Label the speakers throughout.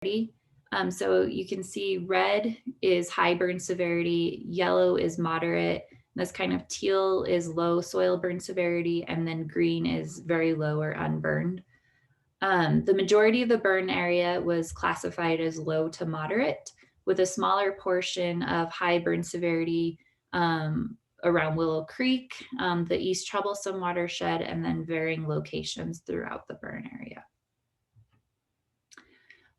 Speaker 1: So you can see red is high burn severity, yellow is moderate, this kind of teal is low soil burn severity, and then green is very low or unburned. The majority of the burn area was classified as low to moderate, with a smaller portion of high burn severity around Willow Creek, the East Troublesome watershed, and then varying locations throughout the burn area.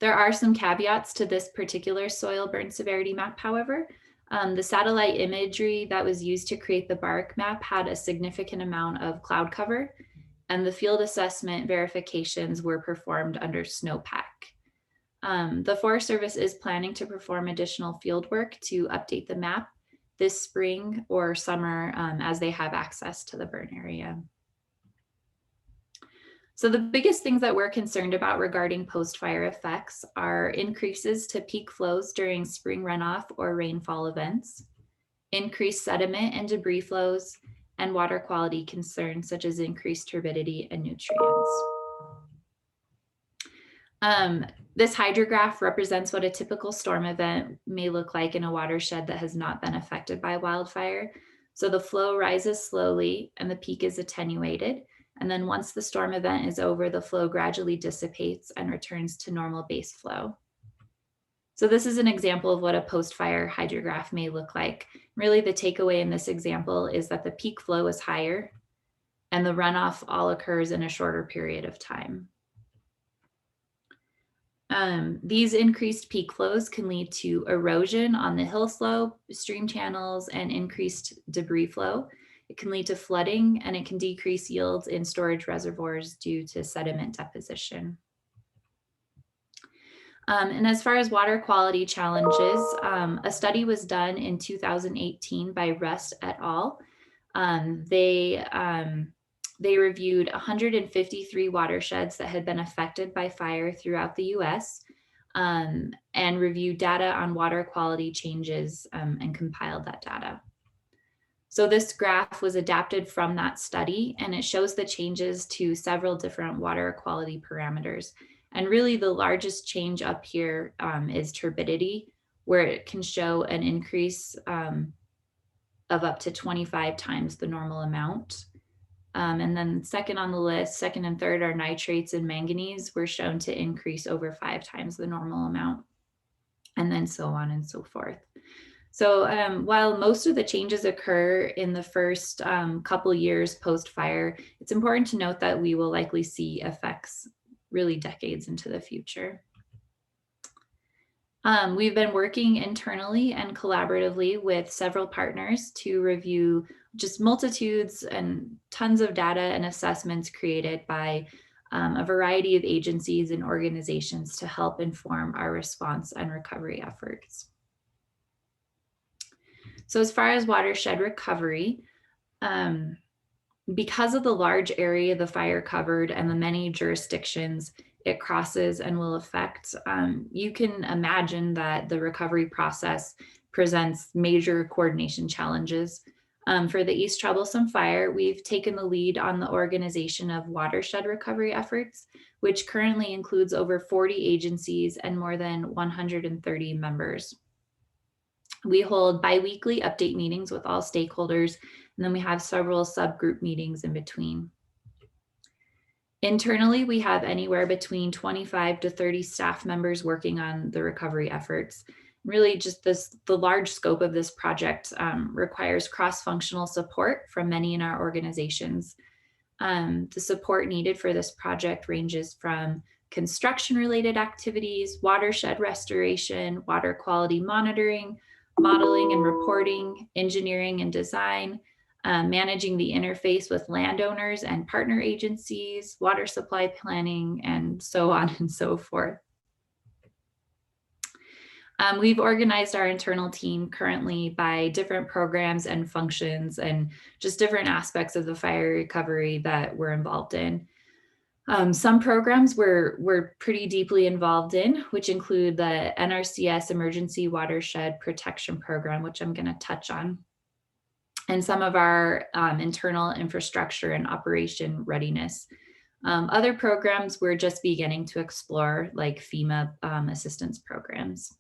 Speaker 1: There are some caveats to this particular soil burn severity map, however. The satellite imagery that was used to create the bark map had a significant amount of cloud cover, and the field assessment verifications were performed under snowpack. The Forest Service is planning to perform additional field work to update the map this spring or summer as they have access to the burn area. So the biggest things that we're concerned about regarding post-fire effects are increases to peak flows during spring runoff or rainfall events, increased sediment and debris flows, and water quality concerns such as increased turbidity and nutrients. This hydrograph represents what a typical storm event may look like in a watershed that has not been affected by wildfire. So the flow rises slowly and the peak is attenuated. And then once the storm event is over, the flow gradually dissipates and returns to normal base flow. So this is an example of what a post-fire hydrograph may look like. Really, the takeaway in this example is that the peak flow is higher and the runoff all occurs in a shorter period of time. These increased peak flows can lead to erosion on the hill slope, stream channels, and increased debris flow. It can lead to flooding, and it can decrease yields in storage reservoirs due to sediment deposition. And as far as water quality challenges, a study was done in 2018 by Rust et al. They reviewed 153 watersheds that had been affected by fire throughout the US and reviewed data on water quality changes and compiled that data. So this graph was adapted from that study, and it shows the changes to several different water quality parameters. And really the largest change up here is turbidity, where it can show an increase of up to 25 times the normal amount. And then second on the list, second and third are nitrates and manganese were shown to increase over 5 times the normal amount, and then so on and so forth. So while most of the changes occur in the first couple years post-fire, it's important to note that we will likely see effects really decades into the future. We've been working internally and collaboratively with several partners to review just multitudes and tons of data and assessments created by a variety of agencies and organizations to help inform our response and recovery efforts. So as far as watershed recovery, because of the large area the fire covered and the many jurisdictions it crosses and will affect, you can imagine that the recovery process presents major coordination challenges. For the East Troublesome Fire, we've taken the lead on the organization of watershed recovery efforts, which currently includes over 40 agencies and more than 130 members. We hold bi-weekly update meetings with all stakeholders, and then we have several subgroup meetings in between. Internally, we have anywhere between 25 to 30 staff members working on the recovery efforts. Really, just the large scope of this project requires cross-functional support from many in our organizations. The support needed for this project ranges from construction-related activities, watershed restoration, water quality monitoring, modeling and reporting, engineering and design, managing the interface with landowners and partner agencies, water supply planning, and so on and so forth. We've organized our internal team currently by different programs and functions and just different aspects of the fire recovery that we're involved in. Some programs we're pretty deeply involved in, which include the Nrcs Emergency Watershed Protection Program, which I'm going to touch on, and some of our internal infrastructure and operation readiness. Other programs we're just beginning to explore, like FEMA assistance programs.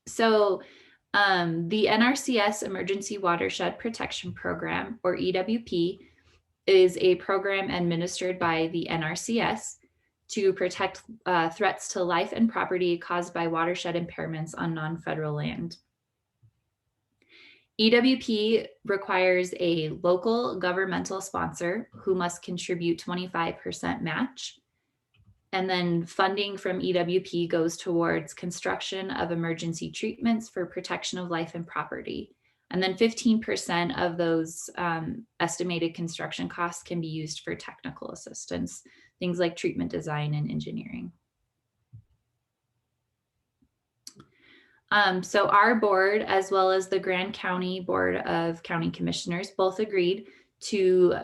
Speaker 1: So the NRCS Emergency Watershed Protection Program, or EWP, is a program administered by the NRCS to protect threats to life and property caused by watershed impairments on non-federal land. EWP requires a local governmental sponsor who must contribute 25% match. And then funding from EWP goes towards construction of emergency treatments for protection of life and property. And then 15% of those estimated construction costs can be used for technical assistance, things like treatment design and engineering. So our board, as well as the Grand County Board of County Commissioners, both agreed to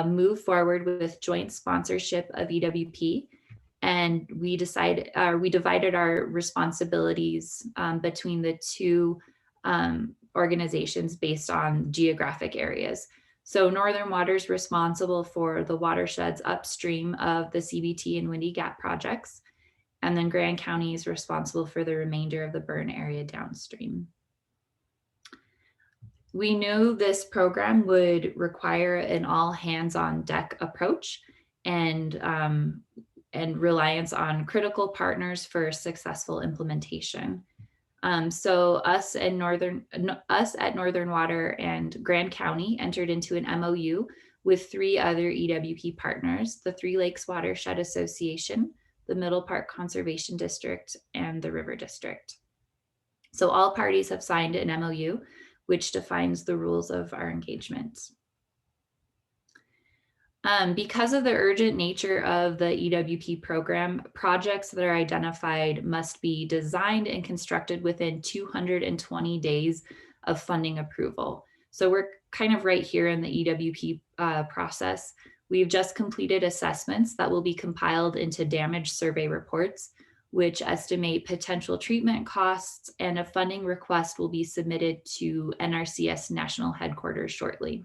Speaker 1: move forward with joint sponsorship of EWP. And we divided our responsibilities between the two organizations based on geographic areas. So Northern Water is responsible for the watersheds upstream of the CBT and Windy Gap projects. And then Grand County is responsible for the remainder of the burn area downstream. We knew this program would require an all hands on deck approach and reliance on critical partners for successful implementation. So us at Northern Water and Grand County entered into an MOU with 3 other EWP partners, the Three Lakes Watershed Association, the Middle Park Conservation District, and the River District. So all parties have signed an MOU, which defines the rules of our engagement. Because of the urgent nature of the EWP program, projects that are identified must be designed and constructed within 220 days of funding approval. So we're kind of right here in the EWP process. We've just completed assessments that will be compiled into damage survey reports, which estimate potential treatment costs, and a funding request will be submitted to NRCS National Headquarters shortly.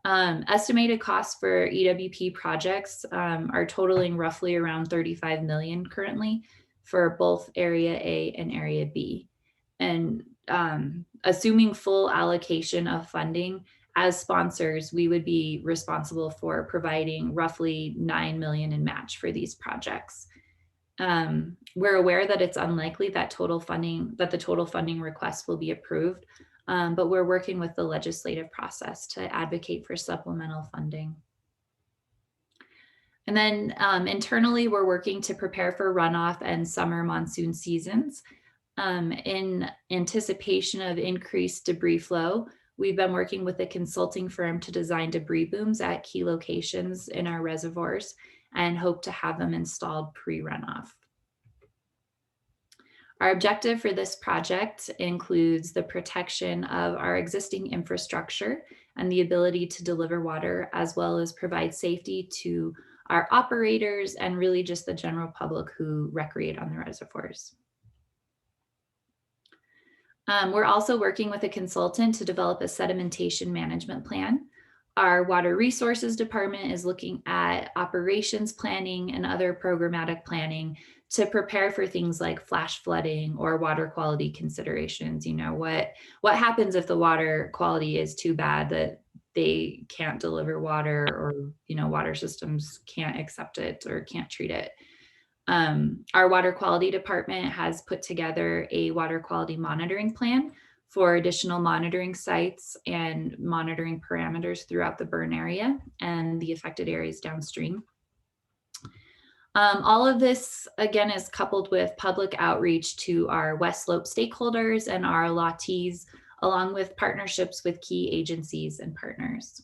Speaker 1: Estimated costs for EWP projects are totaling roughly around 35 million currently for both Area A and Area B. And assuming full allocation of funding, as sponsors, we would be responsible for providing roughly 9 million in match for these projects. We're aware that it's unlikely that the total funding request will be approved, but we're working with the legislative process to advocate for supplemental funding. And then internally, we're working to prepare for runoff and summer monsoon seasons. In anticipation of increased debris flow, we've been working with a consulting firm to design debris booms at key locations in our reservoirs and hope to have them installed pre-runoff. Our objective for this project includes the protection of our existing infrastructure and the ability to deliver water, as well as provide safety to our operators and really just the general public who recreate on the reservoirs. We're also working with a consultant to develop a sedimentation management plan. Our water resources department is looking at operations planning and other programmatic planning to prepare for things like flash flooding or water quality considerations. You know, what happens if the water quality is too bad that they can't deliver water, or, you know, water systems can't accept it or can't treat it. Our water quality department has put together a water quality monitoring plan for additional monitoring sites and monitoring parameters throughout the burn area and the affected areas downstream. All of this, again, is coupled with public outreach to our West Slope stakeholders and our allottees, along with partnerships with key agencies and partners.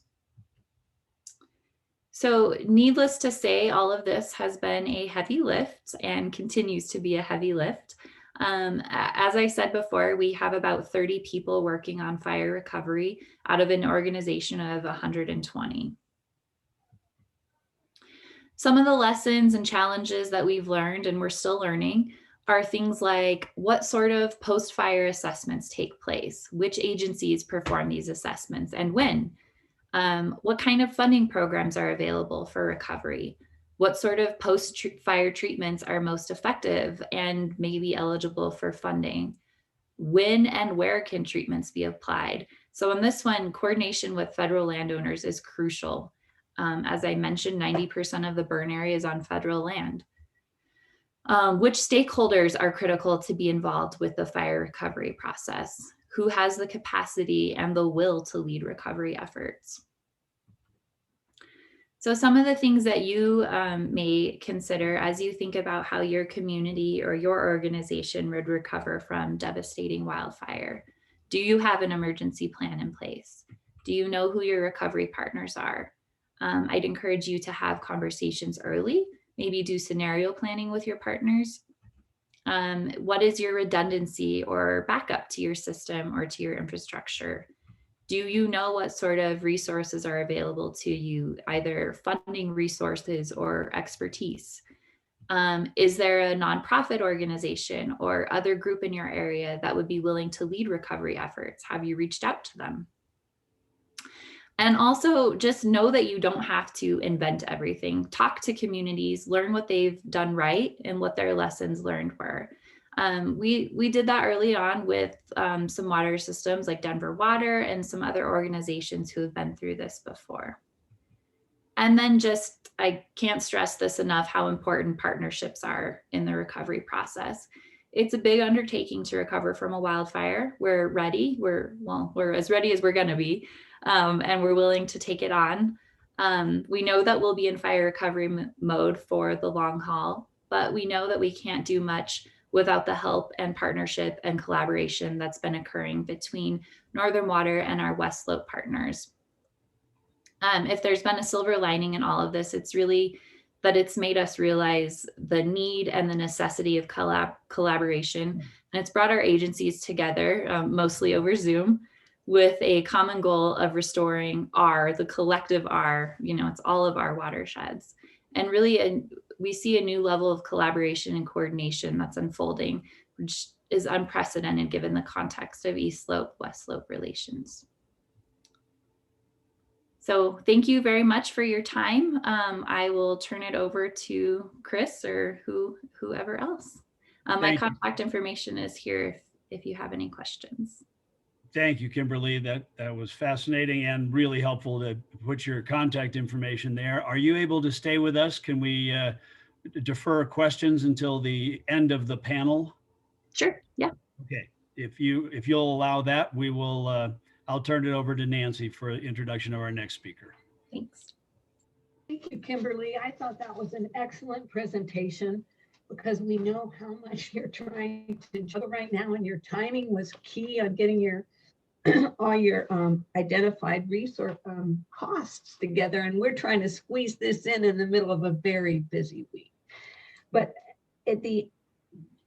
Speaker 1: So needless to say, all of this has been a heavy lift and continues to be a heavy lift. As I said before, we have about 30 people working on fire recovery out of an organization of 120. Some of the lessons and challenges that we've learned, and we're still learning, are things like what sort of post-fire assessments take place, which agencies perform these assessments, and when. What kind of funding programs are available for recovery? What sort of post-fire treatments are most effective and may be eligible for funding? When and where can treatments be applied? So on this one, coordination with federal landowners is crucial. As I mentioned, 90% of the burn area is on federal land. Which stakeholders are critical to be involved with the fire recovery process? Who has the capacity and the will to lead recovery efforts? So some of the things that you may consider as you think about how your community or your organization would recover from devastating wildfire. Do you have an emergency plan in place? Do you know who your recovery partners are? I'd encourage you to have conversations early, maybe do scenario planning with your partners. What is your redundancy or backup to your system or to your infrastructure? Do you know what sort of resources are available to you, either funding resources or expertise? Is there a nonprofit organization or other group in your area that would be willing to lead recovery efforts? Have you reached out to them? And also just know that you don't have to invent everything. Talk to communities, learn what they've done right and what their lessons learned were. We did that early on with some water systems like Denver Water and some other organizations who have been through this before. And then just, I can't stress this enough, how important partnerships are in the recovery process. It's a big undertaking to recover from a wildfire. We're ready. We're as ready as we're going to be, and we're willing to take it on. We know that we'll be in fire recovery mode for the long haul, but we know that we can't do much without the help and partnership and collaboration that's been occurring between Northern Water and our West Slope partners. If there's been a silver lining in all of this, it's really that it's made us realize the need and the necessity of collaboration. And it's brought our agencies together, mostly over Zoom, with a common goal of restoring the collective it's all of our watersheds. And really, we see a new level of collaboration and coordination that's unfolding, which is unprecedented given the context of East Slope, West Slope relations. So thank you very much for your time. I will turn it over to Chris or whoever else. My contact information is here if you have any questions.
Speaker 2: Thank you, Kimberly. That was fascinating and really helpful to put your contact information there. Are you able to stay with us? Can we defer questions until the end of the panel?
Speaker 1: Sure, yeah.
Speaker 2: Okay, if you'll allow that, we will, I'll turn it over to Nancy for introduction of our next speaker.
Speaker 1: Thanks.
Speaker 3: Thank you, Kimberly. I thought that was an excellent presentation because we know how much you're trying to juggle right now, and your timing was key on getting your all your identified resource costs together, and we're trying to squeeze this in the middle of a very busy week. But at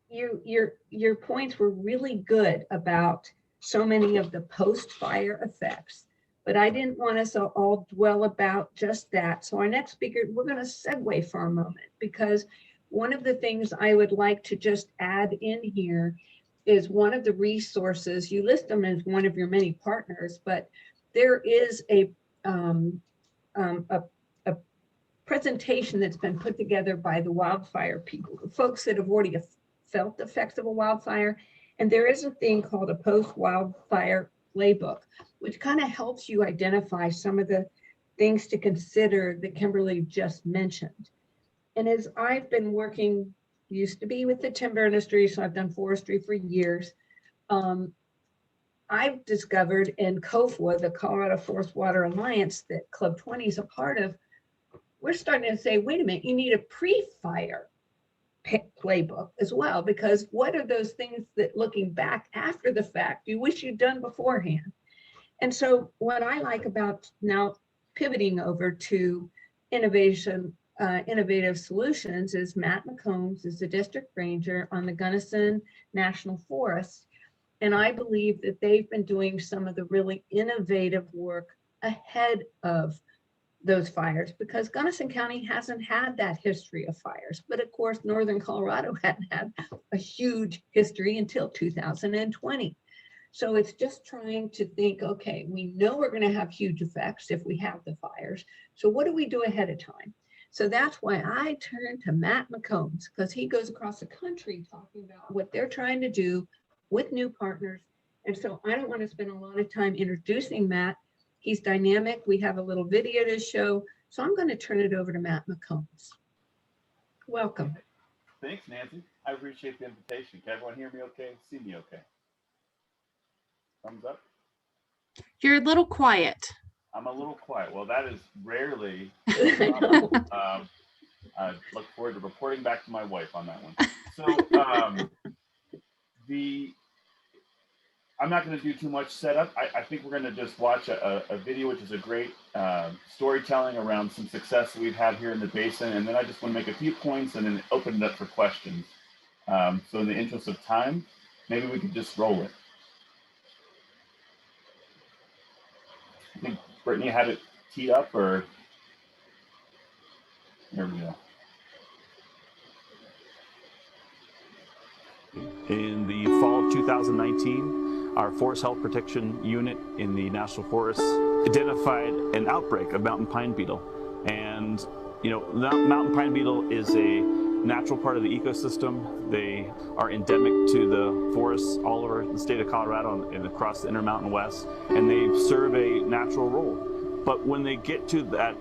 Speaker 3: your points were really good about so many of the post-fire effects, but I didn't want us to all dwell about just that. So our next speaker, we're going to segue for a moment, because one of the things I would like to just add in here is one of the resources. You list them as one of your many partners, but there is a presentation that's been put together by the wildfire people, the folks that have already felt the effects of a wildfire. And there is a thing called a post-wildfire playbook, which kind of helps you identify some of the things to consider that Kimberly just mentioned. And as I've been working, used to be with the timber industry, so I've done forestry for years. I've discovered in COFWA, the Colorado Forest Water Alliance, that Club 20 is a part of, we're starting to say, wait a minute, you need a pre-fire playbook as well, because what are those things that looking back after the fact you wish you'd done beforehand? And so what I like about now pivoting over to innovative solutions is Matt McCombs is the district ranger on the Gunnison National Forest. And I believe that they've been doing some of the really innovative work ahead of those fires, because Gunnison County hasn't had that history of fires. But of course, Northern Colorado hadn't had a huge history until 2020. So it's just trying to think, okay, we know we're going to have huge effects if we have the fires. So what do we do ahead of time? So that's why I turned to Matt McCombs, because he goes across the country talking about what they're trying to do with new partners. And so I don't want to spend a lot of time introducing Matt. He's dynamic. We have a little video to show. So I'm going to turn it over to Matt McCombs. Welcome.
Speaker 4: Thanks, Nancy. I appreciate the invitation. Can everyone hear me okay? See me okay? Thumbs up?
Speaker 5: You're a little quiet.
Speaker 4: I'm a little quiet. Well, that is rarely.
Speaker 3: I know.
Speaker 4: I look forward to reporting back to my wife on that one. So I'm not going to do too much setup. I think we're going to just watch a video, which is a great storytelling around some success we've had here in the basin. And then I just want to make a few points and then open it up for questions. So in the interest of time, maybe we could just roll it. I think Brittany had it teed up, or there we go. In the fall of 2019, our Forest Health Protection Unit in the National Forest identified an outbreak of mountain pine beetle. And, you know, mountain pine beetle is a natural part of the ecosystem. They are endemic to the forests all over the state of Colorado and across the Intermountain West, and they serve a natural role. But when they get to that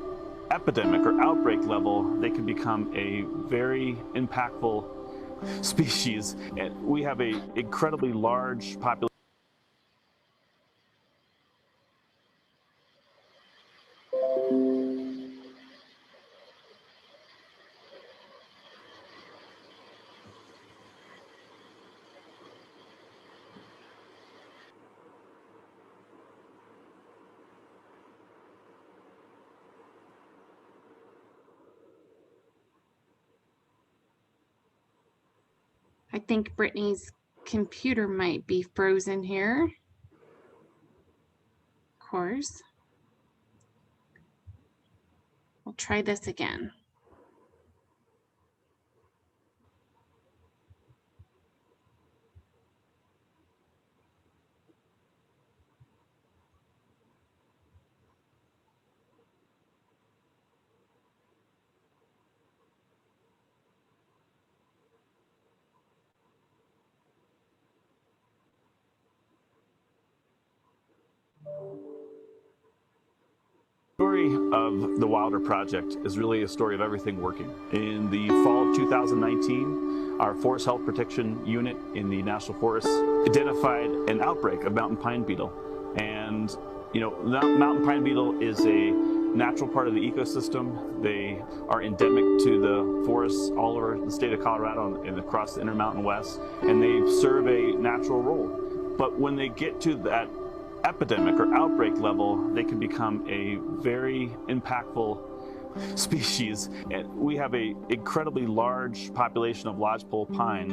Speaker 4: epidemic or outbreak level, they can become a very impactful species. And we have an incredibly large population.
Speaker 5: I think Brittany's computer might be frozen here. Of course. We'll try this again.
Speaker 4: The story of the Wilder Project is really a story of everything working. In the fall of 2019, our Forest Health Protection Unit in the National Forest identified an outbreak of mountain pine beetle. And, you know, mountain pine beetle is a natural part of the ecosystem. They are endemic to the forests all over the state of Colorado and across the Intermountain West, and they serve a natural role. But when they get to that epidemic or outbreak level, they can become a very impactful species. And we have an incredibly large population of lodgepole pine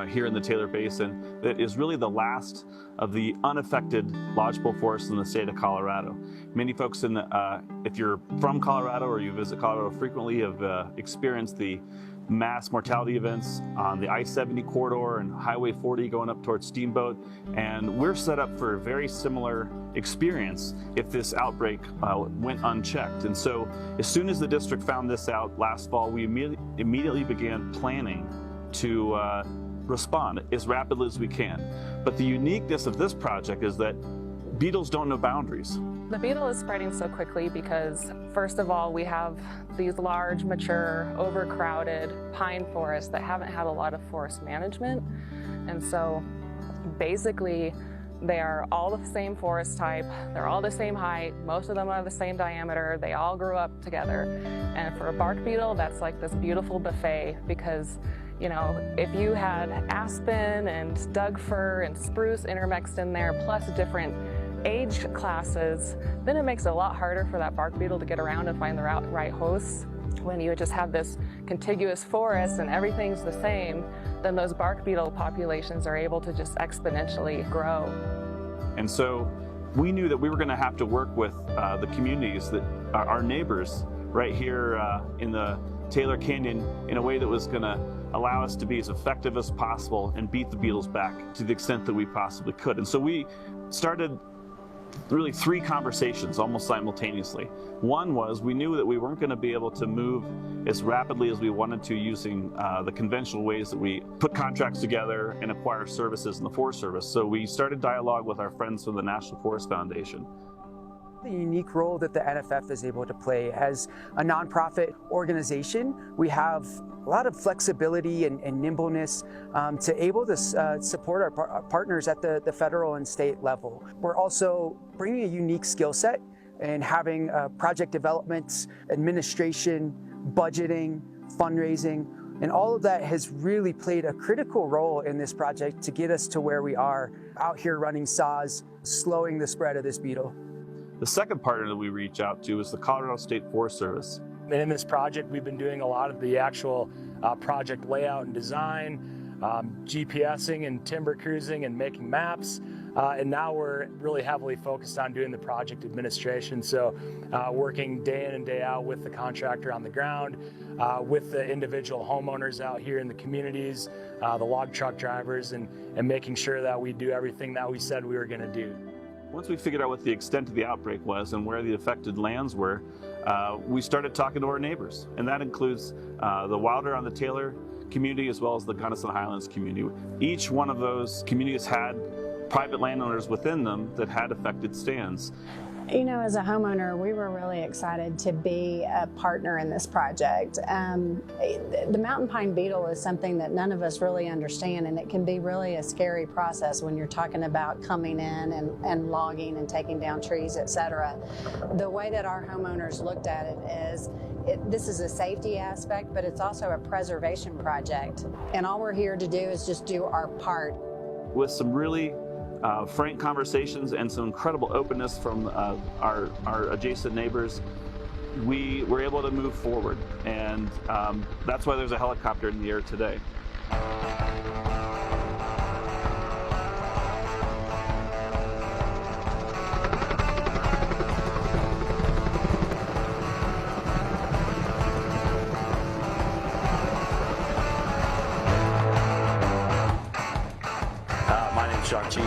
Speaker 4: here in the Taylor Basin that is really the last of the unaffected lodgepole forests in the state of Colorado. Many folks in the, if you're from Colorado or you visit Colorado frequently, have experienced the mass mortality events on the I-70 corridor and Highway 40 going up towards Steamboat. And we're set up for a very similar experience if this outbreak went unchecked. And so as soon as the district found this out last fall, we immediately began planning to respond as rapidly as we can. But the uniqueness of this project is that beetles don't know boundaries.
Speaker 6: The beetle is spreading so quickly because, first of all, we have these large, mature, overcrowded pine forests that haven't had a lot of forest management. And so basically, they are all the same forest type, they're all the same height, most of them are the same diameter, they all grew up together. And for a bark beetle, that's like this beautiful buffet because, you know, if you had aspen and Doug fir and spruce intermixed in there, plus different age classes, then it makes it a lot harder for that bark beetle to get around and find the right hosts. When you just have this contiguous forest and everything's the same, then those bark beetle populations are able to just exponentially grow.
Speaker 4: And so we knew that we were going to have to work with the communities that are our neighbors right here in the Taylor Canyon in a way that was going to allow us to be as effective as possible and beat the beetles back to the extent that we possibly could. And so we started really 3 conversations almost simultaneously. One was we knew that we weren't going to be able to move as rapidly as we wanted to using the conventional ways that we put contracts together and acquire services in the Forest Service. So we started dialogue with our friends from the National Forest Foundation.
Speaker 7: The unique role that the NFF is able to play as a nonprofit organization, we have a lot of flexibility and nimbleness to able to support our partners at the federal and state level. We're also bringing a unique skill set and having project development, administration, budgeting, fundraising, and all of that has really played a critical role in this project to get us to where we are out here running saws, slowing the spread of this beetle.
Speaker 4: The second partner that we reach out to is the Colorado State Forest Service.
Speaker 8: And in this project, we've been doing a lot of the actual project layout and design, GPSing and timber cruising and making maps. And now we're really heavily focused on doing the project administration. So working day in and day out with the contractor on the ground, with the individual homeowners out here in the communities, the log truck drivers, and making sure that we do everything that we said we were going to do.
Speaker 4: Once we figured out what the extent of the outbreak was and where the affected lands were, we started talking to our neighbors. And that includes the Wilder on the Taylor community as well as the Gunnison Highlands community. Each one of those communities had private landowners within them that had affected stands.
Speaker 9: You know, as a homeowner, we were really excited to be a partner in this project. The mountain pine beetle is something that none of us really understand, and it can be really a scary process when you're talking about coming in and logging and taking down trees, etc. The way that our homeowners looked at it is, this is a safety aspect, but it's also a preservation project. And all we're here to do is just do our part.
Speaker 4: With some really frank conversations and some incredible openness from our adjacent neighbors, we were able to move forward, and that's why there's a helicopter in the air today.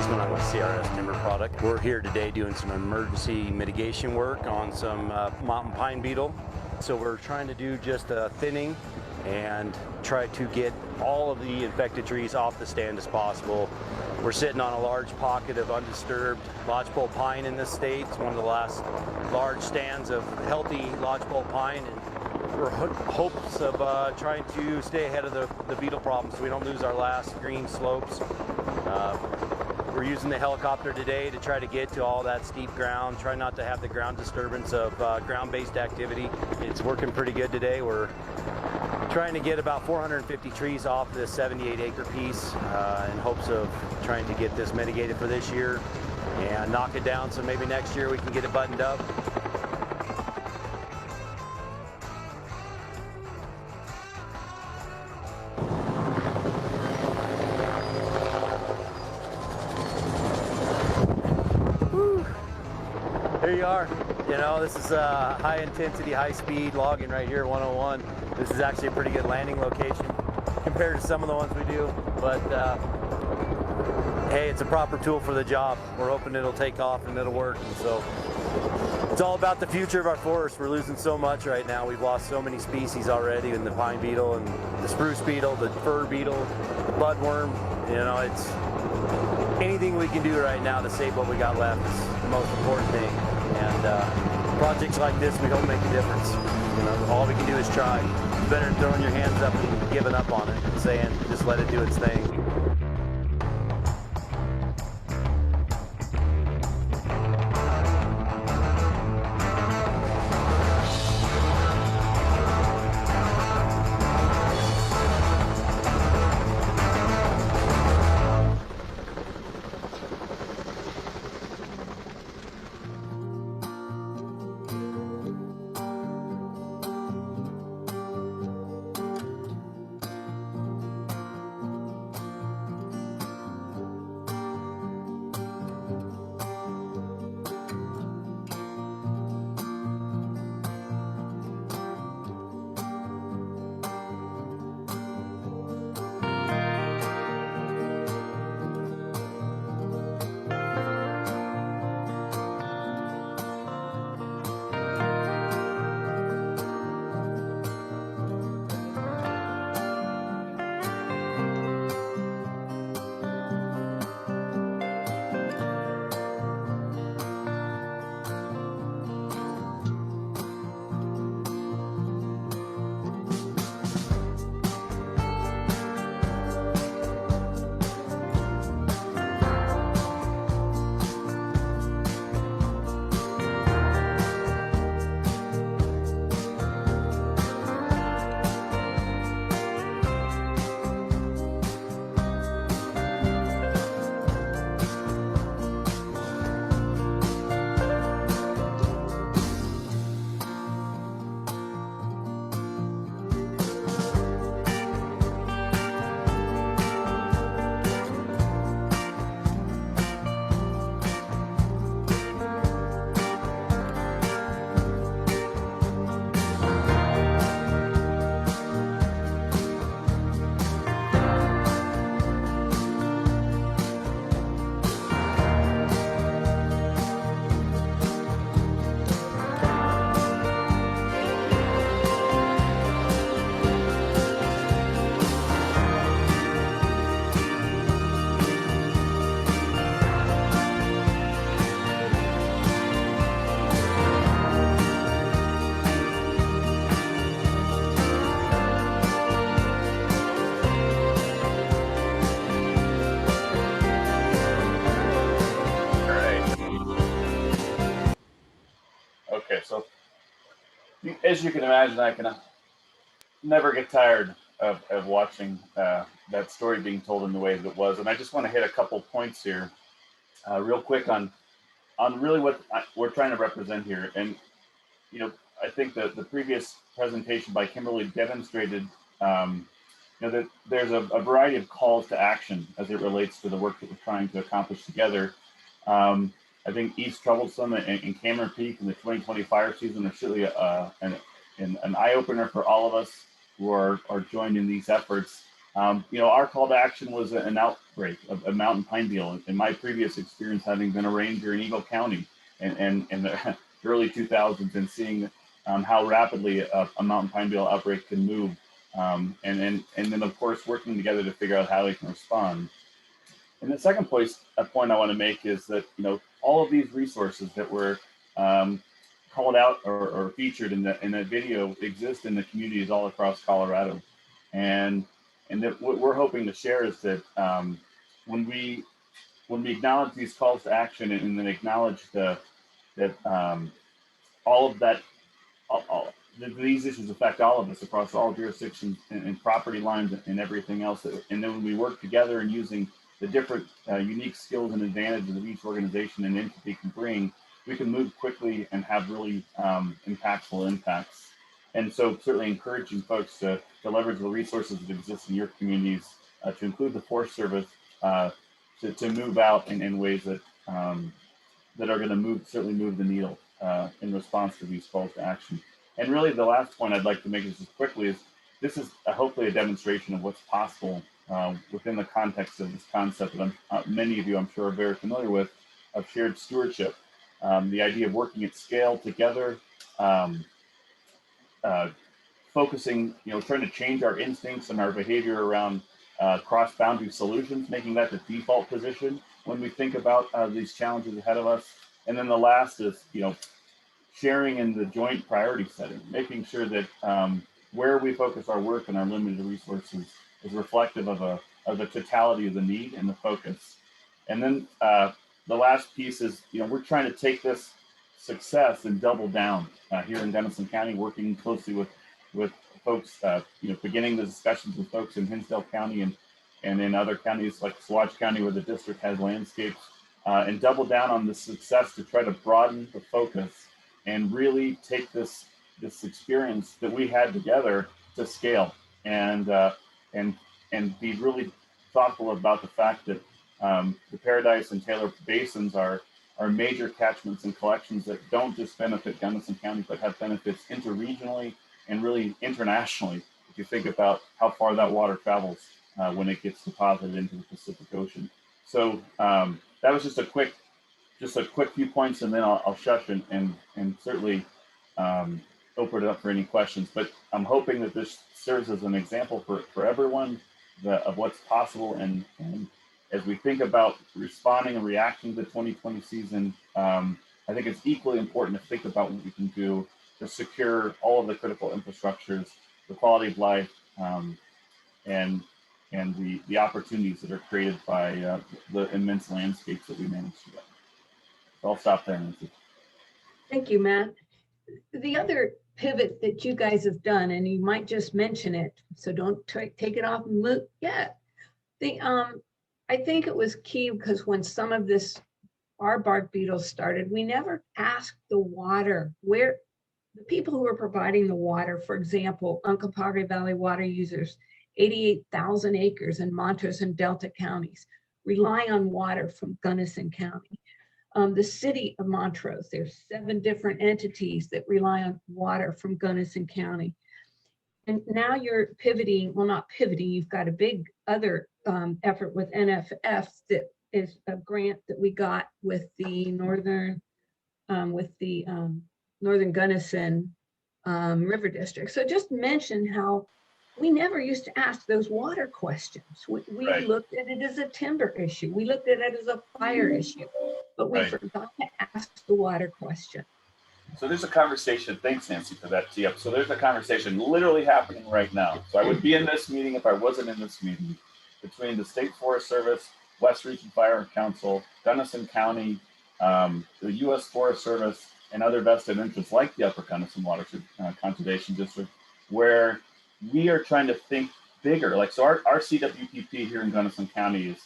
Speaker 10: I'm with CRS Timber Product. We're here today doing some emergency mitigation work on some mountain pine beetle. So we're trying to do just a thinning and try to get all of the infected trees off the stand as possible. We're sitting on a large pocket of undisturbed lodgepole pine in this state. It's one of the last large stands of healthy lodgepole pine, and we're hopes of trying to stay ahead of the beetle problem so we don't lose our last green slopes. We're using the helicopter today to try to get to all that steep ground, try not to have the ground disturbance of ground-based activity. It's working pretty good today. We're trying to get about 450 trees off this 78-acre piece in hopes of trying to get this mitigated for this year and knock it down so maybe next year we can get it buttoned up. Here you are. You know, this is high intensity, high speed logging right here, 101. This is actually a pretty good landing location compared to some of the ones we do. But hey, it's a proper tool for the job. We're hoping it'll take off and it'll work. And so it's all about the future of our forest. We're losing so much right now. We've lost so many species already in the pine beetle and the spruce beetle, the fir beetle, the budworm. You know, it's anything we can do right now to save what we got left is the most important thing. And projects like this, we hope make a difference. You know, all we can do is try. It's better than throwing your hands up and giving up on it and saying, just let it do its thing.
Speaker 4: as you can imagine, I can never get tired of watching that story being told in the way that it was. And I just want to hit a couple points here real quick on really what we're trying to represent here. And, you know, I think that the previous presentation by Kimberly demonstrated, you know, that there's a variety of calls to action as it relates to the work that we're trying to accomplish together. I think East Troublesome and Cameron Peak in the 2020 fire season are certainly an eye-opener for all of us who are joined in these efforts. You know, our call to action was an outbreak of a mountain pine beetle. In my previous experience, having been a ranger in Eagle County in the early 2000s, and seeing how rapidly a mountain pine beetle outbreak can move, and then of course working together to figure out how they can respond. And the second point I want to make is that, you know, all of these resources that were called out or featured in that video exist in the communities all across Colorado, and that what we're hoping to share is that when we acknowledge these calls to action and then acknowledge that all of that, these issues affect all of us across all jurisdictions and property lines and everything else, and then when we work together and using the different unique skills and advantages of each organization and entity can bring, we can move quickly and have really impactful impacts. And so certainly encouraging folks to leverage the resources that exist in your communities, to include the Forest Service, to move out in ways that that are going to certainly move the needle in response to these calls to action. And really the last point I'd like to make is just quickly is this is hopefully a demonstration of what's possible within the context of this concept that many of you, I'm sure, are very familiar with, of shared stewardship. The idea of working at scale together, focusing, you know, trying to change our instincts and our behavior around cross-boundary solutions, making that the default position when we think about these challenges ahead of us. And then the last is, you know, sharing in the joint priority setting, making sure that where we focus our work and our limited resources is reflective of the totality of the need and the focus. And then the last piece is, you know, we're trying to take this success and double down here in Denison County, working closely with folks, you know, beginning the discussions with folks in Hinsdale County and in other counties like Saguache County where the district has landscapes, and double down on the success to try to broaden the focus and really take this experience that we had together to scale, and be really thoughtful about the fact that the Paradise and Taylor basins are major catchments and collections that don't just benefit Gunnison County, but have benefits interregionally and really internationally, if you think about how far that water travels when it gets deposited into the Pacific Ocean. So that was just a quick few points, and then I'll shush and certainly open it up for any questions. But I'm hoping that this serves as an example for everyone of what's possible. And as we think about responding and reacting to the 2020 season, I think it's equally important to think about what we can do to secure all of the critical infrastructures, the quality of life, and the opportunities that are created by the immense landscapes that we manage to get. So I'll stop there, Nancy.
Speaker 3: Thank you, Matt. The other pivot that you guys have done, and you might just mention it, so don't take it off and look yet. I think it was key because when some of our bark beetles started, we never asked the water, where the people who were providing the water, for example, Uncompahgre Valley water users, 88,000 acres in Montrose and Delta counties, rely on water from Gunnison County. The city of Montrose, there's 7 different entities that rely on water from Gunnison County. And now you're pivoting, well, not pivoting, you've got a big other effort with NFF that is a grant that we got with the Northern Gunnison River District. So just mention how we never used to ask those water questions. We
Speaker 4: Right.
Speaker 3: looked at it as a timber issue. We looked at it as a fire issue, but we
Speaker 4: Right.
Speaker 3: forgot to ask the water question.
Speaker 4: So there's a conversation, thanks Nancy for that tee up. So there's a conversation literally happening right now. So I would be in this meeting if I wasn't in this meeting, between the State Forest Service, West Region Fire Council, Gunnison County, the U.S. Forest Service, and other vested interests like the Upper Gunnison Watershed Conservation District, where we are trying to think bigger. Like, so our CWPP here in Gunnison County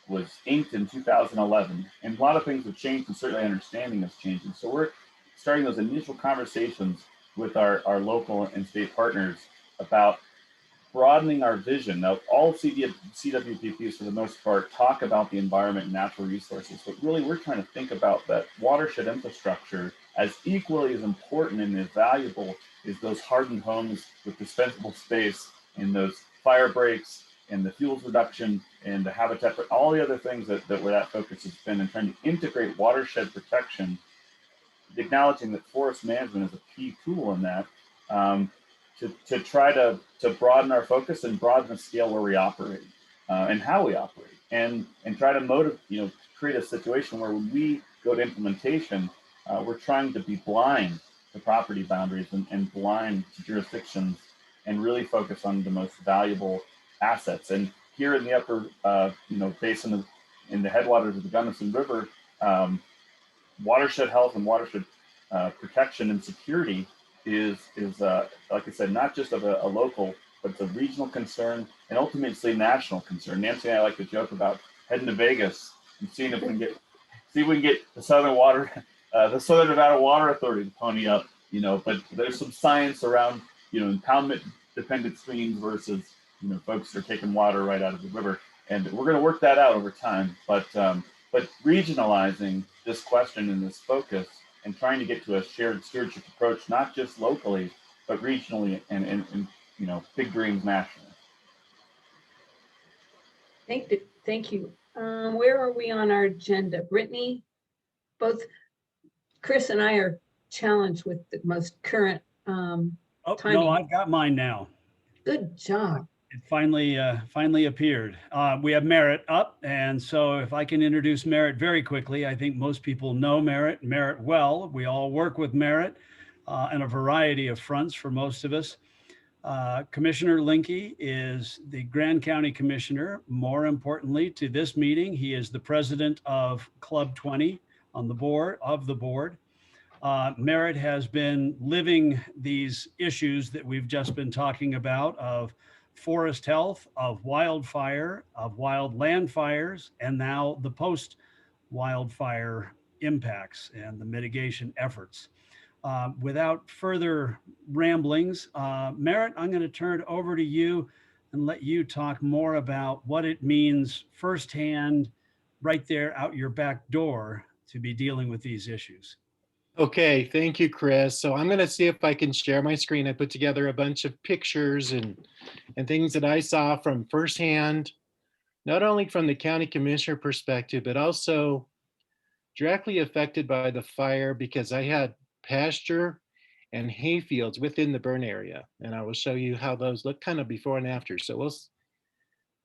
Speaker 4: was inked in 2011, and a lot of things have changed, and certainly understanding is changing. So we're starting those initial conversations with our local and state partners about broadening our vision. Now, all CWPPs, for the most part, talk about the environment and natural resources, but really we're trying to think about that watershed infrastructure as equally as important and as valuable as those hardened homes with dispensable space and those fire breaks and the fuels reduction and the habitat, but all the other things that where that focus has been, and trying to integrate watershed protection, acknowledging that forest management is a key tool in that, to try to broaden our focus and broaden the scale where we operate and how we operate, and try to create a situation where when we go to implementation, we're trying to be blind to property boundaries and blind to jurisdictions, and really focus on the most valuable assets. And here in the upper basin in the headwaters of the Gunnison River, watershed health and watershed protection and security is like I said, not just of a local, but it's a regional concern and ultimately national concern. Nancy and I like to joke about heading to Vegas and seeing if we can get the Southern Nevada Water Authority to pony up, but there's some science around, impoundment dependent streams versus, folks that are taking water right out of the river. And we're going to work that out over time, but regionalizing this question and this focus and trying to get to a shared stewardship approach, not just locally, but regionally and big dreams nationally.
Speaker 3: Thank you. Where are we on our agenda? Brittany, both Chris and I are challenged with the most current timing.
Speaker 2: No, I've got mine now.
Speaker 3: Good job.
Speaker 2: It finally appeared. We have Merritt up, and so if I can introduce Merritt very quickly. I think most people know Merritt well. We all work with Merritt on a variety of fronts for most of us. Commissioner Linke is the Grand County Commissioner. More importantly to this meeting, he is the president of Club 20 on the board. Merritt has been living these issues that we've just been talking about of forest health, of wildfire, of wildland fires, and now the post-wildfire impacts and the mitigation efforts. Without further ramblings, Merritt, I'm going to turn it over to you and let you talk more about what it means firsthand, right there out your back door, to be dealing with these issues.
Speaker 11: Okay, thank you, Chris. So I'm going to see if I can share my screen. I put together a bunch of pictures and things that I saw from firsthand, not only from the county commissioner perspective, but also directly affected by the fire, because I had pasture and hay fields within the burn area. And I will show you how those look kind of before and after. So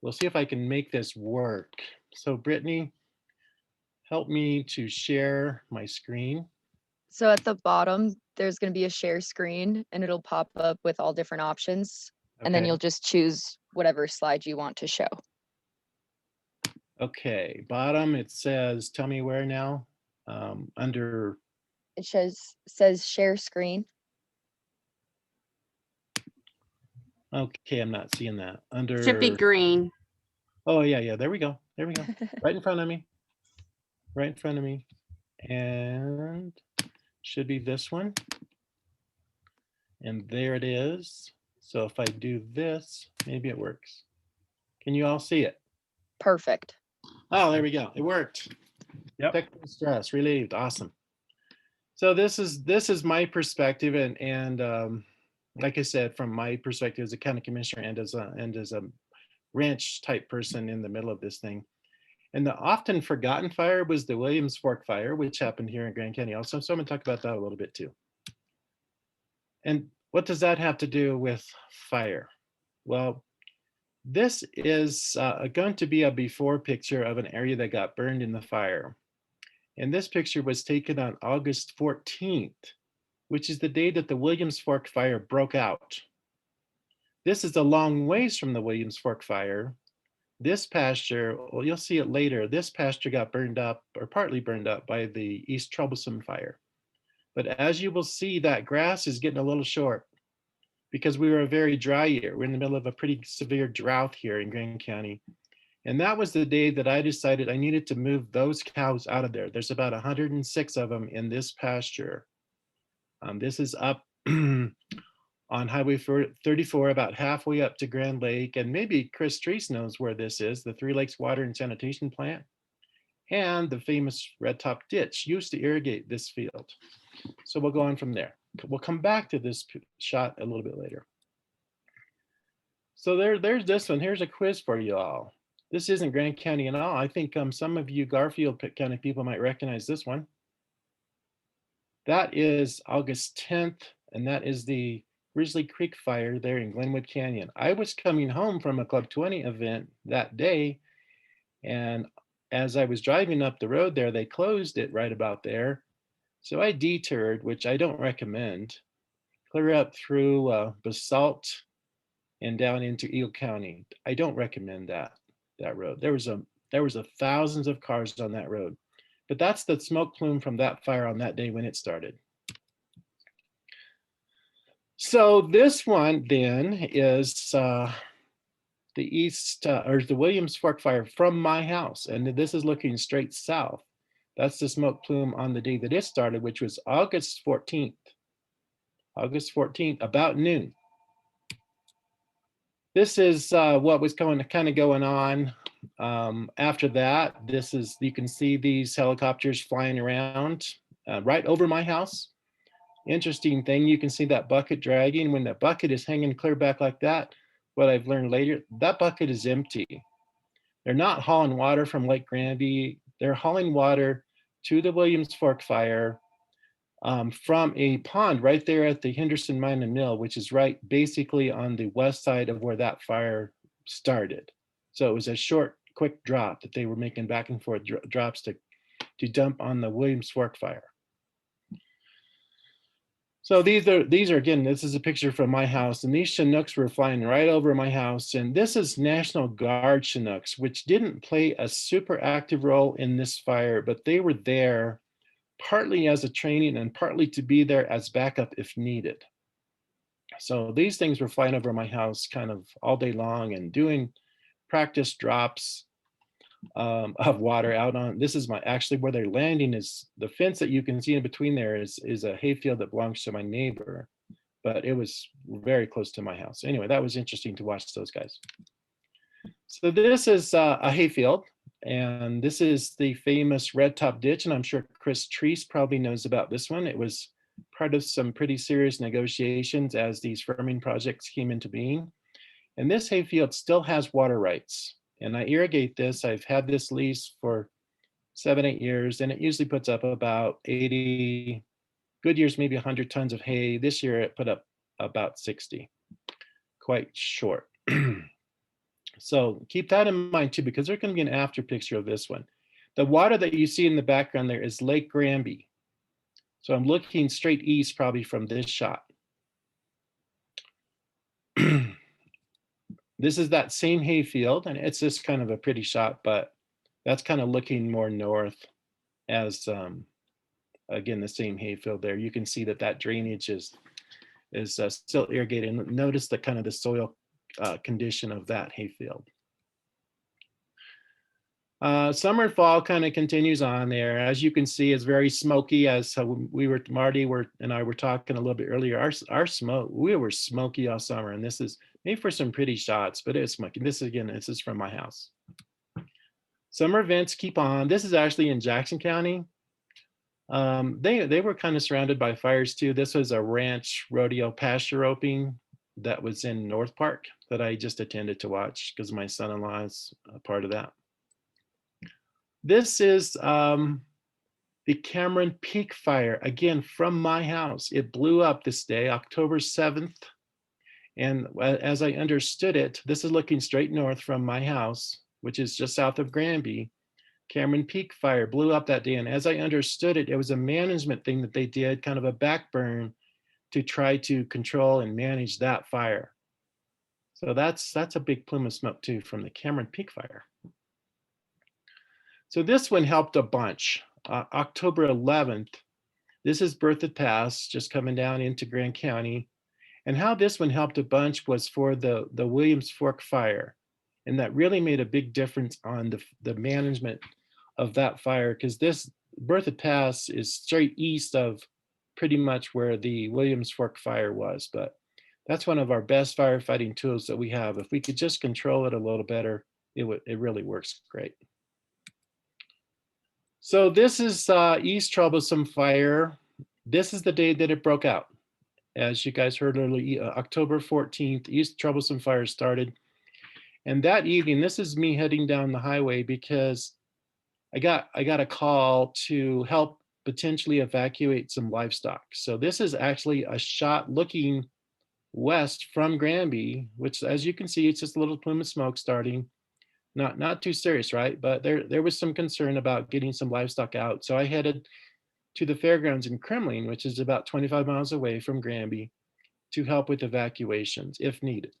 Speaker 11: we'll see if I can make this work. So Brittany, help me to share my screen.
Speaker 12: So at the bottom, there's going to be a share screen, and it'll pop up with all different options. And then you'll just choose whatever slide you want to show.
Speaker 11: Okay, bottom, it says, tell me where now, under.
Speaker 12: It says share screen.
Speaker 11: Okay, I'm not seeing that. Under.
Speaker 5: Should be green.
Speaker 11: Oh, yeah, there we go. Right in front of me. And should be this one. And there it is. So if I do this, maybe it works. Can you all see it?
Speaker 12: Perfect.
Speaker 11: Oh, there we go. It worked.
Speaker 2: Yep.
Speaker 11: Technical stress relieved. Awesome. So this is my perspective, and like I said, from my perspective as a county commissioner and as a ranch type person in the middle of this thing. And the often forgotten fire was the Williams Fork fire, which happened here in Grand County also. So I'm going to talk about that a little bit too. And what does that have to do with fire? Well, this is going to be a before picture of an area that got burned in the fire. And this picture was taken on August 14th, which is the day that the Williams Fork fire broke out. This is a long ways from the Williams Fork fire. This pasture, well, you'll see it later, this pasture got burned up or partly burned up by the East Troublesome fire. But as you will see, that grass is getting a little short because we were a very dry year. We're in the middle of a pretty severe drought here in Grand County. And that was the day that I decided I needed to move those cows out of there. There's about 106 of them in this pasture. This is up on Highway 34, about halfway up to Grand Lake. And maybe Chris Treese knows where this is, the Three Lakes Water and Sanitation Plant. And the famous Red Top Ditch used to irrigate this field. So we'll go on from there. We'll come back to this shot a little bit later. So there's this one. Here's a quiz for you all. This isn't Grand County at all. I think some of you Garfield County people might recognize this one. That is August 10th, and that is the Grizzly Creek fire there in Glenwood Canyon. I was coming home from a Club 20 event that day, and as I was driving up the road there, they closed it right about there. So I detoured, which I don't recommend, clear up through Basalt and down into Eagle County. I don't recommend that road. There was thousands of cars on that road, but that's the smoke plume from that fire on that day when it started. So this one then is the east or the Williams Fork fire from my house, and this is looking straight south. That's the smoke plume on the day that it started, which was August 14th. August 14th, about noon. This is what was kind of going on after that. This is, you can see these helicopters flying around right over my house. Interesting thing, you can see that bucket dragging. When that bucket is hanging clear back like that, what I've learned later, that bucket is empty. They're not hauling water from Lake Granby. They're hauling water to the Williams Fork fire from a pond right there at the Henderson Mine and Mill, which is right basically on the west side of where that fire started. So it was a short, quick drop that they were making back and forth drops to dump on the Williams Fork fire. So these are again, this is a picture from my house, and these Chinooks were flying right over my house. And this is National Guard Chinooks, which didn't play a super active role in this fire, but they were there partly as a training and partly to be there as backup if needed. So these things were flying over my house kind of all day long and doing practice drops of water out on, this is actually where they're landing is the fence that you can see in between there is a hayfield that belongs to my neighbor, but it was very close to my house. Anyway, that was interesting to watch those guys. So this is a hayfield, and this is the famous Red Top Ditch, and I'm sure Chris Treese probably knows about this one. It was part of some pretty serious negotiations as these firming projects came into being. And this hayfield still has water rights. And I irrigate this. I've had this lease for 7-8 years, and it usually puts up about 80, good years, maybe 100 tons of hay. This year it put up about 60, quite short. So keep that in mind too, because there's going to be an after picture of this one. The water that you see in the background there is Lake Granby. So I'm looking straight east probably from this shot. This is that same hayfield, and it's just kind of a pretty shot, but that's kind of looking more north as, again, the same hayfield there. You can see that that drainage is still irrigated. And notice the kind of the soil condition of that hayfield. Summer and fall kind of continues on there. As you can see, it's very smoky. As Marty and I were talking a little bit earlier, our smoke, we were smoky all summer, and this is made for some pretty shots, but it's smoky. This is from my house. Summer events keep on. This is actually in Jackson County. They were kind of surrounded by fires too. This was a ranch rodeo pasture roping that was in North Park that I just attended to watch because my son-in-law is a part of that. This is the Cameron Peak fire, again, from my house. It blew up this day, October 7th. And as I understood it, this is looking straight north from my house, which is just south of Granby. Cameron Peak fire blew up that day. And as I understood it, it was a management thing that they did, kind of a backburn to try to control and manage that fire. So that's a big plume of smoke too from the Cameron Peak fire. So this one helped a bunch. October 11th, This is Berthoud Pass, just coming down into Grand County. And how this one helped a bunch was for the Williams Fork fire. And that really made a big difference on the management of that fire, because this Berthoud Pass is straight east of pretty much where the Williams Fork fire was. But that's one of our best firefighting tools that we have. If we could just control it a little better, it really works great. So this is East Troublesome Fire. This is the day that it broke out. As you guys heard earlier, October 14th, East Troublesome Fire started. And that evening, this is me heading down the highway because I got a call to help potentially evacuate some livestock. So this is actually a shot looking west from Granby, which, as you can see, it's just a little plume of smoke starting. Not too serious, right? But there was some concern about getting some livestock out. So I headed to the fairgrounds in Kremling, which is about 25 miles away from Granby, to help with evacuations if needed.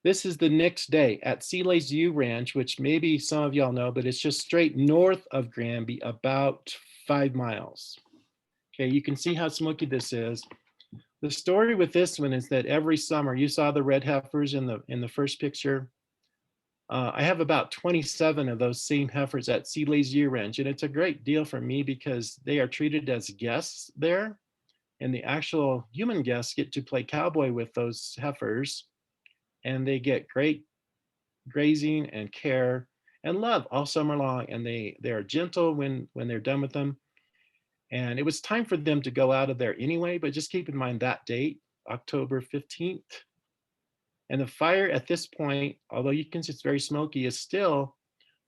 Speaker 11: This is the next day at Sealay's U Ranch, which maybe some of y'all know, but it's just straight north of Granby, about 5 miles. Okay, you can see how smoky this is. The story with this one is that every summer, you saw the red heifers in the first picture. I have about 27 of those same heifers at Sealay's U Ranch, and it's a great deal for me because they are treated as guests there, and the actual human guests get to play cowboy with those heifers, and they get great grazing and care and love all summer long, and they are gentle when they're done with them. And it was time for them to go out of there anyway, but just keep in mind that date, October 15th. And the fire at this point, although you can see it's very smoky, is still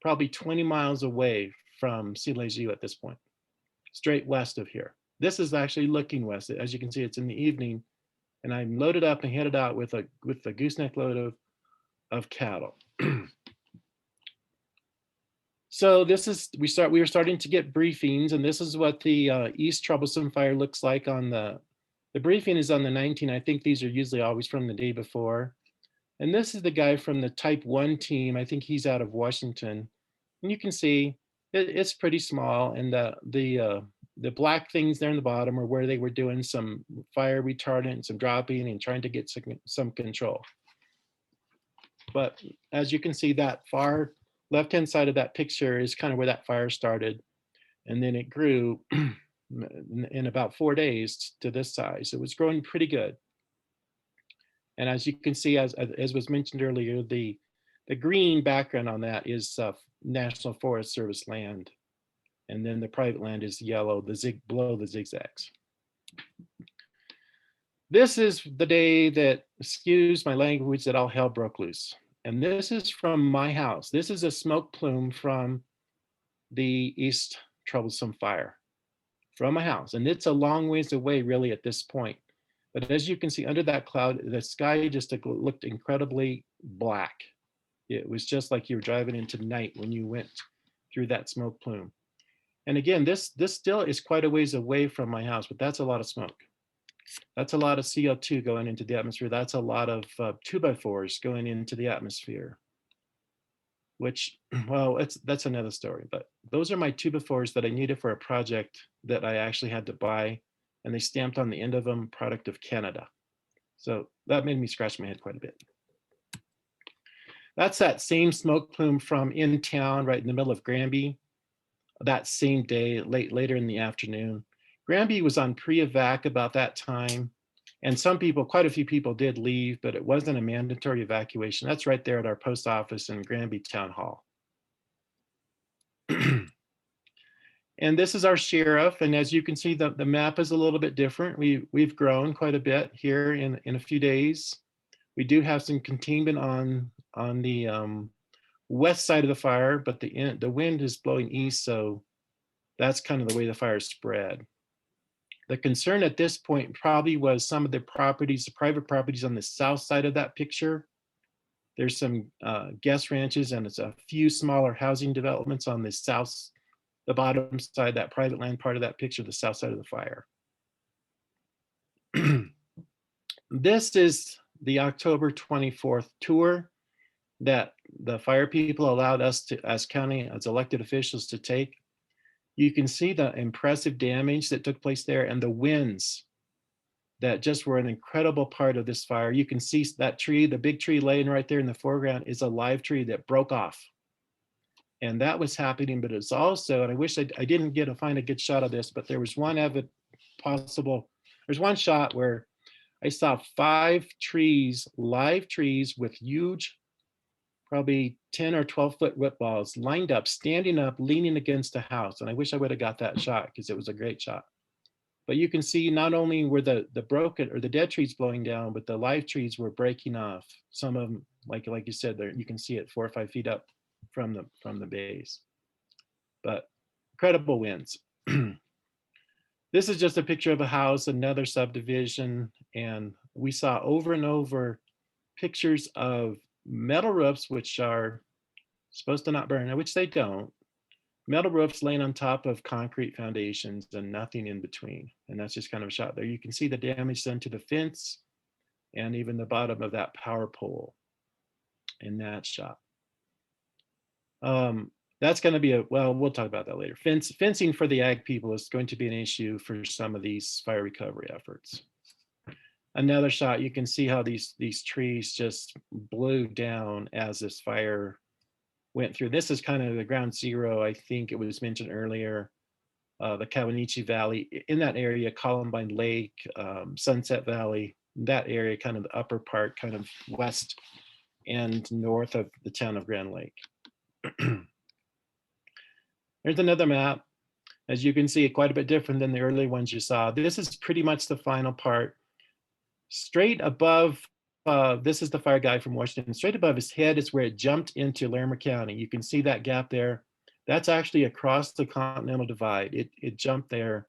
Speaker 11: probably 20 miles away from Sealay's U at this point, straight west of here. This is actually looking west. As you can see, it's in the evening, and I'm loaded up and headed out with a gooseneck load of cattle. So this is, we were starting to get briefings, and this is what the East Troublesome Fire looks like on the briefing is on the 19th. I think these are usually always from the day before. And this is the guy from the Type 1 team. I think he's out of Washington. And you can see it's pretty small, and the black things there in the bottom are where they were doing some fire retardant, some dropping, and trying to get some control. But as you can see, that far left-hand side of that picture is kind of where that fire started. And then it grew in about 4 days to this size. It was growing pretty good. And as you can see, as was mentioned earlier, the green background on that is National Forest Service land. And then the private land is yellow, below the zigzags. This is the day that, excuse my language, that all hell broke loose. And this is from my house. This is a smoke plume from the East Troublesome Fire from my house. And it's a long ways away really at this point. But as you can see under that cloud, the sky just looked incredibly black. It was just like you were driving into night when you went through that smoke plume. And again, this still is quite a ways away from my house, but that's a lot of smoke. That's a lot of CO2 going into the atmosphere. That's a lot of 2x4s going into the atmosphere, which, well, that's another story. But those are my 2x4s that I needed for a project that I actually had to buy, and they stamped on the end of them, product of Canada. So that made me scratch my head quite a bit. That's that same smoke plume from in town, right in the middle of Granby. That same day, later in the afternoon. Granby was on pre-evac about that time, and some people, quite a few people did leave, but it wasn't a mandatory evacuation. That's right there at our post office in Granby Town Hall. And this is our sheriff, and as you can see, the map is a little bit different. We've grown quite a bit here in a few days. We do have some containment on the west side of the fire, but the wind is blowing east, so that's kind of the way the fire spread. The concern at this point probably was some of the properties, the private properties on the south side of that picture. There's some guest ranches, and it's a few smaller housing developments on the south, the bottom side, that private land part of that picture, the south side of the fire. This is the October 24th tour that the fire people allowed us to, as county, as elected officials, to take. You can see the impressive damage that took place there and the winds that just were an incredible part of this fire. You can see that tree, the big tree laying right there in the foreground, is a live tree that broke off. And that was happening, but it's also, and I wish I didn't get to find a good shot of this, but there was one there's one shot where I saw 5 trees, live trees with huge, probably 10 or 12-foot whip balls lined up, standing up, leaning against a house. And I wish I would have got that shot because it was a great shot. But you can see not only were the broken or the dead trees blowing down, but the live trees were breaking off. Some of them, like you said, there you can see it 4 or 5 feet up from the base. But incredible winds. This is just a picture of a house, another subdivision, and we saw over and over pictures of metal roofs, which are supposed to not burn, which they don't. Metal roofs laying on top of concrete foundations and nothing in between. And that's just kind of a shot there. You can see the damage done to the fence and even the bottom of that power pole in that shot. That's going to be well, we'll talk about that later. Fencing for the ag people is going to be an issue for some of these fire recovery efforts. Another shot, you can see how these trees just blew down as this fire went through. This is kind of the ground zero. I think it was mentioned earlier, the Kawanichi Valley, in that area, Columbine Lake, Sunset Valley, that area, kind of the upper part, kind of west and north of the town of Grand Lake. Here's another map. As you can see, quite a bit different than the early ones you saw. This is pretty much the final part. Straight above, this is the fire guy from Washington. Straight above his head is where it jumped into Larimer County. You can see that gap there. That's actually across the Continental Divide. It jumped there.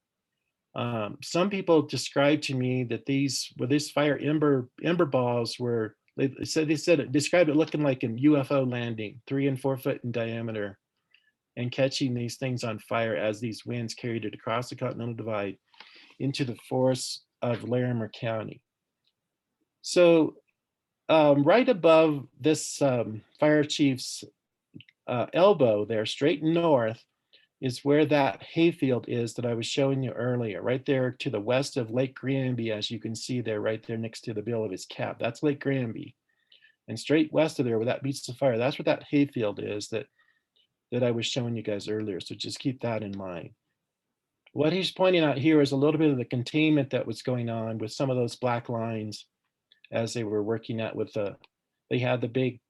Speaker 11: Some people described to me that this fire ember balls were, they said it described it looking like a UFO landing, 3 and 4 foot in diameter, and catching these things on fire as these winds carried it across the Continental Divide into the forests of Larimer County. So right above this fire chief's elbow there, straight north, is where that hayfield is that I was showing you earlier, right there to the west of Lake Granby, as you can see there, right there next to the bill of his cap. That's Lake Granby. And straight west of there, where that meets the fire, that's where that hayfield is that I was showing you guys earlier. So just keep that in mind. What he's pointing out here is a little bit of the containment that was going on with some of those black lines as they were working at with they had the big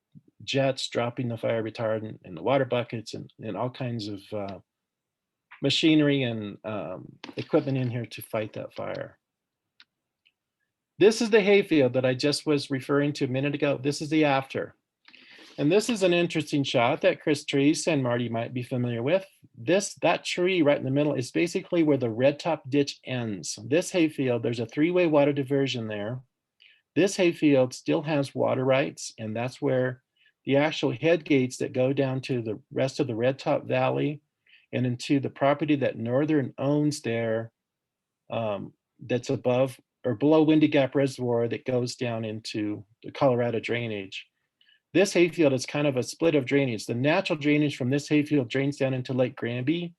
Speaker 11: jets dropping the fire retardant and the water buckets and all kinds of machinery and equipment in here to fight that fire. This is the hayfield that I just was referring to a minute ago. This is the after. And this is an interesting shot that Chris Treese and Marty might be familiar with. That tree right in the middle is basically where the red top ditch ends. This hayfield, there's a 3-way water diversion there. This hayfield still has water rights, and that's where the actual head gates that go down to the rest of the Red Top Valley and into the property that Northern owns there, that's above or below Windy Gap Reservoir that goes down into the Colorado drainage. This hayfield is kind of a split of drainage. The natural drainage from this hayfield drains down into Lake Granby,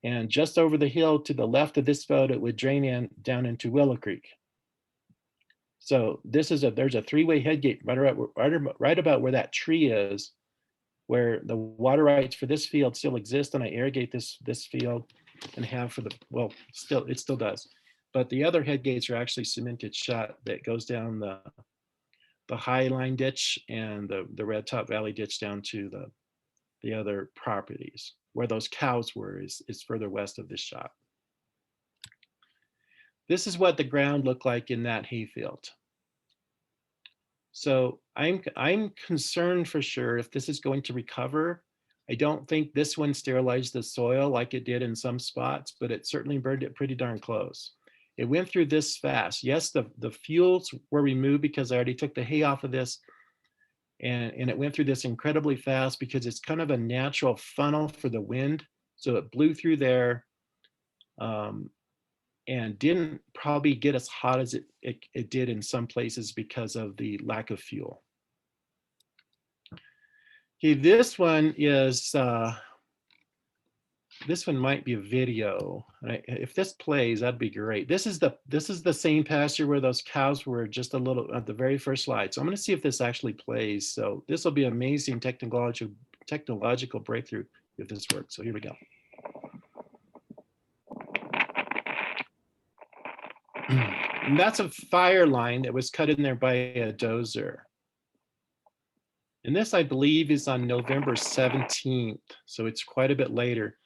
Speaker 11: and just over the hill to the left of this photo, it would drain down into Willow Creek. So there's a 3-way head gate right about where that tree is, where the water rights for this field still exist, and I irrigate this field and have for it still does. But the other head gates are actually cemented shut that goes down the High Line ditch and the Red Top Valley ditch down to the other properties. Where those cows were is further west of this shot. This is what the ground looked like in that hayfield. So I'm concerned for sure if this is going to recover. I don't think this one sterilized the soil like it did in some spots, but it certainly burned it pretty darn close. It went through this fast. Yes, the fuels were removed because I already took the hay off of this, and it went through this incredibly fast because it's kind of a natural funnel for the wind. So it blew through there. And didn't probably get as hot as it did in some places because of the lack of fuel. Okay, this one is this one might be a video. Right? If this plays, that'd be great. This is the same pasture where those cows were just a little at the very first slide. So I'm going to see if this actually plays. So this will be amazing technological breakthrough if this works. So here we go. And that's a fire line that was cut in there by a dozer. And this, I believe, is on November 17th. So it's quite a bit later.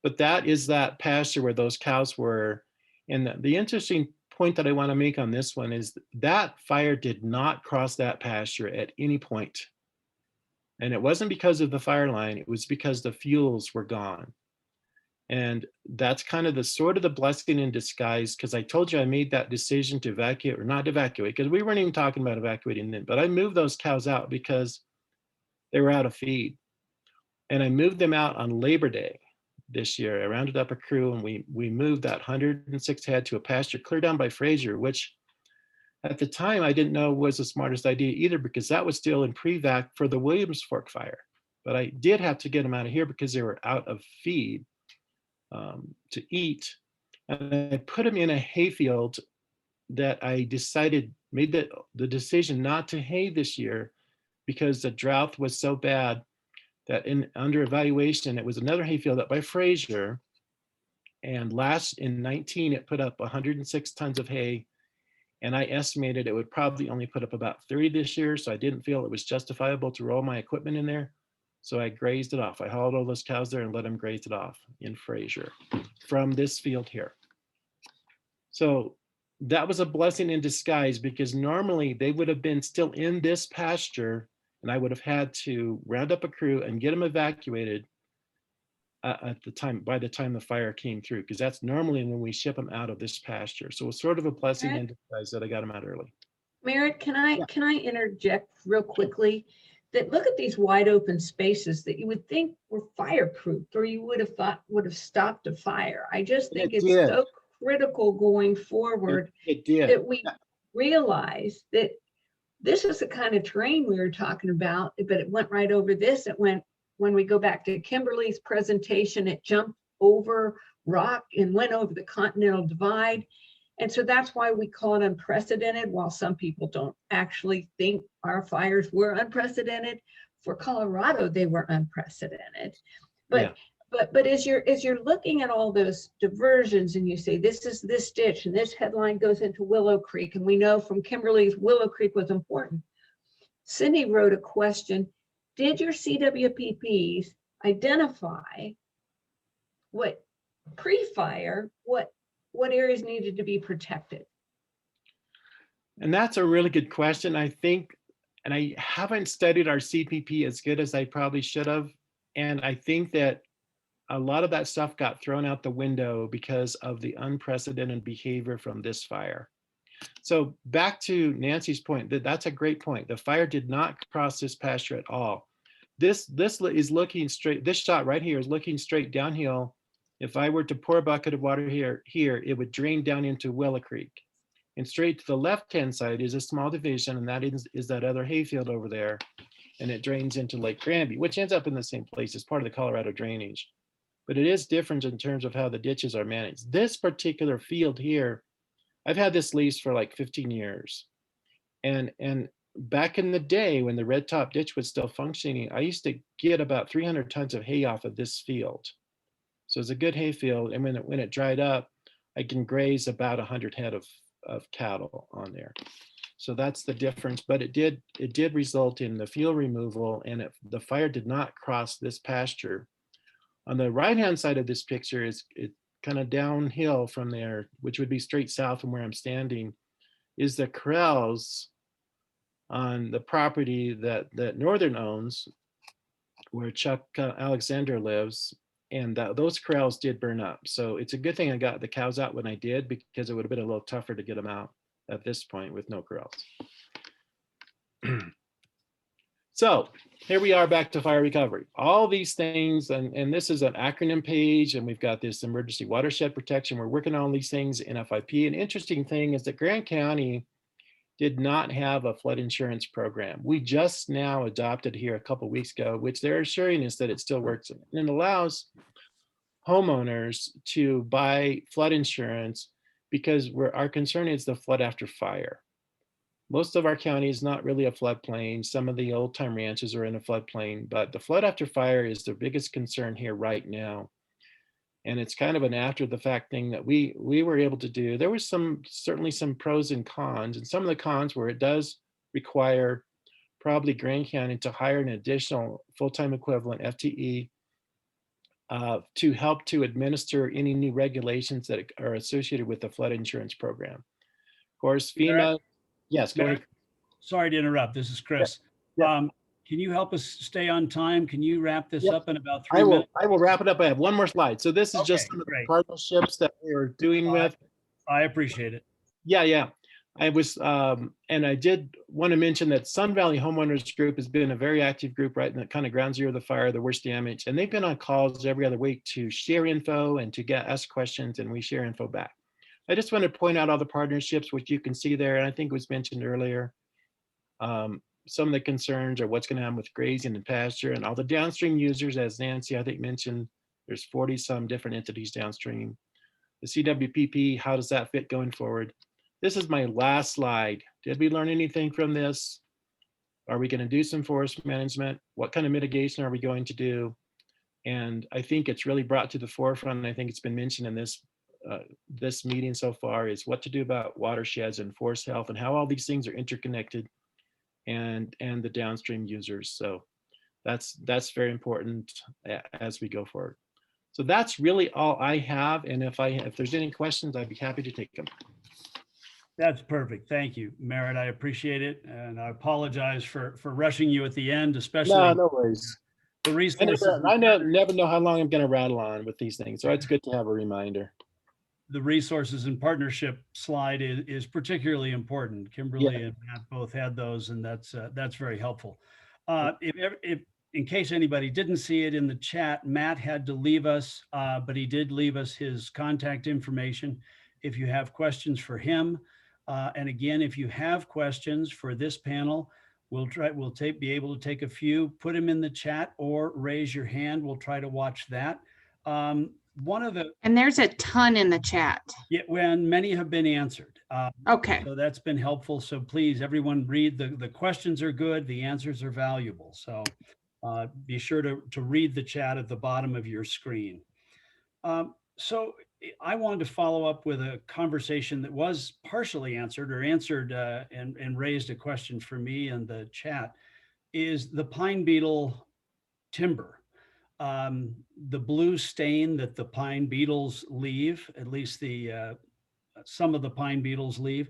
Speaker 11: But that is that pasture where those cows were. And the interesting point that I want to make on this one is that fire did not cross that pasture at any point. And it wasn't because of the fire line, it was because the fuels were gone. And that's kind of the sort of the blessing in disguise, because I told you I made that decision to evacuate or not evacuate, because we weren't even talking about evacuating then, but I moved those cows out because they were out of feed. And I moved them out on Labor Day this year. I rounded up a crew and we moved that 106 head to a pasture clear down by Fraser, which at the time I didn't know was the smartest idea either, because that was still in pre-vac for the Williams Fork fire. But I did have to get them out of here because they were out of feed to eat. And I put them in a hayfield that I decided, made the decision not to hay this year because the drought was so bad that under evaluation, it was another hayfield up by Fraser. And in 19, it put up 106 tons of hay. And I estimated it would probably only put up about 30 this year. So I didn't feel it was justifiable to roll my equipment in there. So I grazed it off. I hauled all those cows there and let them graze it off in Fraser from this field here. So that was a blessing in disguise, because normally they would have been still in this pasture and I would have had to round up a crew and get them evacuated by the time the fire came through, because that's normally when we ship them out of this pasture. So it's sort of a blessing in disguise that I got them out early.
Speaker 3: Merritt, can I interject real quickly? That look at these wide open spaces that you would think were fireproofed, or you would have thought would have stopped a fire. I just think it's so critical going forward that we realize that this is the kind of terrain we were talking about, but it went right over this. It went, when we go back to Kimberly's presentation, it jumped over rock and went over the Continental Divide. And so that's why we call it unprecedented, while some people don't actually think our fires were unprecedented. For Colorado, they were unprecedented. But as you're looking at all those diversions and you say, this is this ditch and this headline goes into Willow Creek, and we know from Kimberly's Willow Creek was important. Cindy wrote a question: did your CWPPs identify what pre-fire, what areas needed to be protected?
Speaker 11: And that's a really good question. I think, and I haven't studied our CPP as good as I probably should have. And I think that a lot of that stuff got thrown out the window because of the unprecedented behavior from this fire. So back to Nancy's point, that's a great point. The fire did not cross this pasture at all. This is looking straight, this shot right here is looking straight downhill. If I were to pour a bucket of water here, it would drain down into Willow Creek. And straight to the left-hand side is a small division, and that is that other hayfield over there. And it drains into Lake Granby, which ends up in the same place as part of the Colorado drainage. But it is different in terms of how the ditches are managed. This particular field here, I've had this lease for like 15 years. And back in the day when the red top ditch was still functioning, I used to get about 300 tons of hay off of this field. So it's a good hay field, and when it dried up, I can graze about 100 head of cattle on there. So that's the difference. But it did result in the fuel removal, and the fire did not cross this pasture. On the right-hand side of this picture is it kind of downhill from there, which would be straight south from where I'm standing, is the corrals on the property that Northern owns, where Chuck Alexander lives. And those corrals did burn up. So it's a good thing I got the cows out when I did, because it would have been a little tougher to get them out at this point with no corrals. So here we are back to fire recovery. All these things, and this is an acronym page, and we've got this emergency watershed protection. We're working on all these things in FIP. An interesting thing is that Grant County did not have a flood insurance program. We just now adopted here a couple of weeks ago, which they're assuring us that it still works, and it allows homeowners to buy flood insurance because our concern is the flood after fire. Most of our county is not really a floodplain. Some of the old time ranches are in a floodplain, but the flood after fire is the biggest concern here right now. And it's kind of an after the fact thing that we were able to do. There was certainly some pros and cons, and some of the cons where it does require probably Grand County to hire an additional full-time equivalent FTE to help to administer any new regulations that are associated with the flood insurance program. Of course, FEMA, yes, go ahead.
Speaker 2: Sorry to interrupt. This is Chris.
Speaker 11: Yeah.
Speaker 2: Can you help us stay on time? Can you wrap this
Speaker 11: Yep.
Speaker 2: up in about 3 minutes?
Speaker 11: I will wrap it up. I have one more slide. So this is just
Speaker 2: Okay,
Speaker 11: some of the
Speaker 2: great.
Speaker 11: partnerships that we're doing with.
Speaker 2: I appreciate it.
Speaker 11: Yeah. I was, and I did want to mention that Sun Valley Homeowners Group has been a very active group right in the kind of ground zero of the fire, the worst damage. And they've been on calls every other week to share info and to get us questions, and we share info back. I just want to point out all the partnerships, which you can see there. And I think it was mentioned earlier. Some of the concerns are what's going to happen with grazing and pasture and all the downstream users, as Nancy, I think, mentioned, there's 40 some different entities downstream. The CWPP, how does that fit going forward? This is my last slide. Did we learn anything from this? Are we going to do some forest management? What kind of mitigation are we going to do? And I think it's really brought to the forefront, and I think it's been mentioned in this meeting so far, is what to do about watersheds and forest health and how all these things are interconnected, and the downstream users. So that's very important as we go forward. So that's really all I have. And if there's any questions, I'd be happy to take them.
Speaker 2: That's perfect. Thank you, Merritt. I appreciate it. And I apologize for rushing you at the end, especially.
Speaker 11: No worries.
Speaker 2: The resources.
Speaker 11: I never know how long I'm going to rattle on with these things. So it's good to have a reminder.
Speaker 2: The resources and partnership slide is particularly important. Kimberly and Matt both had those, and that's very helpful. If in case anybody didn't see it in the chat, Matt had to leave us, but he did leave us his contact information. If you have questions for him, and again, if you have questions for this panel, we'll be able to take a few, put them in the chat or raise your hand. We'll try to watch that.
Speaker 5: And there's a ton in the chat.
Speaker 2: Yeah, when many have been answered.
Speaker 5: Okay.
Speaker 2: So that's been helpful. So please, everyone read, the questions are good, the answers are valuable. So be sure to read the chat at the bottom of your screen. So I wanted to follow up with a conversation that was partially answered and raised a question for me in the chat, is the pine beetle timber. The blue stain that the pine beetles leave, at least some of the pine beetles leave,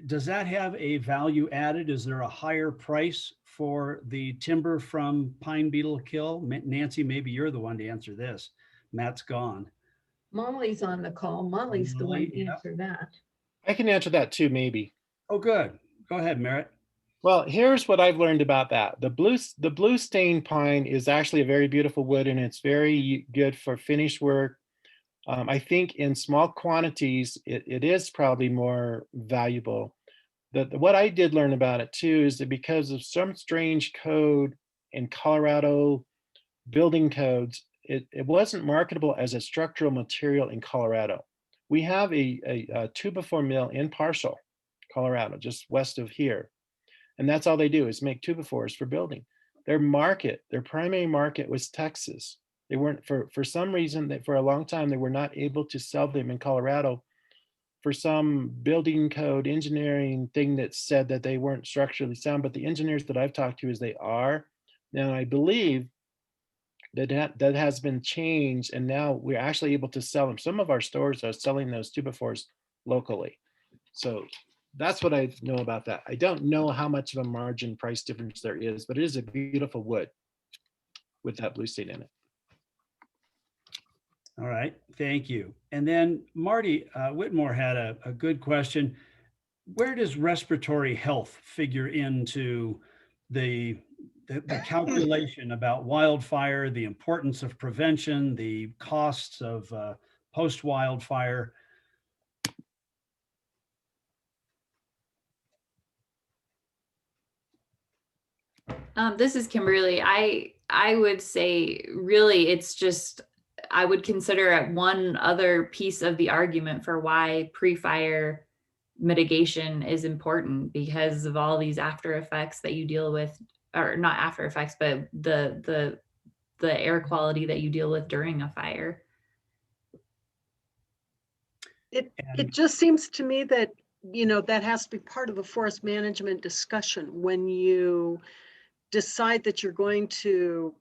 Speaker 2: does that have a value added? Is there a higher price for the timber from pine beetle kill? Nancy, maybe you're the one to answer this. Matt's gone.
Speaker 3: Molly's on the call. Molly's the one to answer that.
Speaker 11: I can answer that too, maybe.
Speaker 2: Oh, good. Go ahead, Merritt.
Speaker 11: Well, here's what I've learned about that. The blue stain pine is actually a very beautiful wood, and it's very good for finish work. I think in small quantities, it is probably more valuable. What I did learn about it too is that because of some strange code in Colorado building codes, it wasn't marketable as a structural material in Colorado. We have a 2x4 mill in Parshall, Colorado, just west of here. And that's all they do is make 2x4s for building. Their primary market was Texas. They weren't, for some reason, for a long time, they were not able to sell them in Colorado for some building code engineering thing that said that they weren't structurally sound. But the engineers that I've talked to is they are. Now, I believe that has been changed, and now we're actually able to sell them. Some of our stores are selling those 2x4s locally. So that's what I know about that. I don't know how much of a margin price difference there is, but it is a beautiful wood with that blue stain in it.
Speaker 2: All right, thank you. And then Marty Whitmore had a good question. Where does respiratory health figure into the calculation about wildfire, the importance of prevention, the costs of post-wildfire?
Speaker 1: This is Kimberly. I would say really it's just I would consider one other piece of the argument for why pre-fire mitigation is important, because of all these after effects that you deal with, or not after effects, but the air quality that you deal with during a fire.
Speaker 13: It just seems to me that, you know, that has to be part of the forest management discussion. When you decide that you're going to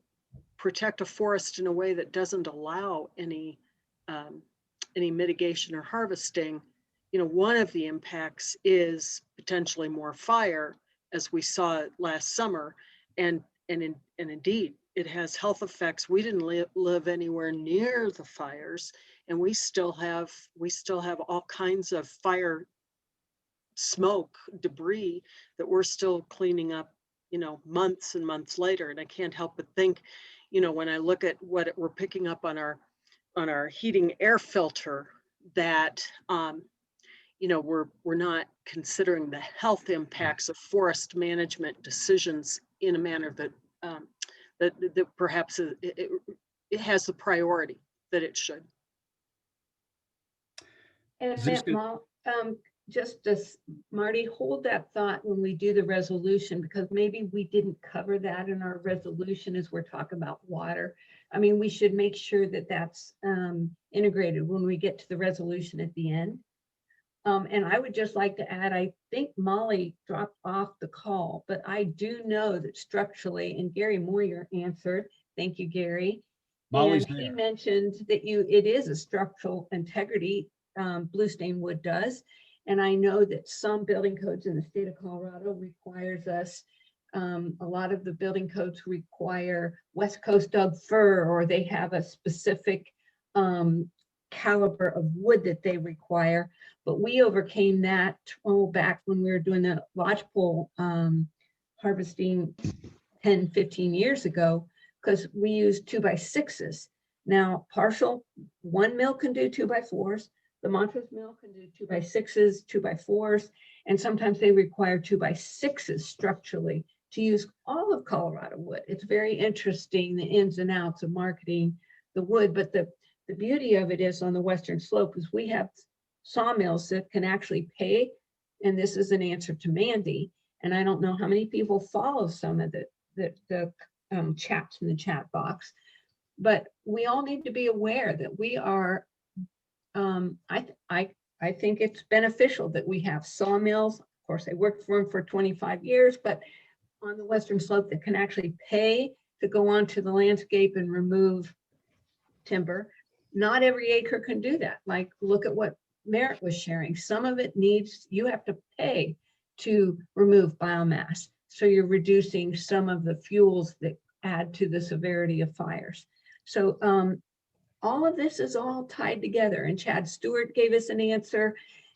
Speaker 13: protect a forest in a way that doesn't allow any mitigation or harvesting, you know, one of the impacts is potentially more fire, as we saw last summer, and indeed it has health effects. We didn't live anywhere near the fires, and we still have all kinds of fire smoke, debris that we're still cleaning up, you know, months and months later. And I can't help but think, you know, when I look at what we're picking up on our heating air filter, that you know, we're not considering the health impacts of forest management decisions in a manner that that perhaps it has the priority that it should.
Speaker 3: And just as Marty, hold that thought when we do the resolution, because maybe we didn't cover that in our resolution as we're talking about water. I mean, we should make sure that that's integrated when we get to the resolution at the end. And I would just like to add, I think Molly dropped off the call, but I do know that structurally, and Gary Moyer answered, thank you, Gary.
Speaker 2: Molly's
Speaker 3: and
Speaker 2: there.
Speaker 3: He mentioned that it is a structural integrity, blue stain wood does. And I know that some building codes in the state of Colorado requires us, a lot of the building codes require West Coast Doug fir, or they have a specific caliber of wood that they require. But we overcame that back when we were doing the lodgepole harvesting 10, 15 years ago, because we used 2x6s. Now, partial, one mill can do 2x4s. The Montrose mill can do 2x6s, 2x4s, and sometimes they require 2x6s structurally to use all of Colorado wood. It's very interesting, the ins and outs of marketing the wood, but the beauty of it is on the western slope is we have sawmills that can actually pay, and this is an answer to Mandy, and I don't know how many people follow some of the chats in the chat box, but we all need to be aware that we are, I think it's beneficial that we have sawmills. Of course, I worked for them for 25 years, but on the western slope that can actually pay to go onto the landscape and remove timber. Not every acre can do that. Like, look at what Merritt was sharing. Some of it needs, you have to pay to remove biomass. So you're reducing some of the fuels that add to the severity of fires. So all of this is all tied together, and Chad Stewart gave us an answer.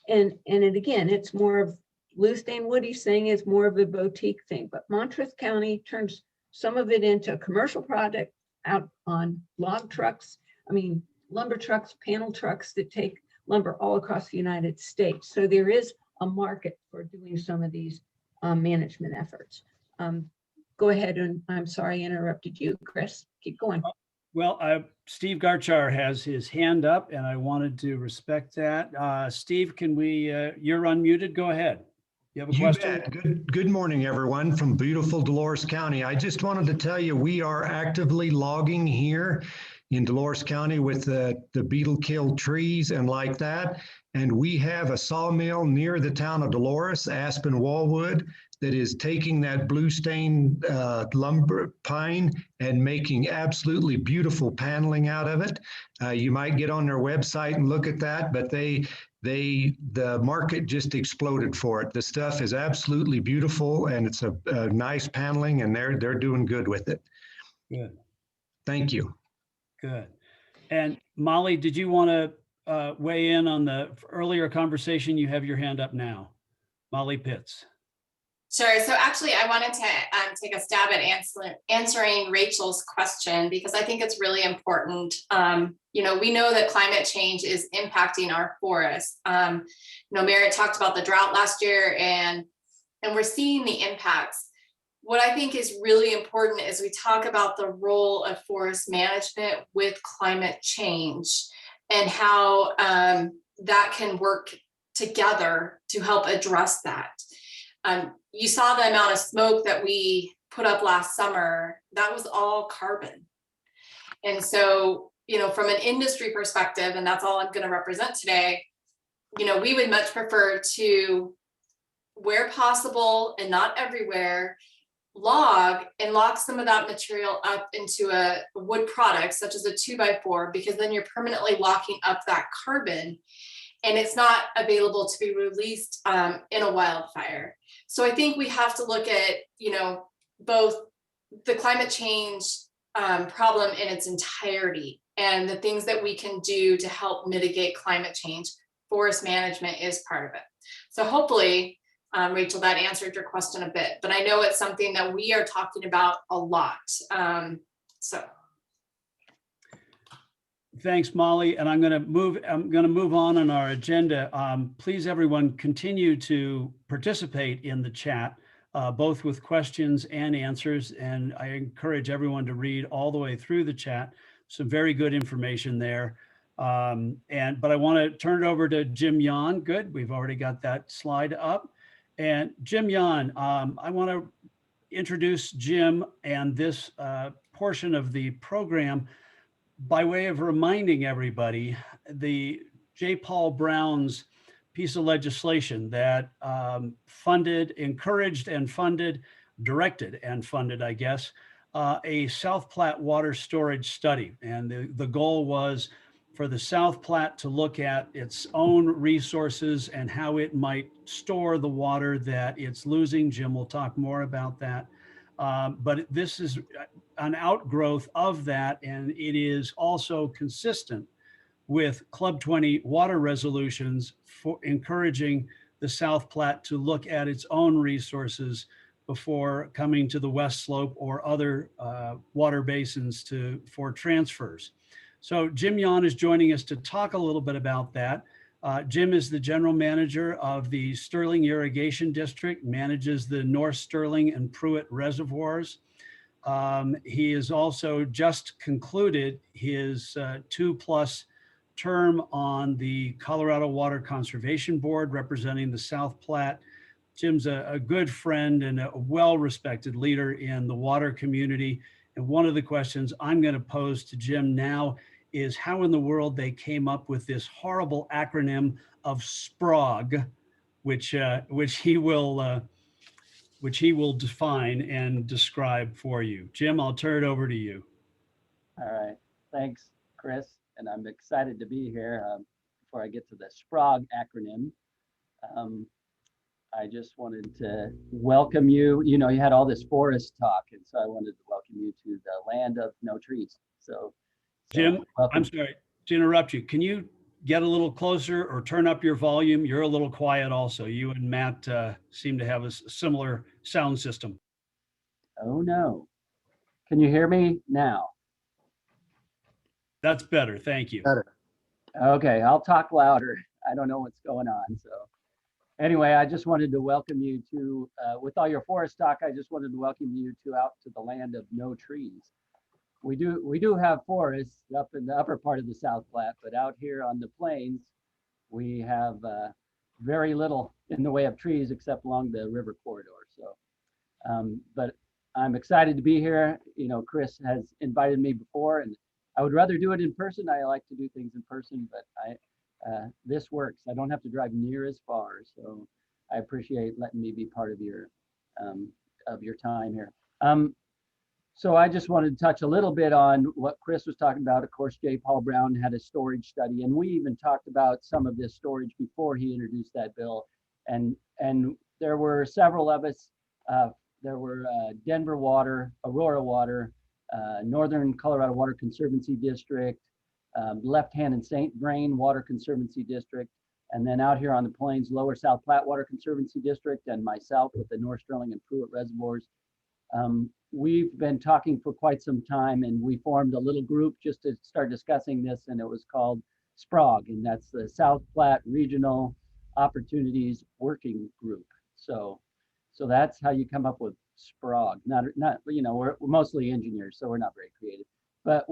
Speaker 3: And again, it's more of blue stain wood. He's saying is more of a boutique thing, but Montrose County turns some of it into a commercial project out on log trucks. I mean, lumber trucks, panel trucks that take lumber all across the United States. So there is a market for doing some of these management efforts. Go ahead, and I'm sorry I interrupted you, Chris. Keep going.
Speaker 2: Well, Steve Garchar has his hand up, and I wanted to respect that. Steve, can we, you're unmuted, go ahead. You have a question?
Speaker 14: Bet. Good morning, everyone, from beautiful Dolores County. I just wanted to tell you, we are actively logging here in Dolores County with the beetle killed trees and like that. And we have a sawmill near the town of Dolores, Aspen Wallwood, that is taking that blue stain lumber pine and making absolutely beautiful paneling out of it. You might get on their website and look at that, but the market just exploded for it. The stuff is absolutely beautiful, and it's a nice paneling, and they're doing good with it.
Speaker 2: Good.
Speaker 14: Thank you.
Speaker 2: Good. And Molly, did you want to weigh in on the earlier conversation? You have your hand up now. Molly Pitts.
Speaker 15: Sure. So actually, I wanted to take a stab at answering Rachel's question, because I think it's really important. You know, we know that climate change is impacting our forests. You know, Merritt talked about the drought last year, and we're seeing the impacts. what I think is really important is we talk about the role of forest management with climate change and how that can work together to help address that. You saw the amount of smoke that we put up last summer. That was all carbon. And so, you know, from an industry perspective, and that's all I'm going to represent today, you know, we would much prefer to, where possible and not everywhere, lock some of that material up into a wood product, such as a 2x4, because then you're permanently locking up that carbon and it's not available to be released in a wildfire. So I think we have to look at, you know, both the climate change problem in its entirety and the things that we can do to help mitigate climate change. Forest management is part of it. So hopefully, Rachel, that answered your question a bit, but I know it's something that we are talking about a lot.
Speaker 2: Thanks, Molly. And I'm going to move on our agenda. Please, everyone, continue to participate in the chat, both with questions and answers. And I encourage everyone to read all the way through the chat. Some very good information there. But I want to turn it over to Jim Yan. Good. We've already got that slide up. And Jim Yan, I want to introduce Jim and this portion of the program by way of reminding everybody the J. Paul Brown's piece of legislation that encouraged and funded, directed and funded, I guess, a South Platte water storage study. And the goal was for the South Platte to look at its own resources and how it might store the water that it's losing. Jim will talk more about that. But this is an outgrowth of that, and it is also consistent with Club 20 water resolutions for encouraging the South Platte to look at its own resources before coming to the West Slope or other water basins for transfers. So Jim Yan is joining us to talk a little bit about that. Jim is the general manager of the Sterling Irrigation District, manages the North Sterling and Pruitt reservoirs. He has also just concluded his 2+ term on the Colorado Water Conservation Board, representing the South Platte. Jim's a good friend and a well-respected leader in the water community. And one of the questions I'm going to pose to Jim now is how in the world they came up with this horrible acronym of SPROG, which he will define and describe for you. Jim, I'll turn it over to you.
Speaker 16: All right, thanks, Chris. And I'm excited to be here. Before I get to the SPROG acronym, I just wanted to welcome you. You know, you had all this forest talk, and so I wanted to welcome you to the land of no trees. So
Speaker 2: Jim,
Speaker 16: welcome.
Speaker 2: I'm sorry to interrupt you. Can you get a little closer or turn up your volume? You're a little quiet also. You and Matt seem to have a similar sound system.
Speaker 16: Oh no. Can you hear me now?
Speaker 2: That's better. Thank you.
Speaker 16: Better. Okay, I'll talk louder. I don't know what's going on. So anyway, I just wanted to welcome you to, with all your forest talk, I just wanted to welcome you out to the land of no trees. We do have forests up in the upper part of the South Platte, but out here on the plains, we have very little in the way of trees except along the river corridor. So, but I'm excited to be here. You know, Chris has invited me before, and I would rather do it in person. I like to do things in person, but this works. I don't have to drive near as far, so I appreciate letting me be part of your time here. So I just wanted to touch a little bit on what Chris was talking about. Of course, J. Paul Brown had a storage study, and we even talked about some of this storage before he introduced that bill. And there were several of us. There were Denver Water, Aurora Water, Northern Colorado Water Conservancy District, Left Hand and St. Vrain Water Conservancy District, and then out here on the plains, Lower South Platte Water Conservancy District, and myself with the North Sterling and Pruitt reservoirs. We've been talking for quite some time, and we formed a little group just to start discussing this, and it was called SPROG, and that's the South Platte Regional Opportunities Working Group. So that's how you come up with Sprague. Not, we're mostly engineers, so we're not very creative, but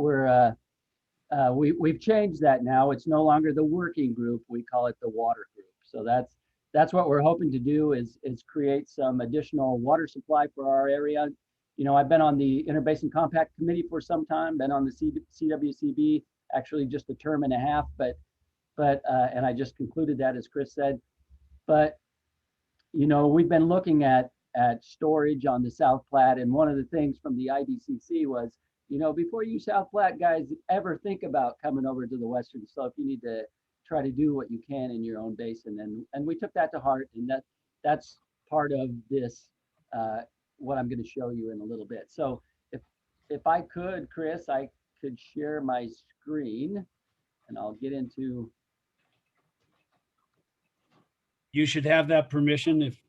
Speaker 16: we've changed that now. It's no longer the working group. We call it the water group. So that's what we're hoping to do is create some additional water supply for our area. I've been on the Interbasin Compact Committee for some time, been on the CWCB, actually just a term and a half, but and I just concluded that, as Chris said. But we've been looking at storage on the South Platte, and one of the things from the IDCC was, before you South Platte guys ever think about coming over to the Western Slope, you need to try to do what you can in your own basin, and we took that to heart, and that's part of this, what I'm going to show you in a little bit. So if I could, Chris, I could share my screen, and I'll get into.
Speaker 2: You should have that permission. If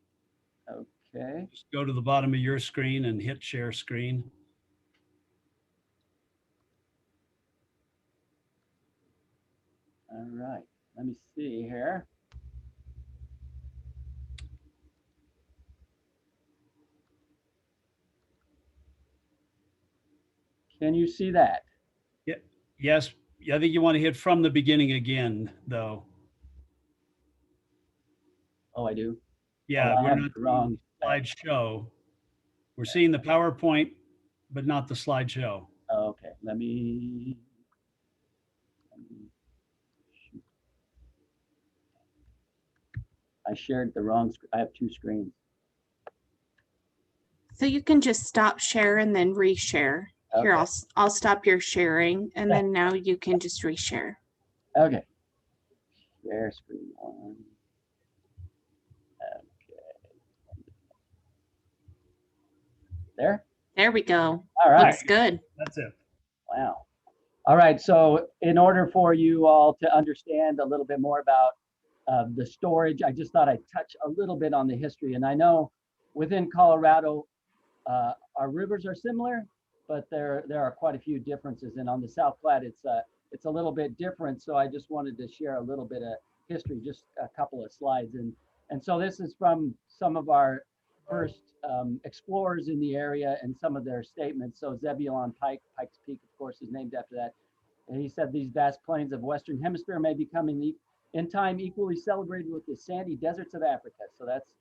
Speaker 16: okay,
Speaker 2: just go to the bottom of your screen and hit share screen.
Speaker 16: All right, let me see here. Can you see that?
Speaker 2: Yeah. Yes. I think you want to hit from the beginning again, though.
Speaker 16: Oh, I do.
Speaker 2: Yeah,
Speaker 16: oh,
Speaker 2: we're not
Speaker 16: wrong
Speaker 2: slideshow. We're seeing the PowerPoint, but not the slideshow.
Speaker 16: Okay, let me I shared the wrong screen. I have two screens.
Speaker 5: So you can just stop share and then reshare. Okay. Here, I'll stop your sharing, and then now you can just reshare.
Speaker 16: Okay. Share screen one. Okay. There?
Speaker 5: There we go.
Speaker 16: All right.
Speaker 5: Looks good.
Speaker 2: That's it.
Speaker 16: Wow. All right. So in order for you all to understand a little bit more about the storage, I just thought I'd touch a little bit on the history. And I know within Colorado, our rivers are similar, but there are quite a few differences. And on the South Platte, it's a little bit different. So I just wanted to share a little bit of history, just a couple of slides. And so this is from some of our first explorers in the area and some of their statements. So Zebulon Pike, Pike's Peak, of course, is named after that. And he said these vast plains of Western Hemisphere may become in time equally celebrated with the sandy deserts of Africa. So that's,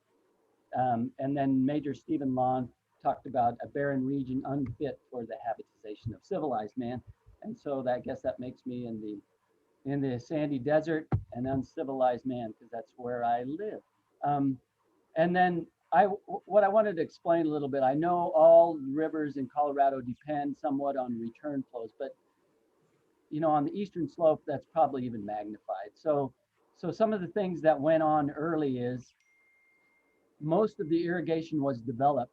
Speaker 16: and then Major Stephen Lawn talked about a barren region unfit for the habitation of civilized man. And so I guess that makes me in the sandy desert and uncivilized man, because that's where I live. And then what I wanted to explain a little bit, I know all rivers in Colorado depend somewhat on return flows, but on the eastern slope, that's probably even magnified. So some of the things that went on early is most of the irrigation was developed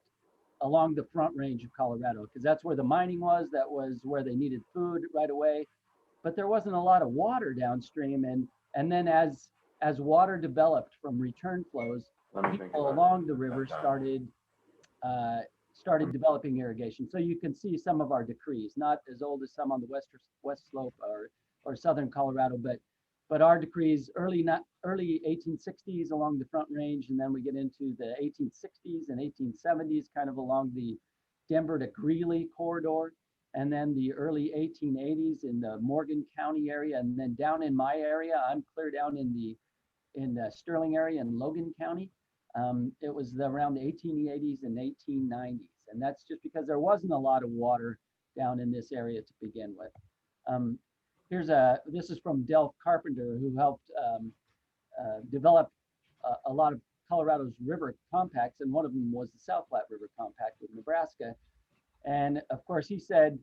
Speaker 16: along the front range of Colorado, because that's where the mining was, that was where they needed food right away. But there wasn't a lot of water downstream. And then as water developed from return flows, people along the river started developing irrigation. So you can see some of our decrees, not as old as some on the west slope or southern Colorado, but our decrees early 1860s along the front range, and then we get into the 1860s and 1870s, kind of along the Denver to Greeley corridor, and then the early 1880s in the Morgan County area, and then down in my area, I'm clear down in the Sterling area in Logan County. It was around the 1880s and 1890s, and that's just because there wasn't a lot of water down in this area to begin with. This is from Delph Carpenter, who helped develop a lot of Colorado's river compacts, and one of them was the South Platte River Compact with Nebraska. And of course, he said,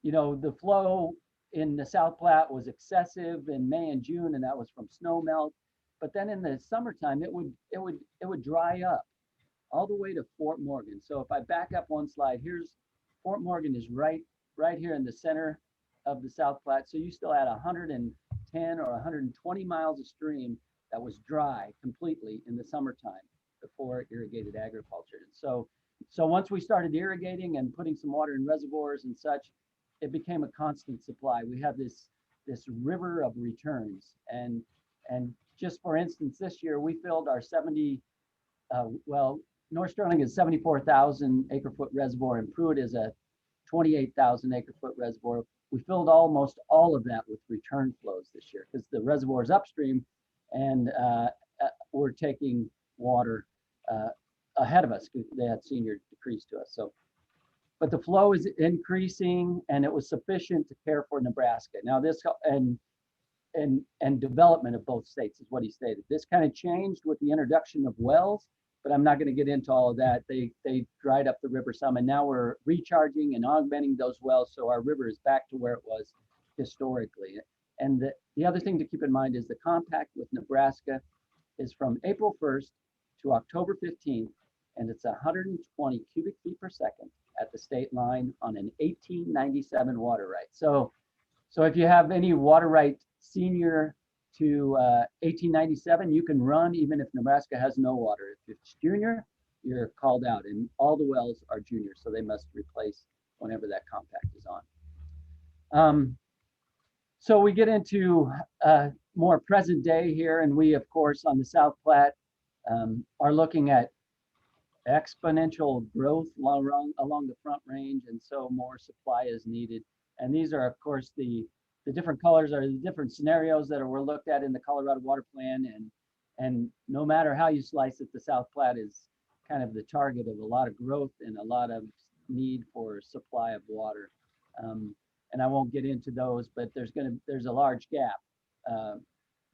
Speaker 16: the flow in the South Platte was excessive in May and June, and that was from snow melt. But then in the summertime, it would dry up all the way to Fort Morgan. So if I back up one slide, here's Fort Morgan is right here in the center of the South Platte. So you still had 110 or 120 miles of stream that was dry completely in the summertime before irrigated agriculture. So once we started irrigating and putting some water in reservoirs and such, it became a constant supply. We have this river of returns. And just for instance, this year we filled our 70, North Sterling is 74,000 acre foot reservoir, and Pruitt is a 28,000 acre foot reservoir. We filled almost all of that with return flows this year because the reservoir is upstream, and we're taking water ahead of us. They had senior decrease to us. So, but the flow is increasing, and it was sufficient to care for Nebraska. Now this and development of both states is what he stated. This kind of changed with the introduction of wells, but I'm not going to get into all of that. They dried up the river some, and now we're recharging and augmenting those wells, so our river is back to where it was historically. And the other thing to keep in mind is the compact with Nebraska is from April 1st to October 15th, and it's 120 cubic feet per second at the state line on an 1897 water right. So if you have any water right senior to 1897, you can run even if Nebraska has no water. If it's junior, you're called out, and all the wells are junior, so they must replace whenever that compact is on. So we get into more present day here, and we, of course, on the South Platte are looking at exponential growth along the Front Range, and so more supply is needed. And these are, of course, the different colors are the different scenarios that were looked at in the Colorado Water Plan, and no matter how you slice it, the South Platte is kind of the target of a lot of growth and a lot of need for supply of water. And I won't get into those, but there's a large gap,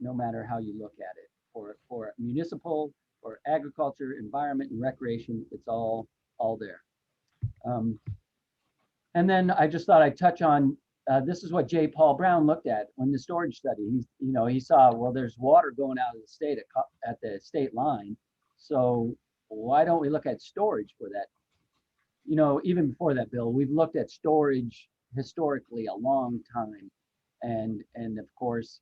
Speaker 16: no matter how you look at it, for municipal, or agriculture, environment, and recreation. It's all there. And then I just thought I'd touch on this is what J. Paul Brown looked at when the storage study. He saw, well, there's water going out of the state at the state line, so why don't we look at storage for that? Even before that bill, we've looked at storage historically a long time, and of course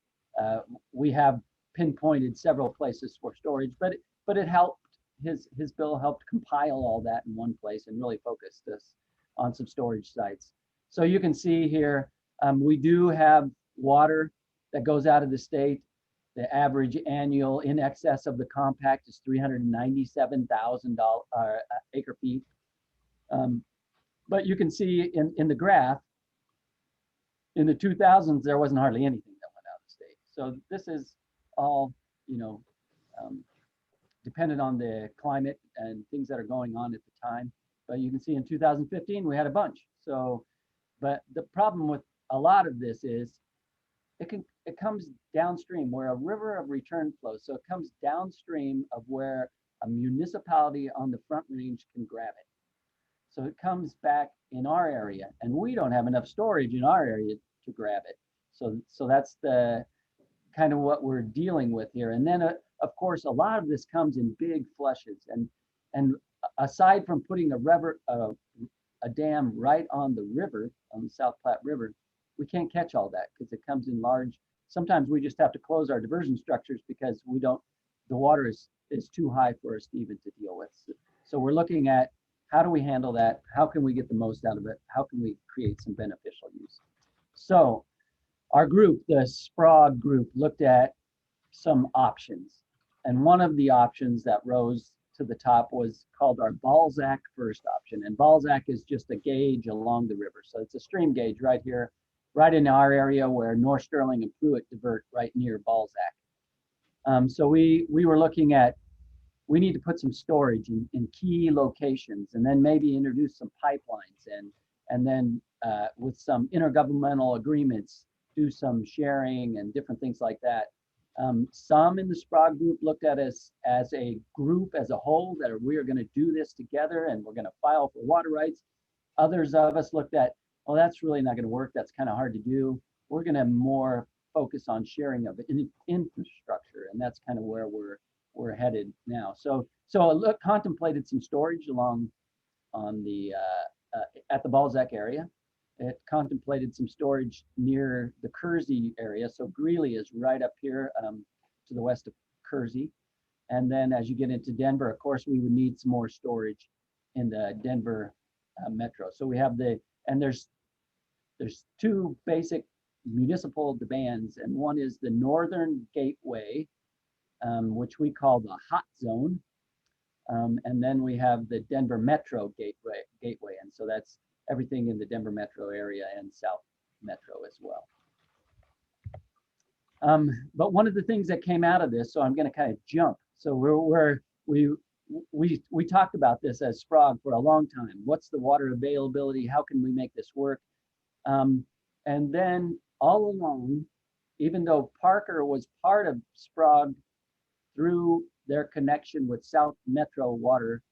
Speaker 16: we have pinpointed several places for storage, but it helped. His bill helped compile all that in one place and really focused us on some storage sites. So you can see here, we do have water that goes out of the state. The average annual in excess of the compact is 397,000 acre feet. But you can see in the graph, in the 2000s, there wasn't hardly anything that went out of the state. So this is all, dependent on the climate and things that are going on at the time. But you can see in 2015, we had a bunch. So, but the problem with a lot of this is it comes downstream where a river of return flows. So it comes downstream of where a municipality on the Front Range can grab it. So it comes back in our area, and we don't have enough storage in our area to grab it. So that's the kind of what we're dealing with here. And then of course, a lot of this comes in big flushes, and aside from putting a dam right on the river, on the South Platte River, we can't catch all that because it comes in large. Sometimes we just have to close our diversion structures because the water is too high for us to even to deal with. So we're looking at how do we handle that? How can we get the most out of it? How can we create some beneficial use? So our group, the SPROG group, looked at some options. And one of the options that rose to the top was called our Balzac first option. And Balzac is just a gauge along the river. So it's a stream gauge right here, right in our area where North Sterling and Pruitt divert right near Balzac. So we were looking at, we need to put some storage in key locations, and then maybe introduce some pipelines, and then with some intergovernmental agreements, do some sharing and different things like that. Some in the SPROG group looked at us as a group, as a whole, that we are going to do this together and we're going to file for water rights. Others of us looked at, well, that's really not going to work. That's kind of hard to do. We're going to more focus on sharing of infrastructure, and that's kind of where we're headed now. So contemplated some storage along on the at the Balzac area. It contemplated some storage near the Kersey area. So Greeley is right up here to the west of Kersey. And then as you get into Denver, of course, we would need some more storage in the Denver metro. So we have there's two basic municipal demands, and one is the Northern Gateway, which we call the hot zone. And then we have the Denver Metro Gateway. And so that's everything in the Denver Metro area and South Metro as well. But one of the things that came out of this, so I'm going to kind of jump. So we talked about this as SPROG for a long time. What's the water availability? How can we make this work? And then all along, even though Parker was part of SPROG through their connection with South Metro Water,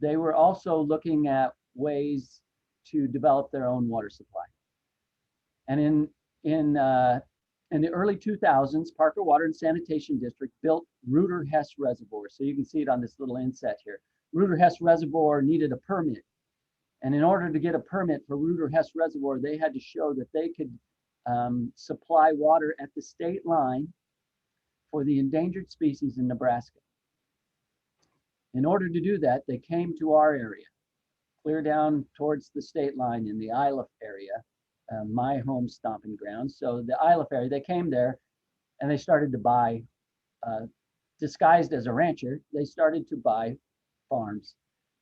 Speaker 16: they were also looking at ways to develop their own water supply. And in the early 2000s, Parker Water and Sanitation District built Reuter-Hess Reservoir. So you can see it on this little inset here. Reuter-Hess Reservoir needed a permit. And in order to get a permit for Reuter-Hess Reservoir, they had to show that they could supply water at the state line for the endangered species in Nebraska. In order to do that, they came to our area, clear down towards the state line in the Aquifer area, my home stomping ground. So the Aquifer area, they came there and they started to buy, disguised as a rancher, they started to buy farms.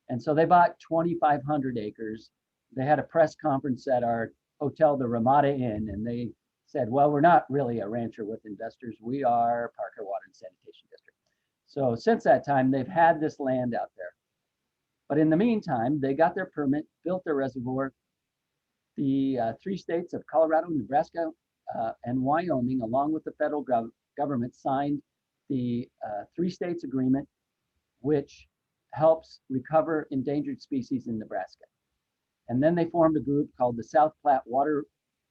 Speaker 16: And so they bought 2,500 acres. They had a press conference at our hotel, the Ramada Inn, and they said, well, we're not really a rancher with investors. We are Parker Water and Sanitation District. So since that time, they've had this land out there. But in the meantime, they got their permit, built their reservoir. The 3 states of Colorado, Nebraska, and Wyoming, along with the federal government, signed the 3 states agreement, which helps recover endangered species in Nebraska. And then they formed a group called the South Platte Water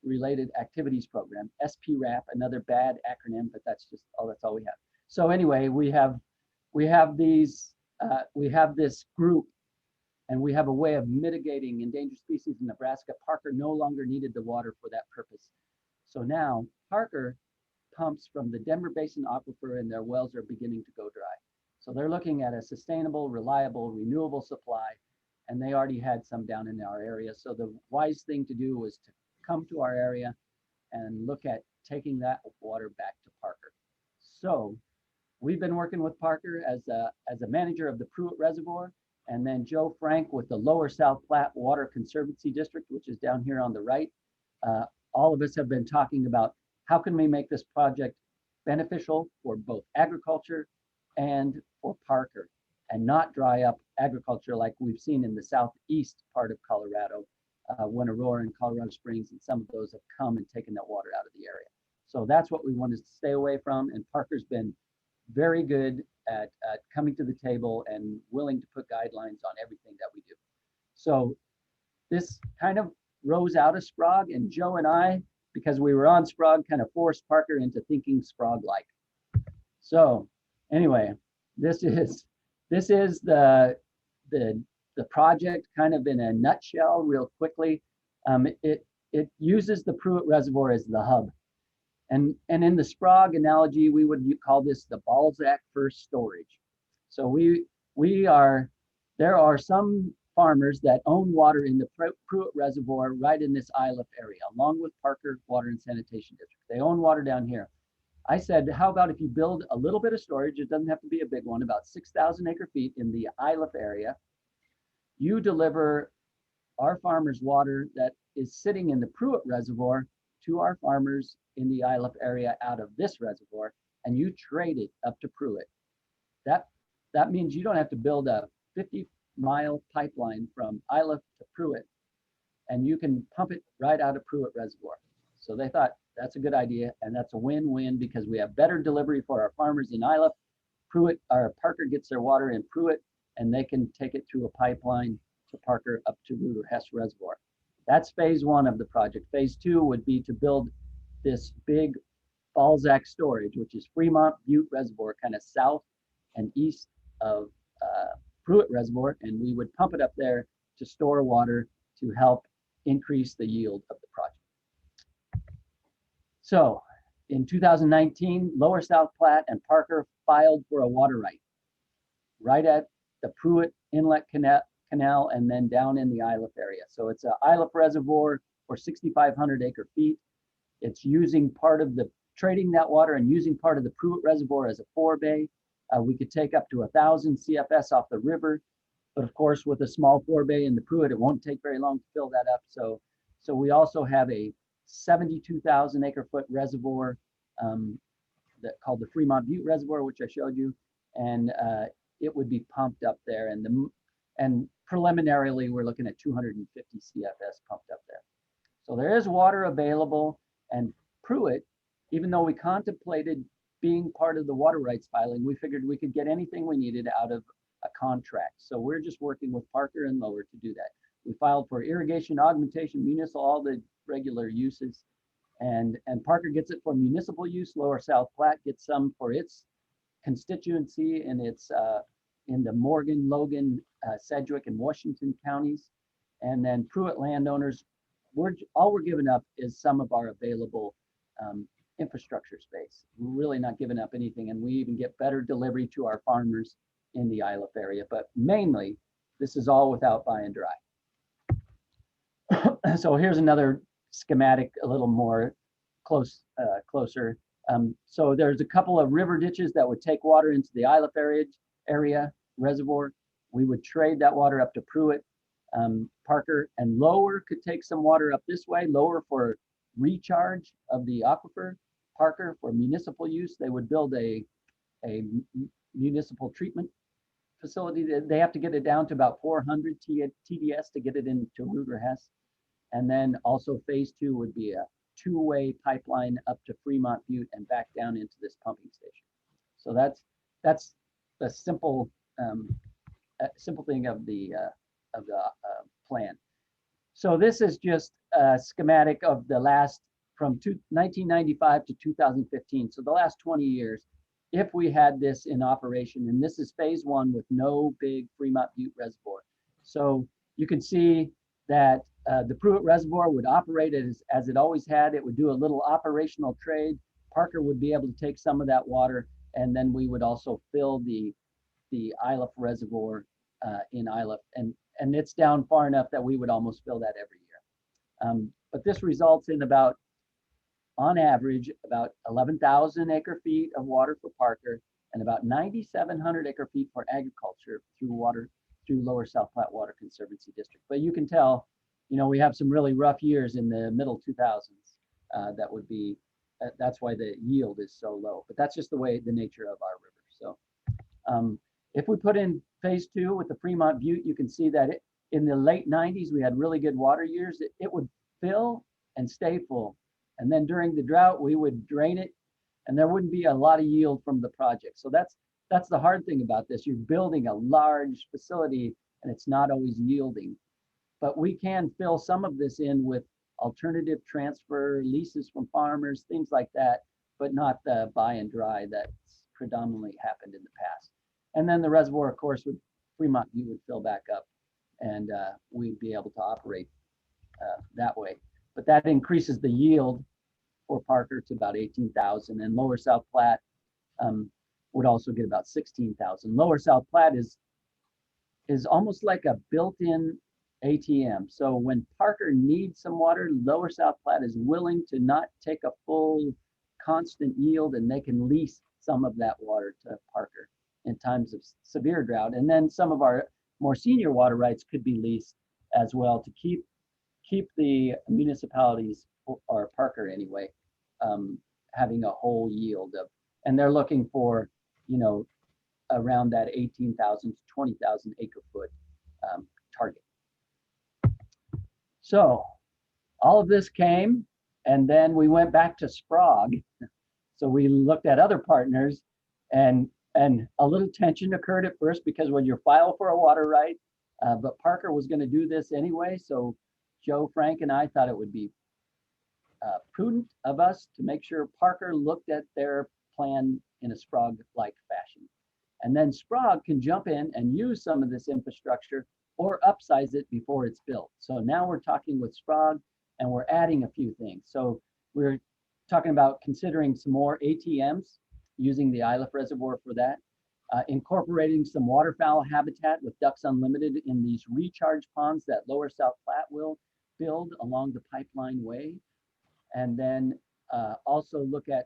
Speaker 16: Related Activities Program, SPRAP, another bad acronym, but that's all we have. So anyway, we have this group, and we have a way of mitigating endangered species in Nebraska. Parker no longer needed the water for that purpose. So now Parker pumps from the Denver Basin Aquifer, and their wells are beginning to go dry. So they're looking at a sustainable, reliable, renewable supply, and they already had some down in our area. So the wise thing to do was to come to our area and look at taking that water back to Parker. So we've been working with Parker as a manager of the Pruitt Reservoir, and then Joe Frank with the Lower South Platte Water Conservancy District, which is down here on the right. All of us have been talking about how can we make this project beneficial for both agriculture and for Parker, and not dry up agriculture like we've seen in the southeast part of Colorado, when Aurora and Colorado Springs and some of those have come and taken that water out of the area. So that's what we wanted to stay away from, and Parker's been very good at coming to the table and willing to put guidelines on everything that we do. So this kind of rose out of SPROG, and Joe and I, because we were on SPROG, kind of forced Parker into thinking SPROG-like. So anyway, this is the project kind of in a nutshell real quickly. It uses the Pruitt Reservoir as the hub. And in the SPROG analogy, we would call this the Balzac first storage. So there are some farmers that own water in the Pruitt Reservoir right in this Aquifer area, along with Parker Water and Sanitation District. They own water down here. I said, how about if you build a little bit of storage? It doesn't have to be a big one, about 6,000 acre feet in the Aquifer area. You deliver our farmers water that is sitting in the Pruitt Reservoir to our farmers in the Aquifer area out of this reservoir, and you trade it up to Pruitt. That means you don't have to build a 50-mile pipeline from Aquifer to Pruitt, and you can pump it right out of Pruitt Reservoir. So they thought that's a good idea, and that's a win-win because we have better delivery for our farmers in Aquifer. Parker gets their water in Pruitt, and they can take it through a pipeline to Parker up to Reuter-Hess Reservoir. That's phase 1 of the project. Phase 2 would be to build this big Balzac storage, which is Fremont Butte Reservoir, kind of south and east of Pruitt Reservoir, and we would pump it up there to store water to help increase the yield of the project. So in 2019, Lower South Platte and Parker filed for a water right at the Pruitt Inlet Canal and then down in the Aquifer area. So it's an Aquifer reservoir for 6,500 acre feet. It's using part of trading that water and using part of the Pruitt Reservoir as a forebay. We could take up to 1,000 CFS off the river, but of course, with a small forebay in the Pruitt, it won't take very long to fill that up. So we also have a 72,000 acre foot reservoir that called the Fremont Butte Reservoir, which I showed you, and it would be pumped up there. And preliminarily, we're looking at 250 CFS pumped up there. So there is water available, and Pruitt, even though we contemplated being part of the water rights filing, we figured we could get anything we needed out of a contract. So we're just working with Parker and Lower to do that. We filed for irrigation, augmentation, municipal, all the regular uses. And Parker gets it for municipal use. Lower South Platte gets some for its constituency and its in the Morgan, Logan, Sedgwick, and Washington counties. And then Pruitt landowners, all we're giving up is some of our available infrastructure space. We're really not giving up anything, and we even get better delivery to our farmers in the Iliff area. But mainly, this is all without buy and dry. So here's another schematic, a little more closer. So there's a couple of river ditches that would take water into the Iliff area reservoir. We would trade that water up to Pruitt. Parker and Lower could take some water up this way. Lower for recharge of the aquifer. Parker for municipal use. They would build a municipal treatment facility. They have to get it down to about 400 TDS to get it into Ruger Hess. And then also phase 2 would be a two-way pipeline up to Fremont Butte and back down into this pumping station. So that's the simple thing of the plan. So this is just a schematic of the last from 1995 to 2015. So the last 20 years, if we had this in operation, and this is phase 1 with no big Fremont Butte reservoir. So you can see that the Pruitt Reservoir would operate as it always had. It would do a little operational trade. Parker would be able to take some of that water, and then we would also fill the Iliff Reservoir in Iliff, and it's down far enough that we would almost fill that every year. But this results in about, on average, about 11,000 acre feet of water for Parker and about 9,700 acre feet for agriculture through Lower South Platte Water Conservancy District. But you can tell, we have some really rough years in the middle 2000s. That would be, that's why the yield is so low. But that's just the nature of our river. So if we put in phase 2 with the Fremont Butte, you can see that in the late 90s, we had really good water years. It would fill and stay full. And then during the drought, we would drain it, and there wouldn't be a lot of yield from the project. So that's the hard thing about this. You're building a large facility, and it's not always yielding. But we can fill some of this in with alternative transfer, leases from farmers, things like that, but not the buy and dry that's predominantly happened in the past. And then the reservoir, of course, Fremont Butte would fill back up, and we'd be able to operate that way. But that increases the yield for Parker to about 18,000, and Lower South Platte would also get about 16,000. Lower South Platte is almost like a built-in ATM. So when Parker needs some water, Lower South Platte is willing to not take a full constant yield, and they can lease some of that water to Parker in times of severe drought. And then some of our more senior water rights could be leased as well to keep the municipalities, or Parker anyway, having a whole yield of, and they're looking for, around that 18,000 to 20,000 acre foot target. So all of this came, and then we went back to Sprague. So we looked at other partners, and a little tension occurred at first because when you file for a water right, but Parker was going to do this anyway. So Joe, Frank, and I thought it would be prudent of us to make sure Parker looked at their plan in a Sprague-like fashion. And then Sprague can jump in and use some of this infrastructure or upsize it before it's built. So now we're talking with Sprague, and we're adding a few things. So we're talking about considering some more ATMs, using the Iliff Reservoir for that, incorporating some waterfowl habitat with Ducks Unlimited in these recharge ponds that Lower South Platte will build along the pipeline way. And then also look at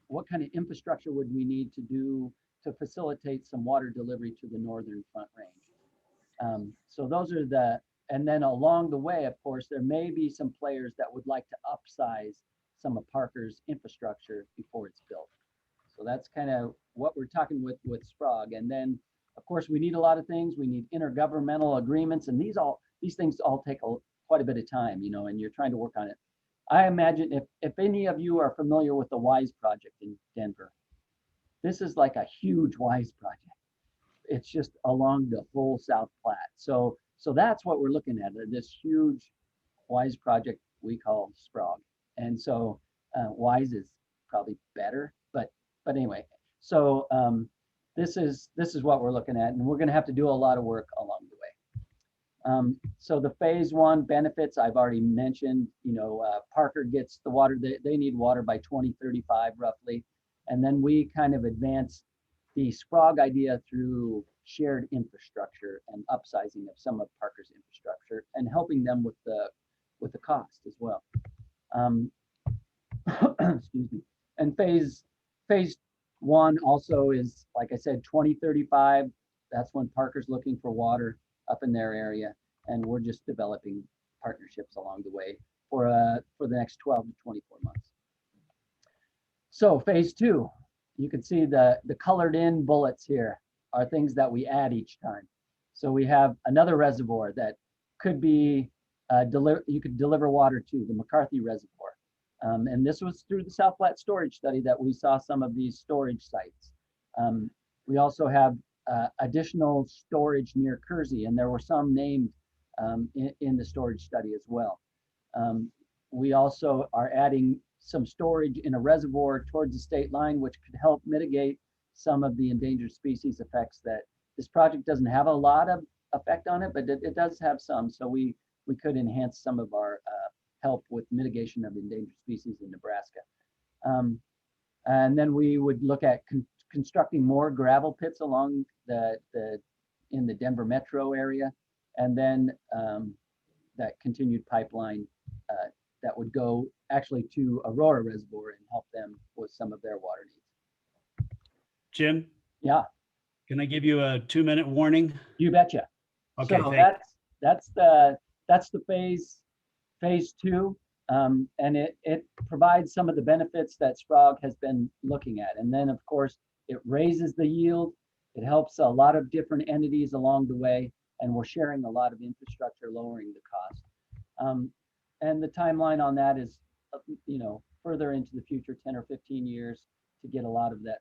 Speaker 16: what kind of infrastructure would we need to do to facilitate some water delivery to the northern Front Range. So those are the, and then along the way, of course, there may be some players that would like to upsize some of Parker's infrastructure before it's built. So that's kind of what we're talking with SPROG. And then, of course, we need a lot of things. We need intergovernmental agreements, and these things all take quite a bit of time, you know, and you're trying to work on it. I imagine if any of you are familiar with the WISE project in Denver, this is like a huge WISE project. It's just along the whole South Platte. So that's what we're looking at, this huge WISE project we call SPROG. And so WISE is probably better, but anyway, so this is what we're looking at, and we're going to have to do a lot of work along the way. So the phase 1 benefits I've already mentioned. You know, Parker gets the water, they need water by 2035 roughly, and then we kind of advance the SPROG idea through shared infrastructure and upsizing of some of Parker's infrastructure and helping them with the cost as well. Excuse me. And phase 1 also is, like I said, 2035. That's when Parker's looking for water up in their area, and we're just developing partnerships along the way for the next 12 to 24 months. So phase 2, you can see the colored in bullets here are things that we add each time. So we have another reservoir that could be you could deliver water to, the McCarthy Reservoir. And this was through the South Platte storage study that we saw some of these storage sites. We also have additional storage near Kersey, and there were some named in the storage study as well. We also are adding some storage in a reservoir towards the state line, which could help mitigate some of the endangered species effects that this project doesn't have a lot of effect on it, but it does have some. So we could enhance some of our help with mitigation of endangered species in Nebraska. And then we would look at constructing more gravel pits along in the Denver metro area, and then that continued pipeline that would go actually to Aurora Reservoir and help them with some of their water needs.
Speaker 2: Jim?
Speaker 16: Yeah.
Speaker 2: Can I give you a 2-minute warning?
Speaker 16: You betcha.
Speaker 2: Okay,
Speaker 16: so that's the phase 2, and it provides some of the benefits that SPROG has been looking at. And then, of course, it raises the yield. It helps a lot of different entities along the way, and we're sharing a lot of infrastructure, lowering the cost. And the timeline on that is, you know, further into the future, 10 or 15 years to get a lot of that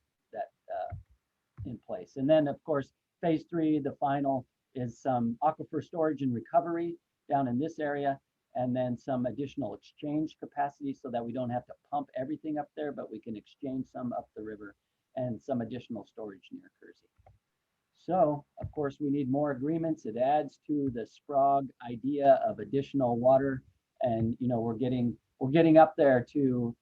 Speaker 16: in place. And then, of course, phase 3, the final, is some aquifer storage and recovery down in this area, and then some additional exchange capacity so that we don't have to pump everything up there, but we can exchange some up the river, and some additional storage near Kersey. So, of course, we need more agreements. It adds to the SPROG idea of additional water, and you know, we're getting up there to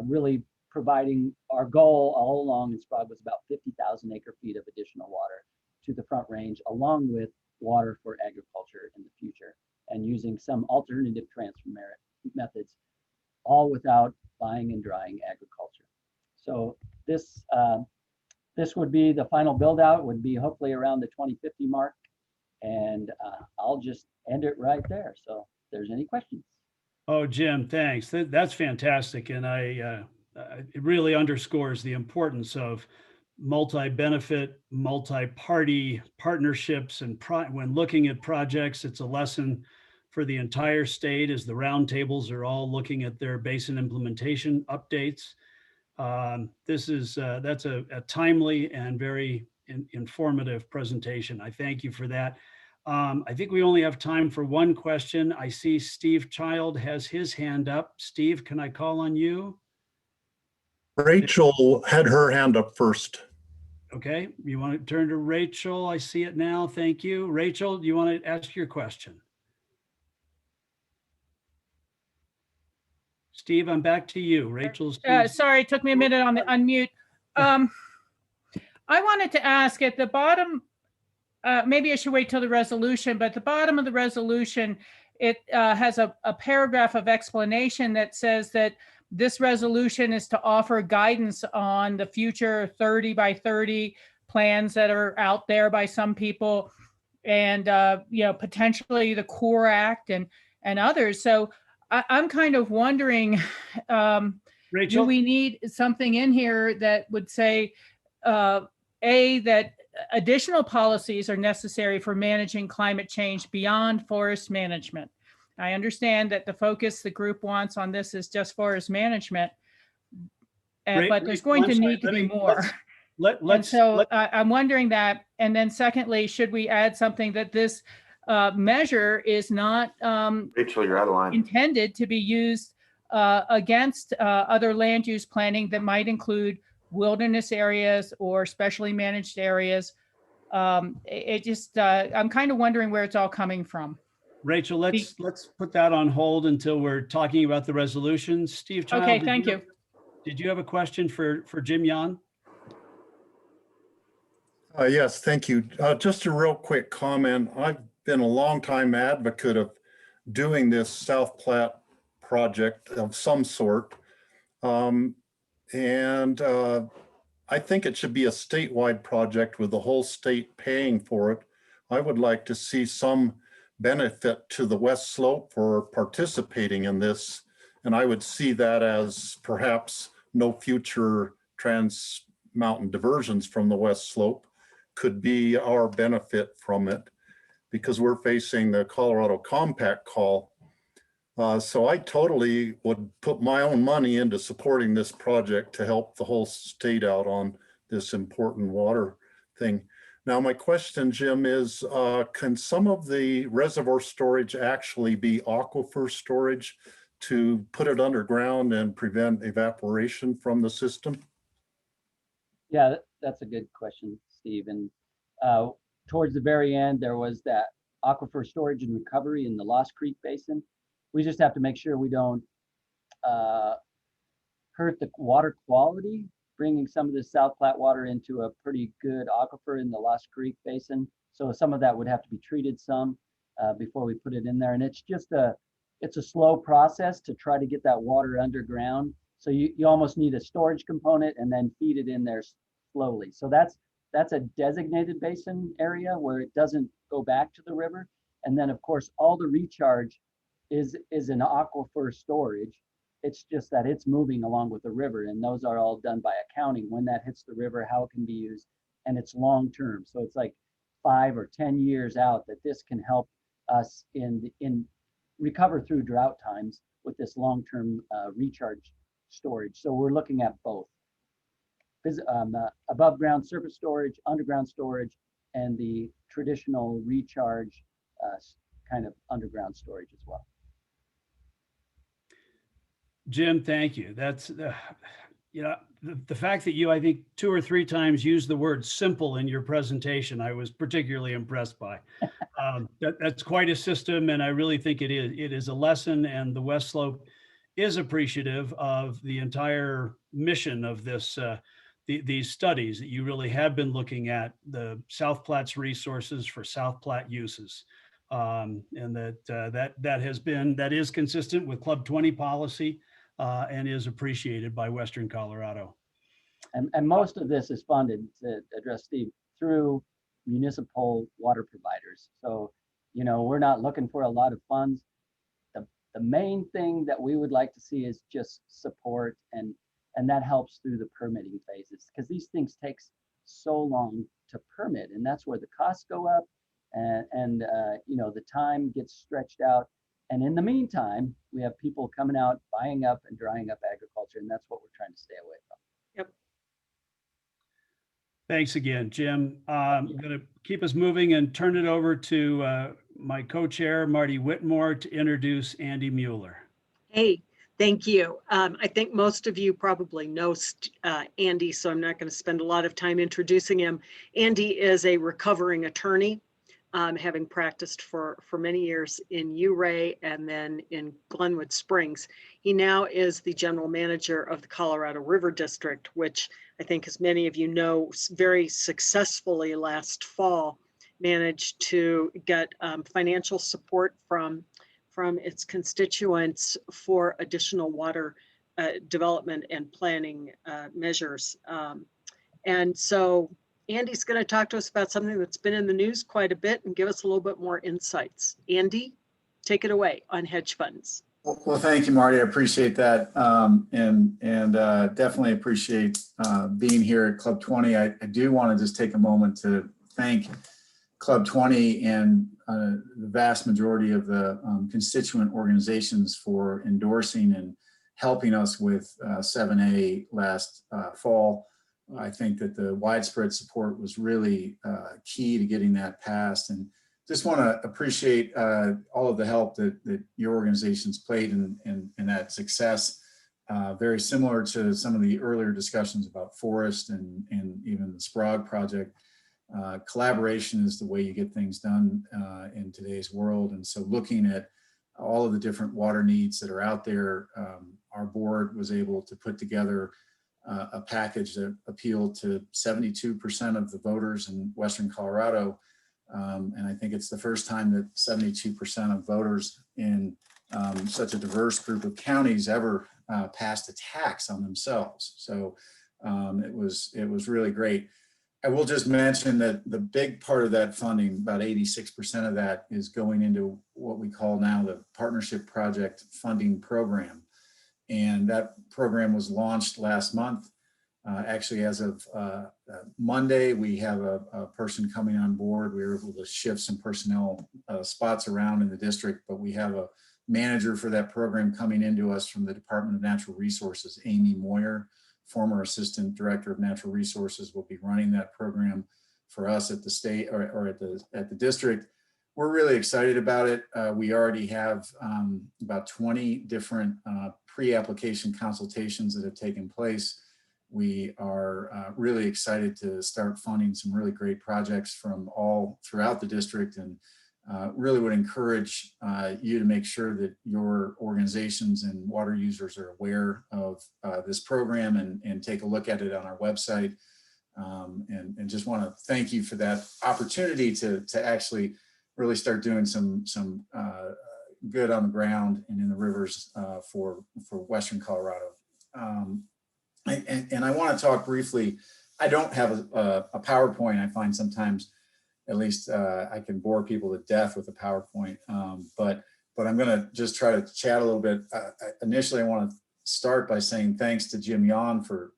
Speaker 16: really providing. Our goal all along in SPROG was about 50,000 acre-feet of additional water to the Front Range, along with water for agriculture in the future, and using some alternative transfer methods, all without buying and drying agriculture. So this would be the final build out, would be hopefully around the 2050 mark, and I'll just end it right there. So if there's any questions.
Speaker 2: Oh, Jim, thanks. That's fantastic, and it really underscores the importance of multi-benefit, multi-party partnerships, and when looking at projects, it's a lesson for the entire state as the roundtables are all looking at their basin implementation updates. That's a timely and very informative presentation. I thank you for that. I think we only have time for one question. I see Steve Child has his hand up. Steve, can I call on you?
Speaker 17: Rachel had her hand up first.
Speaker 2: Okay, you want to turn to Rachel? I see it now. Thank you. Rachel, do you want to ask your question? Steve, I'm back to you. Rachel's.
Speaker 18: Sorry, it took me a minute on the unmute. I wanted to ask at the bottom, maybe I should wait till the resolution, but at the bottom of the resolution, it has a paragraph of explanation that says that this resolution is to offer guidance on the future 30 by 30 plans that are out there by some people, and potentially the CORE Act and others. So I'm kind of wondering, do we need something in here that would say, that additional policies are necessary for managing climate change beyond forest management? I understand that the focus the group wants on this is just forest management, but there's going to need to be more. I'm wondering that. And then secondly, should we add something that this measure is not
Speaker 17: Rachel, you're out of line.
Speaker 18: intended to be used against other land use planning that might include wilderness areas or specially managed areas? I'm kind of wondering where it's all coming from.
Speaker 2: Rachel, let's put that on hold until we're talking about the resolution. Steve Child,
Speaker 18: okay, thank you.
Speaker 2: Did you have a question for Jim Yan?
Speaker 17: Yes, thank you. Just a real quick comment. I've been a longtime advocate of doing this South Platte project of some sort. I think it should be a statewide project with the whole state paying for it. I would like to see some benefit to the West Slope for participating in this. And I would see that as perhaps no future trans mountain diversions from the West Slope could be our benefit from it, because we're facing the Colorado Compact call. So I totally would put my own money into supporting this project to help the whole state out on this important water thing. Now, my question, Jim, is can some of the reservoir storage actually be aquifer storage to put it underground and prevent evaporation from the system?
Speaker 16: Yeah, that's a good question, Steve. And towards the very end, there was that aquifer storage and recovery in the Lost Creek Basin. We just have to make sure we don't hurt the water quality, bringing some of the South Platte water into a pretty good aquifer in the Lost Creek Basin. So some of that would have to be treated some before we put it in there. And it's just it's a slow process to try to get that water underground. So you almost need a storage component and then feed it in there slowly. So that's a designated basin area where it doesn't go back to the river. And then of course, all the recharge is an aquifer storage. It's just that it's moving along with the river, and those are all done by accounting when that hits the river, how it can be used, and it's long term. So it's like 5 or 10 years out that this can help us in recover through drought times with this long-term recharge storage. So we're looking at both above ground surface storage, underground storage, and the traditional recharge kind of underground storage as well.
Speaker 2: Jim, thank you. That's, the fact that you, I think 2 or 3 times used the word simple in your presentation, I was particularly impressed by. That's quite a system, and I really think it is a lesson, and the West Slope is appreciative of the entire mission of this, these studies that you really have been looking at the South Platte's resources for South Platte uses. And that is consistent with Club 20 policy and is appreciated by Western Colorado.
Speaker 16: And most of this is funded, to address Steve, through municipal water providers. So, we're not looking for a lot of funds. The main thing that we would like to see is just support, and that helps through the permitting phases, because these things take so long to permit, and that's where the costs go up, and the time gets stretched out. And in the meantime, we have people coming out, buying up and drying up agriculture, and that's what we're trying to stay away from.
Speaker 13: Yep.
Speaker 2: Thanks again, Jim. I'm going to keep us moving and turn it over to my co-chair, Marty Whitmore, to introduce Andy Mueller.
Speaker 13: Hey, thank you. I think most of you probably know Andy, so I'm not going to spend a lot of time introducing him. Andy is a recovering attorney, having practiced for many years in Ouray and then in Glenwood Springs. He now is the general manager of the Colorado River District, which I think, as many of you know, very successfully last fall managed to get financial support from its constituents for additional water development and planning measures. And so Andy's going to talk to us about something that's been in the news quite a bit and give us a little bit more insights. Andy, take it away on hedge funds.
Speaker 19: Well, thank you, Marty. I appreciate that, and definitely appreciate being here at Club 20. I do want to just take a moment to thank Club 20 and the vast majority of the constituent organizations for endorsing and helping us with 7A last fall. I think that the widespread support was really key to getting that passed, and just want to appreciate all of the help that your organizations played in that success. Very similar to some of the earlier discussions about forest and even the Sprague project. Collaboration is the way you get things done in today's world. And so looking at all of the different water needs that are out there, our board was able to put together a package that appealed to 72% of the voters in Western Colorado. And I think it's the first time that 72% of voters in such a diverse group of counties ever passed a tax on themselves. So it was really great. I will just mention that the big part of that funding, about 86% of that, is going into what we call now the Partnership Project Funding Program. And that program was launched last month. Actually, as of Monday, we have a person coming on board. We were able to shift some personnel spots around in the district, but we have a manager for that program coming into us from the Department of Natural Resources, Amy Mueller, former Assistant Director of Natural Resources, will be running that program for us at the state or at the district. We're really excited about it. We already have about 20 different pre-application consultations that have taken place. We are really excited to start funding some really great projects from all throughout the district, and really would encourage you to make sure that your organizations and water users are aware of this program and take a look at it on our website. And just want to thank you for that opportunity to actually really start doing some good on the ground and in the rivers for Western Colorado. And I want to talk briefly. I don't have a PowerPoint. I find sometimes, at least I can bore people to death with a PowerPoint, but I'm going to just try to chat a little bit. Initially, I want to start by saying thanks to Jim Yon for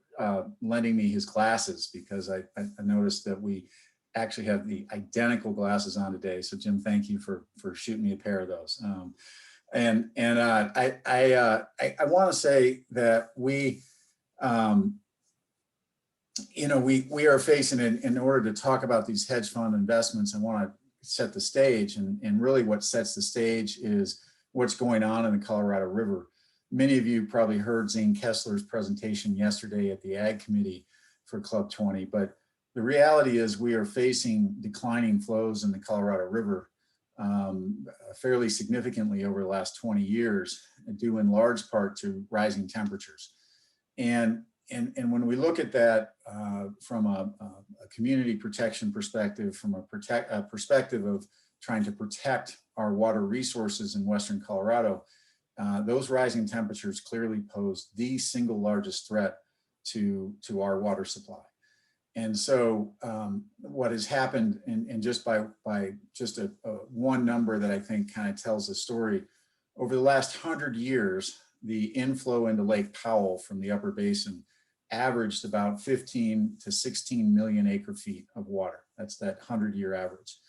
Speaker 19: lending me his glasses, because I noticed that we actually have the identical glasses on today. So Jim, thank you for shooting me a pair of those. I want to say that we are facing, in order to talk about these hedge fund investments, I want to set the stage, and really what sets the stage is what's going on in the Colorado River. Many of you probably heard Zane Kessler's presentation yesterday at the Ag Committee for Club 20, but the reality is we are facing declining flows in the Colorado River fairly significantly over the last 20 years, due in large part to rising temperatures. And when we look at that from a community protection perspective, from a perspective of trying to protect our water resources in Western Colorado, those rising temperatures clearly pose the single largest threat to our water supply. And so what has happened, and just by just a one number that I think kind of tells the story, over the last 100 years, the inflow into Lake Powell from the upper basin averaged about 15 to 16 million acre feet of water. That's that 100-year average.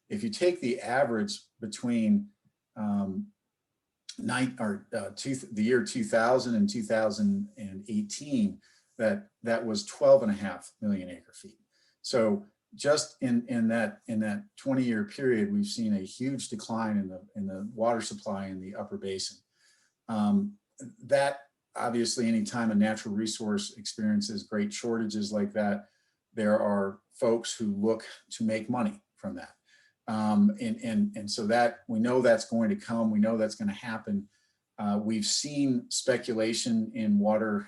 Speaker 19: If you take the average between the year 2000 and 2018, that was 12.5 million acre feet. So just in that 20-year period, we've seen a huge decline in the water supply in the upper basin. That obviously, anytime a natural resource experiences great shortages like that, there are folks who look to make money from that. And so that we know that's going to come. We know that's going to happen. We've seen speculation in water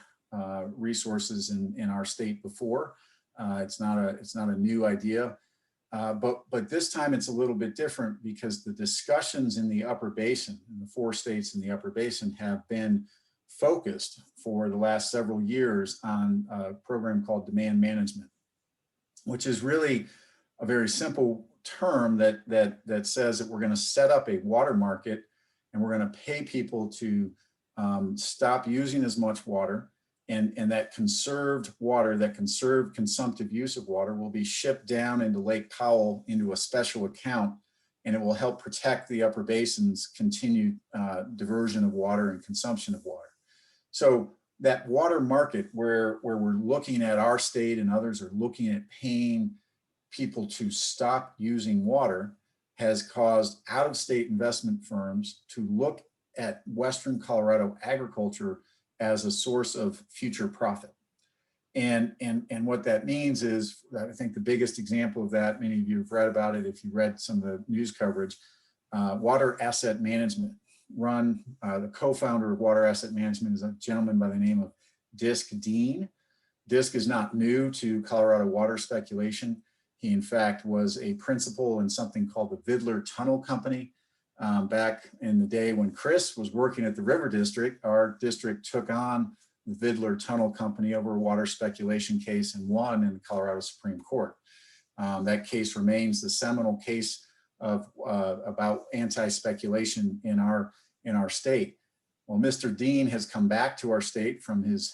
Speaker 19: resources in our state before. It's not a new idea, but this time it's a little bit different, because the discussions in the upper basin, in the 4 states in the upper basin, have been focused for the last several years on a program called demand management, which is really a very simple term that says that we're going to set up a water market and we're going to pay people to stop using as much water, and that conserved water, that conserved consumptive use of water, will be shipped down into Lake Powell into a special account, and it will help protect the upper basin's continued diversion of water and consumption of water. So that water market where we're looking at, our state and others are looking at paying people to stop using water, has caused out-of-state investment firms to look at Western Colorado agriculture as a source of future profit. And what that means is, I think the biggest example of that, many of you have read about it if you read some of the news coverage, Water Asset Management. The co-founder of Water Asset Management is a gentleman by the name of Disc Dean. Disc is not new to Colorado water speculation. He, in fact, was a principal in something called the Vidler Tunnel Company. Back in the day when Chris was working at the River District, our district took on the Vidler Tunnel Company over a water speculation case and won in the Colorado Supreme Court. That case remains the seminal case of about anti-speculation in our state. Well, Mr. Dean has come back to our state from his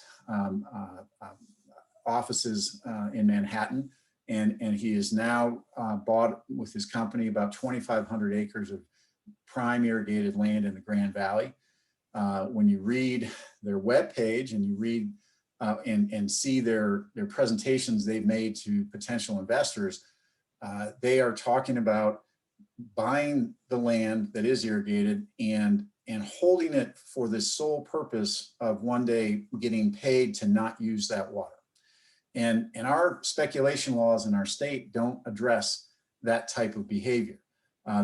Speaker 19: offices in Manhattan, and he has now bought with his company about 2,500 acres of prime irrigated land in the Grand Valley. When you read their webpage and you read and see their presentations they've made to potential investors, they are talking about buying the land that is irrigated and holding it for the sole purpose of one day getting paid to not use that water. And our speculation laws in our state don't address that type of behavior.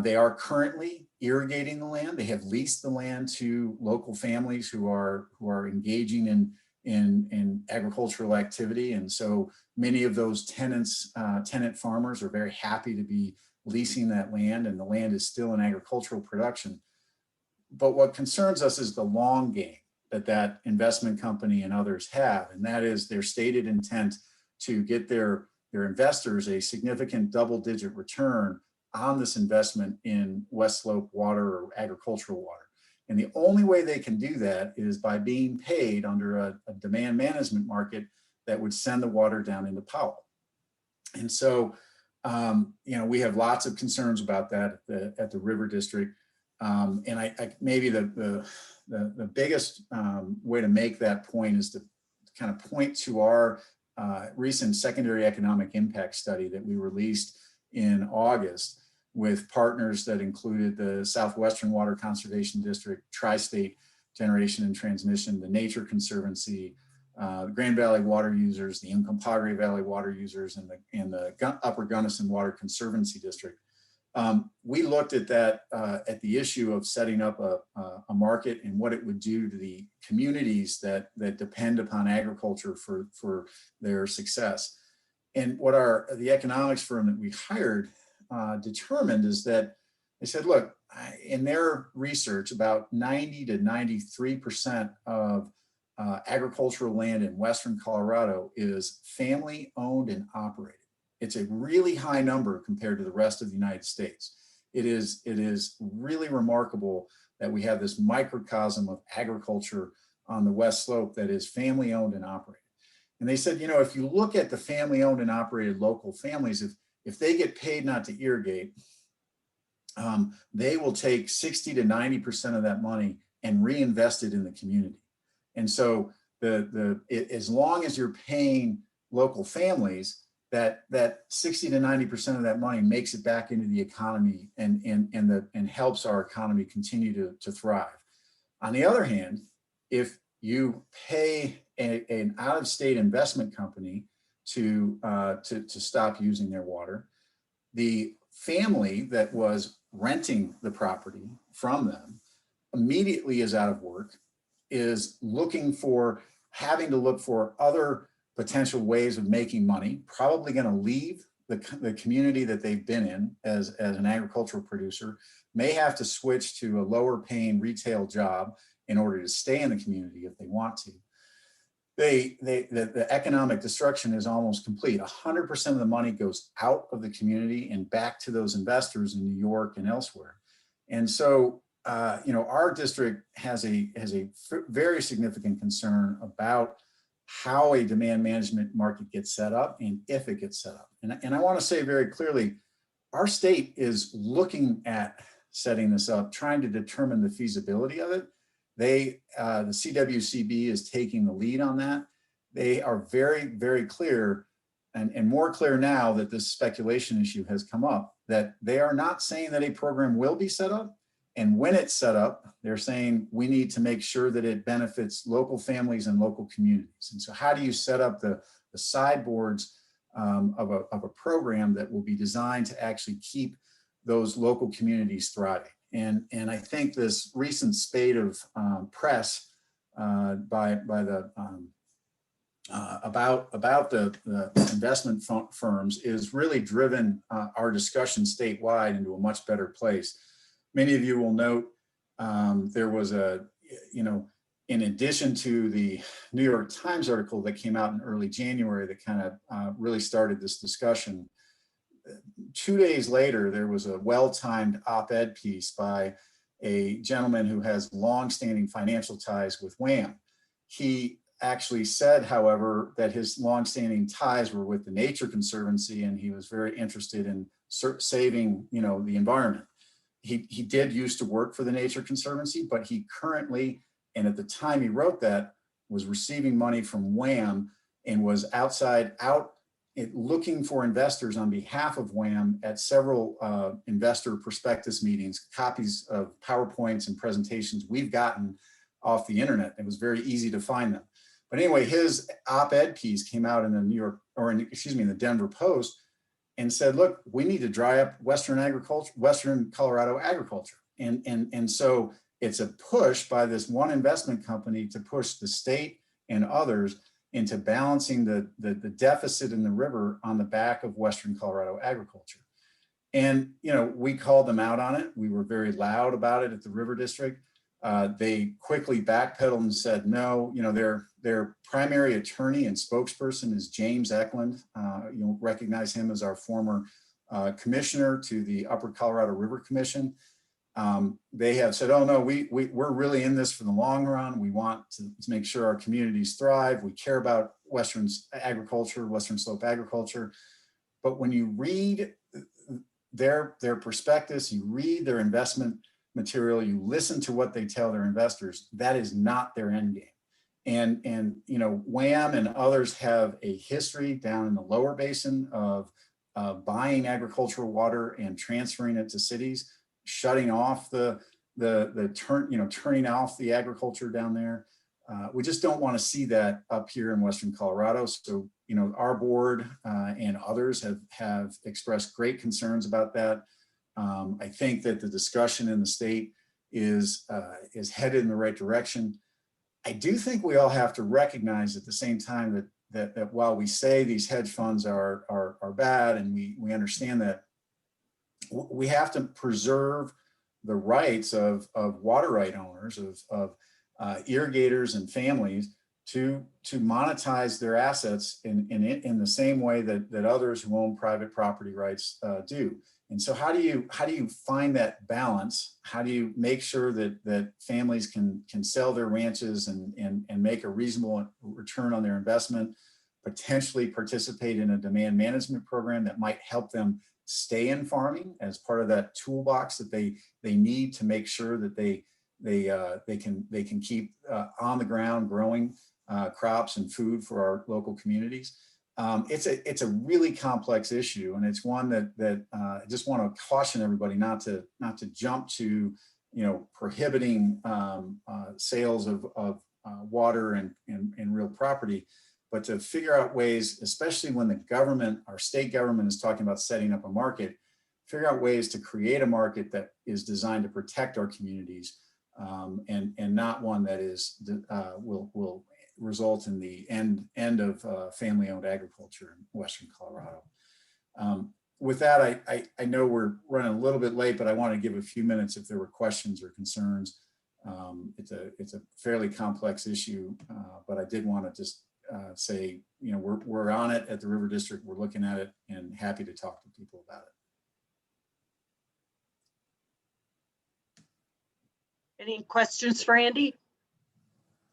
Speaker 19: They are currently irrigating the land. They have leased the land to local families who are engaging in agricultural activity. And so many of those tenant farmers are very happy to be leasing that land, and the land is still in agricultural production. But what concerns us is the long game that investment company and others have, and that is their stated intent to get their investors a significant double-digit return on this investment in West Slope water or agricultural water. And the only way they can do that is by being paid under a demand management market that would send the water down into Powell. And so, we have lots of concerns about that at the River District. And I maybe the biggest way to make that point is to kind of point to our recent secondary economic impact study that we released in August with partners that included the Southwestern Water Conservation District, Tri-State Generation and Transmission, the Nature Conservancy, the Grand Valley Water Users, the Uncompahgre Valley Water Users, and the Upper Gunnison Water Conservancy District. We looked at that, at the issue of setting up a market and what it would do to the communities that depend upon agriculture for their success. And what the economics firm that we hired determined is that they said, look, in their research, about 90 to 93% of agricultural land in Western Colorado is family owned and operated. It's a really high number compared to the rest of the United States. It is really remarkable that we have this microcosm of agriculture on the West Slope that is family owned and operated. And they said, if you look at the family owned and operated local families, if they get paid not to irrigate, they will take 60 to 90% of that money and reinvest it in the community. And so as long as you're paying local families, that 60 to 90% of that money makes it back into the economy and helps our economy continue to thrive. On the other hand, if you pay an out-of-state investment company to stop using their water, the family that was renting the property from them immediately is out of work, is having to look for other potential ways of making money, probably going to leave the community that they've been in as an agricultural producer, may have to switch to a lower paying retail job in order to stay in the community if they want to. The economic destruction is almost complete. 100% of the money goes out of the community and back to those investors in New York and elsewhere. And so, our district has a very significant concern about how a demand management market gets set up and if it gets set up. And I want to say very clearly, our state is looking at setting this up, trying to determine the feasibility of it. The CWCB is taking the lead on that. They are very, very clear and more clear now that this speculation issue has come up, that they are not saying that a program will be set up. And when it's set up, they're saying we need to make sure that it benefits local families and local communities. And so how do you set up the sideboards of a program that will be designed to actually keep those local communities thriving? And I think this recent spate of press by the about the investment firms is really driven our discussion statewide into a much better place. Many of you will note there was in addition to the New York Times article that came out in early January that kind of really started this discussion. 2 days later, there was a well-timed op-ed piece by a gentleman who has long-standing financial ties with WHAM. He actually said, however, that his long-standing ties were with the Nature Conservancy, and he was very interested in saving, the environment. He did used to work for the Nature Conservancy, but he currently, and at the time he wrote that, was receiving money from WHAM and was out looking for investors on behalf of WHAM at several investor prospectus meetings, copies of PowerPoints and presentations we've gotten off the internet. It was very easy to find them. But anyway, his op-ed piece came out in the Denver Post and said, look, we need to dry up Western Colorado agriculture. And so it's a push by this one investment company to push the state and others into balancing the deficit in the river on the back of Western Colorado agriculture. And, we called them out on it. We were very loud about it at the River District. They quickly backpedaled and said, no, their primary attorney and spokesperson is James Eklund. You'll recognize him as our former commissioner to the Upper Colorado River Commission. They have said, oh no, we're really in this for the long run. We want to make sure our communities thrive. We care about Western agriculture, Western slope agriculture. But when you read their prospectus, you read their investment material, you listen to what they tell their investors, that is not their end game. And WHAM and others have a history down in the lower basin of buying agricultural water and transferring it to cities, shutting off turning off the agriculture down there. We just don't want to see that up here in Western Colorado. So, our board and others have expressed great concerns about that. I think that the discussion in the state is headed in the right direction. I do think we all have to recognize at the same time that while we say these hedge funds are bad, and we understand that, we have to preserve the rights of water right owners, of irrigators and families to monetize their assets in the same way that others who own private property rights do. And so how do you find that balance? How do you make sure that families can sell their ranches and make a reasonable return on their investment, potentially participate in a demand management program that might help them stay in farming as part of that toolbox that they need to make sure that they can keep on the ground growing crops and food for our local communities. It's a really complex issue, and it's one that I just want to caution everybody not to jump to prohibiting sales of water and real property, but to figure out ways, especially when the government, our state government, is talking about setting up a market, figure out ways to create a market that is designed to protect our communities, and not one that will result in the end of family-owned agriculture in Western Colorado. With that, I know we're running a little bit late, but I want to give a few minutes if there were questions or concerns. it's a fairly complex issue, but I did want to just say, you know, we're on it at the River District. We're looking at it and happy to talk to people about it.
Speaker 13: Any questions for Andy?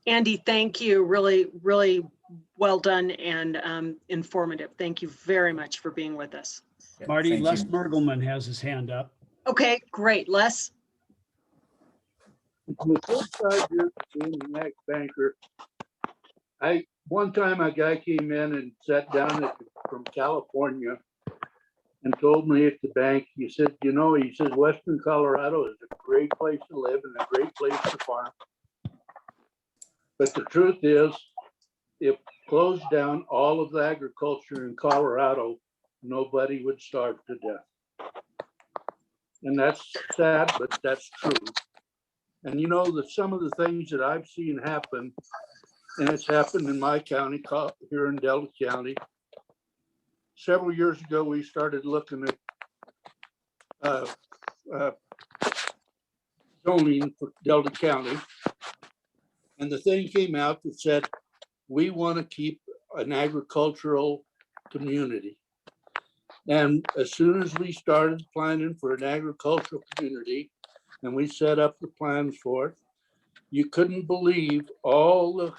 Speaker 13: Andy, thank you. Really, really well done and informative. Thank you very much for being with us.
Speaker 2: Marty, Les Mergelman has his hand up.
Speaker 13: Okay, great. Les?
Speaker 20: On the flip side, you're being the next banker. One time a guy came in and sat down from California and told me at the bank, he said, you know, he says, Western Colorado is a great place to live and a great place to farm. But the truth is, if closed down all of the agriculture in Colorado, nobody would starve to death. And that's sad, but that's true. And you know, some of the things that I've seen happen, and it's happened in my county, here in Delta County. Several years ago, we started looking at zoning for Delta County. And the thing came out that said, we want to keep an agricultural community. And as soon as we started planning for an agricultural community, and we set up the plans for it, you couldn't believe all the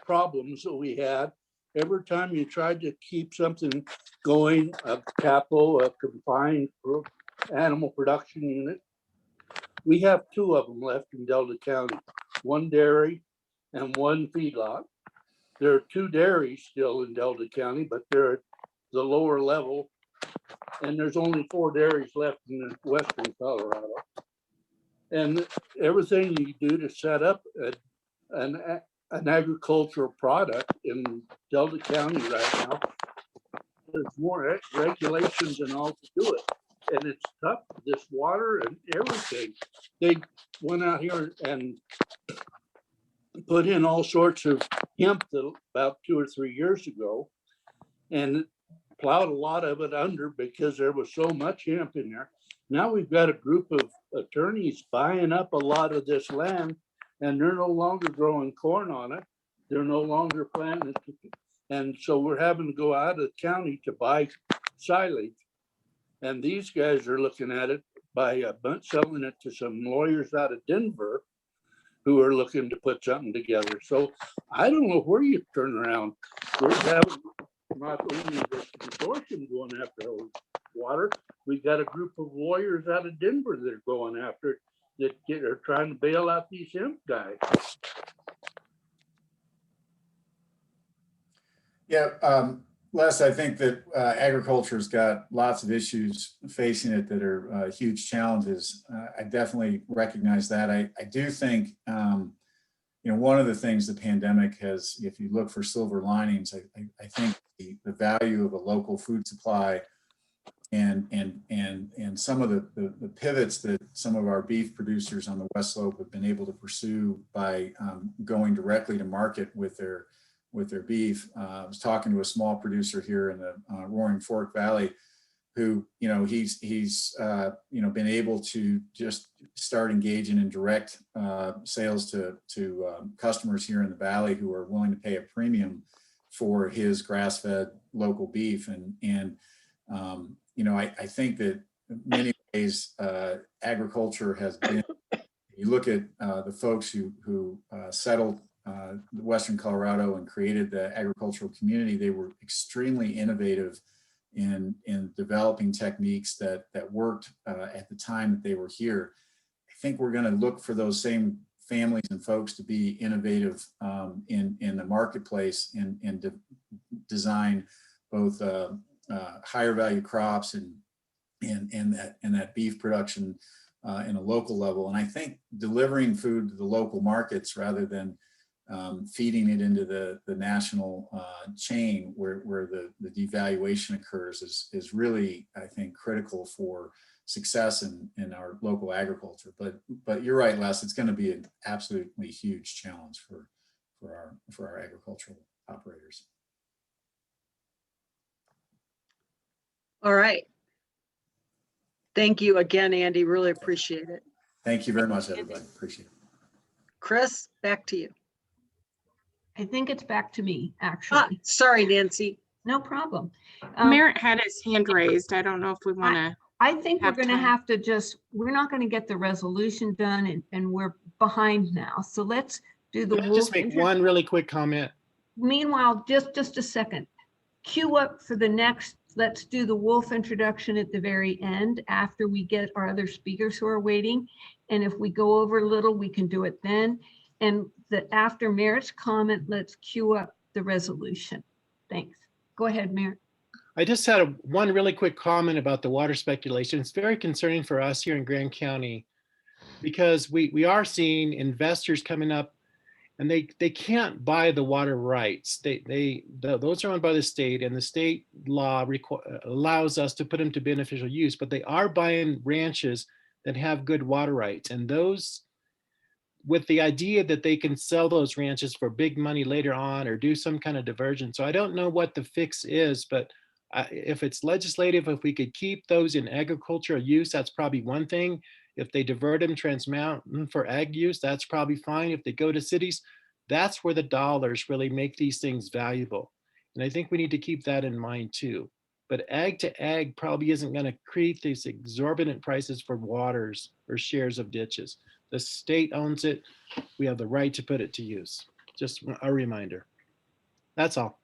Speaker 20: problems that we had. Every time you tried to keep something going, a capital, a confined animal production unit, we have 2 of them left in Delta County, 1 dairy and 1 feedlot. There are 2 dairies still in Delta County, but they're at the lower level. And there's only 4 dairies left in Western Colorado. And everything you do to set up an agricultural product in Delta County right now, there's more regulations and all to do it. And it's tough, this water and everything. They went out here and put in all sorts of hemp about 2 or 3 years ago and plowed a lot of it under because there was so much hemp in there. Now we've got a group of attorneys buying up a lot of this land and they're no longer growing corn on it. They're no longer planting it. And so we're having to go out of the county to buy silage. And these guys are looking at it by selling it to some lawyers out of Denver who are looking to put something together. So I don't know where you turn around. We're having not only this consortium going after water, we've got a group of lawyers out of Denver that are going after it, that are trying to bail out these hemp guys.
Speaker 19: Yeah, Les, I think that agriculture's got lots of issues facing it that are huge challenges. I definitely recognize that. I do think, you know, one of the things the pandemic has, if you look for silver linings, I think the value of a local food supply and some of the pivots that some of our beef producers on the West Slope have been able to pursue by going directly to market with their beef. I was talking to a small producer here in the Roaring Fork Valley who, you know, he's you know, been able to just start engaging in direct sales to customers here in the Valley who are willing to pay a premium for his grass-fed local beef. And you know, I think that in many ways agriculture has been, you look at the folks who settled Western Colorado and created the agricultural community, they were extremely innovative in developing techniques that worked at the time that they were here. I think we're going to look for those same families and folks to be innovative in the marketplace and design both higher value crops and that beef production in a local level. And I think delivering food to the local markets rather than feeding it into the national chain where the devaluation occurs is really, I think, critical for success in our local agriculture. But you're right, Les, it's going to be an absolutely huge challenge for our agricultural operators.
Speaker 13: All right. Thank you again, Andy. Really appreciate it.
Speaker 19: Thank you very much, everybody. Appreciate it.
Speaker 13: Chris, back to you.
Speaker 3: I think it's back to me, actually.
Speaker 13: Sorry, Nancy.
Speaker 3: No problem.
Speaker 5: Merritt had his hand raised. I don't know if we want to.
Speaker 3: I think we're
Speaker 5: have
Speaker 3: going to
Speaker 5: time.
Speaker 3: have to we're not going to get the resolution done, and we're behind now. So let's do the
Speaker 11: Can I just
Speaker 3: wolf.
Speaker 11: make one really quick comment?
Speaker 3: Meanwhile, just a second. Queue up for the next, let's do the wolf introduction at the very end after we get our other speakers who are waiting. And if we go over a little, we can do it then. And after Merritt's comment, let's queue up the resolution. Thanks. Go ahead, Merritt.
Speaker 11: I just had one really quick comment about the water speculation. It's very concerning for us here in Grand County because we are seeing investors coming up and they can't buy the water rights. Those are owned by the state, and the state law allows us to put them to beneficial use, but they are buying ranches that have good water rights, and those with the idea that they can sell those ranches for big money later on or do some kind of diversion. So I don't know what the fix is, but if it's legislative, if we could keep those in agricultural use, that's probably one thing. If they divert them Trans Mountain for ag use, that's probably fine. If they go to cities, that's where the dollars really make these things valuable. And I think we need to keep that in mind too. But ag to ag probably isn't going to create these exorbitant prices for waters or shares of ditches. The state owns it. We have the right to put it to use. Just a reminder. That's all.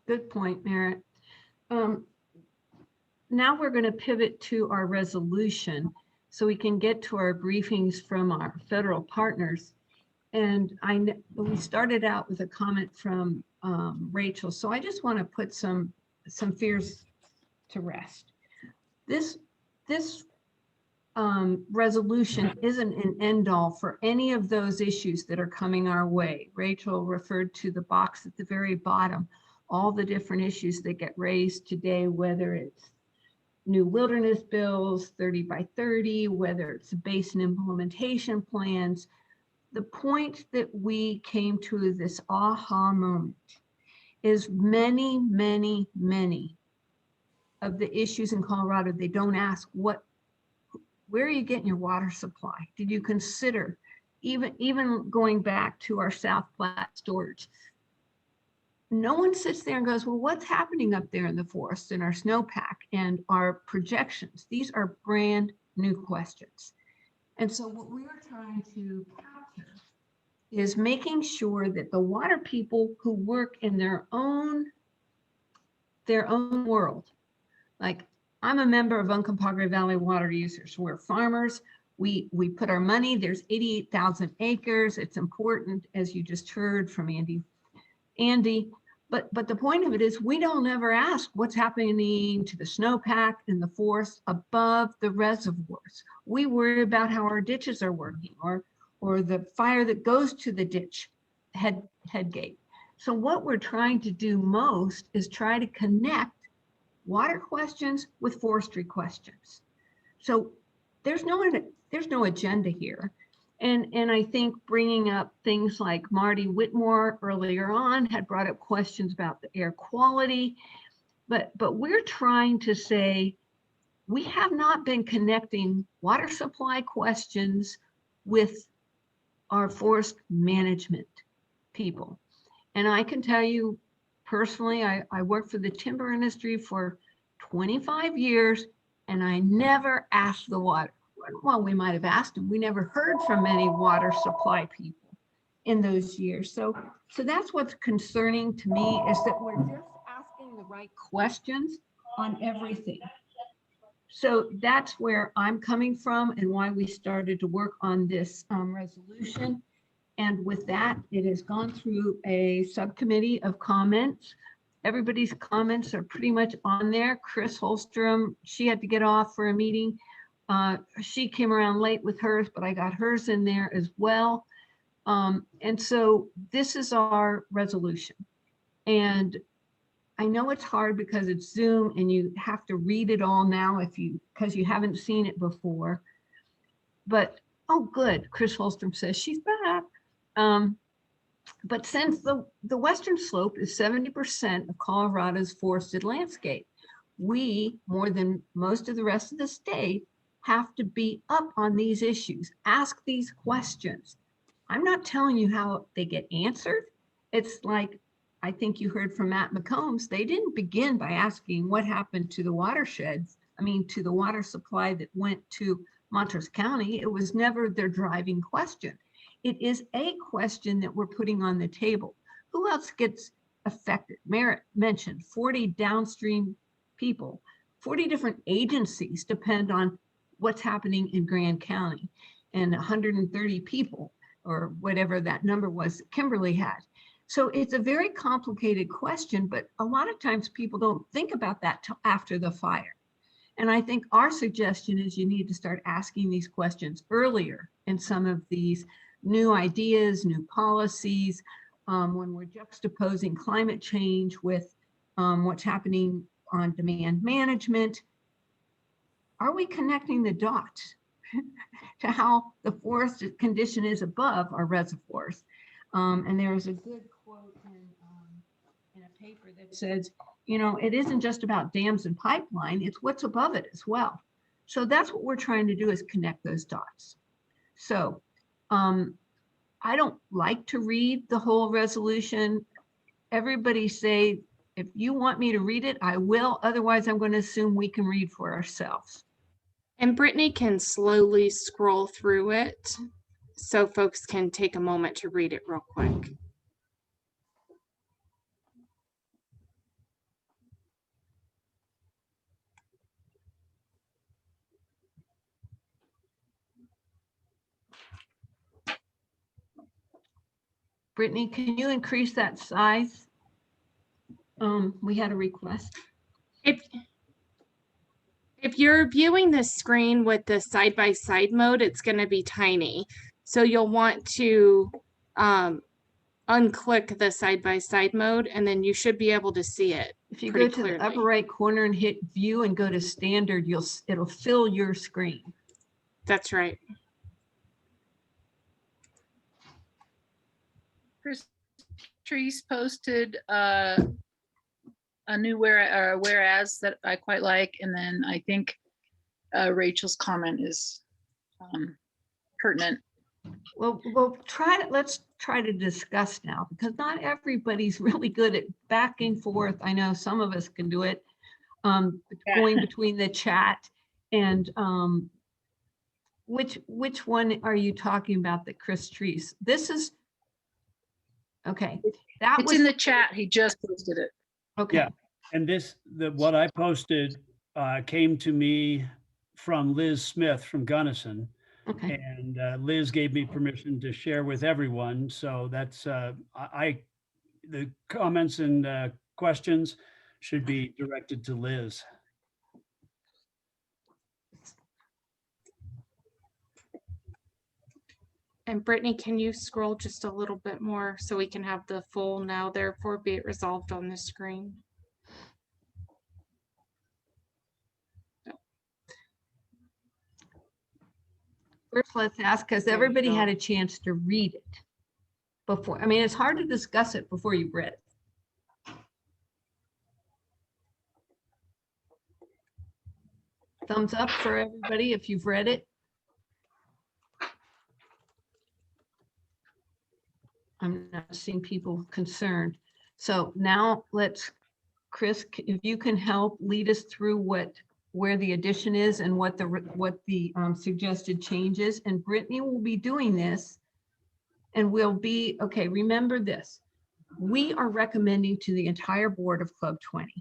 Speaker 3: Good point, Merritt. Now we're going to pivot to our resolution so we can get to our briefings from our federal partners. And we started out with a comment from Rachel. So I just want to put some fears to rest. This resolution isn't an end all for any of those issues that are coming our way. Rachel referred to the box at the very bottom, all the different issues that get raised today, whether it's new wilderness bills, 30 by 30, whether it's basin implementation plans. The point that we came to this aha moment is many, many, many of the issues in Colorado, they don't ask where are you getting your water supply? Did you consider even going back to our South Platte storage? No one sits there and goes, well, what's happening up there in the forest in our snowpack and our projections? These are brand new questions. And so what we are trying to capture is making sure that the water people who work in their own world, like I'm a member of Uncompahgre Valley Water Users. We're farmers. We put our money, there's 88,000 acres. It's important, as you just heard from Andy. But the point of it is we don't ever ask what's happening to the snowpack and the forest above the reservoirs. We worry about how our ditches are working or the fire that goes to the ditch head gate. So what we're trying to do most is try to connect water questions with forestry questions. So there's no agenda here. And I think bringing up things like Marty Whitmore earlier on had brought up questions about the air quality, but we're trying to say we have not been connecting water supply questions with our forest management people. And I can tell you personally, I worked for the timber industry for 25 years and I never asked the water. Well, we might have asked them. We never heard from any water supply people in those years. So that's what's concerning to me is that we're just asking the right questions on everything. So that's where I'm coming from and why we started to work on this resolution. And with that, it has gone through a subcommittee of comments. Everybody's comments are pretty much on there. Chris Holstrom, she had to get off for a meeting. She came around late with hers, but I got hers in there as well. And so this is our resolution. And I know it's hard because it's Zoom and you have to read it all now because you haven't seen it before. But, oh, good. Chris Holstrom says she's back. But since the western slope is 70% of Colorado's forested landscape, we, more than most of the rest of the state, have to be up on these issues. Ask these questions. I'm not telling you how they get answered. It's like, I think you heard from Matt McCombs, they didn't begin by asking what happened to the watersheds, to the water supply that went to Montrose County. It was never their driving question. It is a question that we're putting on the table. Who else gets affected? Merritt mentioned 40 downstream people, 40 different agencies depend on what's happening in Grand County, and 130 people, or whatever that number was that Kimberly had. So it's a very complicated question, but a lot of times people don't think about that till after the fire. And I think our suggestion is you need to start asking these questions earlier in some of these new ideas, new policies, when we're juxtaposing climate change with what's happening on demand management. Are we connecting the dots to how the forest condition is above our reservoirs? And there's a good quote in a paper that says, it isn't just about dams and pipeline, it's what's above it as well. So that's what we're trying to do, is connect those dots. So I don't like to read the whole resolution. Everybody say, if you want me to read it, I will. Otherwise, I'm going to assume we can read for ourselves.
Speaker 5: And Brittany can slowly scroll through it so folks can take a moment to read it real quick.
Speaker 3: Brittany, can you increase that size? We had a request.
Speaker 5: If you're viewing this screen with the side-by-side mode, it's going to be tiny. So you'll want to unclick the side-by-side mode, and then you should be able to see it.
Speaker 3: If you go to the upper right corner and hit view and go to standard, it'll fill your screen.
Speaker 5: That's right.
Speaker 21: Chris Trees posted a new whereas that I quite like, and then I think Rachel's comment is pertinent.
Speaker 3: Well, let's try to discuss now, because not everybody's really good at back and forth. I know some of us can do it, going between the chat and which one are you talking about that Chris Trees? This is okay.
Speaker 21: It's in the chat. He just posted it.
Speaker 3: Okay.
Speaker 2: Yeah, and what I posted came to me from Liz Smith from Gunnison.
Speaker 3: Okay.
Speaker 2: And Liz gave me permission to share with everyone. So that's the comments and questions should be directed to Liz.
Speaker 5: And Brittany, can you scroll just a little bit more so we can have the full now therefore be it resolved on the screen?
Speaker 3: First, let's ask, has everybody had a chance to read it before? I mean, it's hard to discuss it before you've read it. Thumbs up for everybody if you've read it. I'm not seeing people concerned. So now Chris, if you can help lead us through where the addition is and what the suggested changes, and Brittany will be doing this, and we'll be, okay, remember this. We are recommending to the entire board of Club 20.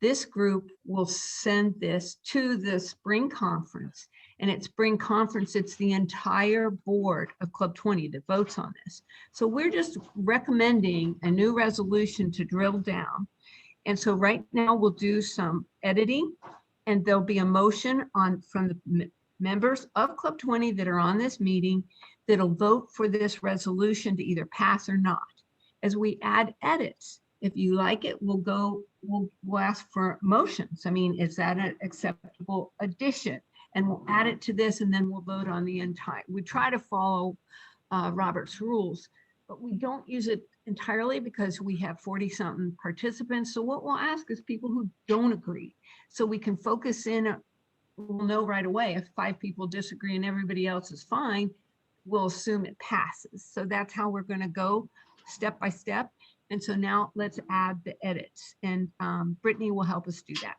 Speaker 3: This group will send this to the spring conference, and at spring conference, it's the entire board of Club 20 that votes on this. So we're just recommending a new resolution to drill down. And so right now we'll do some editing, and there'll be a motion from the members of Club 20 that are on this meeting that'll vote for this resolution to either pass or not. As we add edits, if you like it, we'll ask for motions. I mean, is that an acceptable addition? And we'll add it to this, and then we'll vote on the entire. We try to follow Robert's rules, but we don't use it entirely because we have 40-something participants. So what we'll ask is people who don't agree, so we can focus in we'll know right away. If 5 people disagree and everybody else is fine, we'll assume it passes. So that's how we're going to go step by step. And so now let's add the edits, and Brittany will help us do that.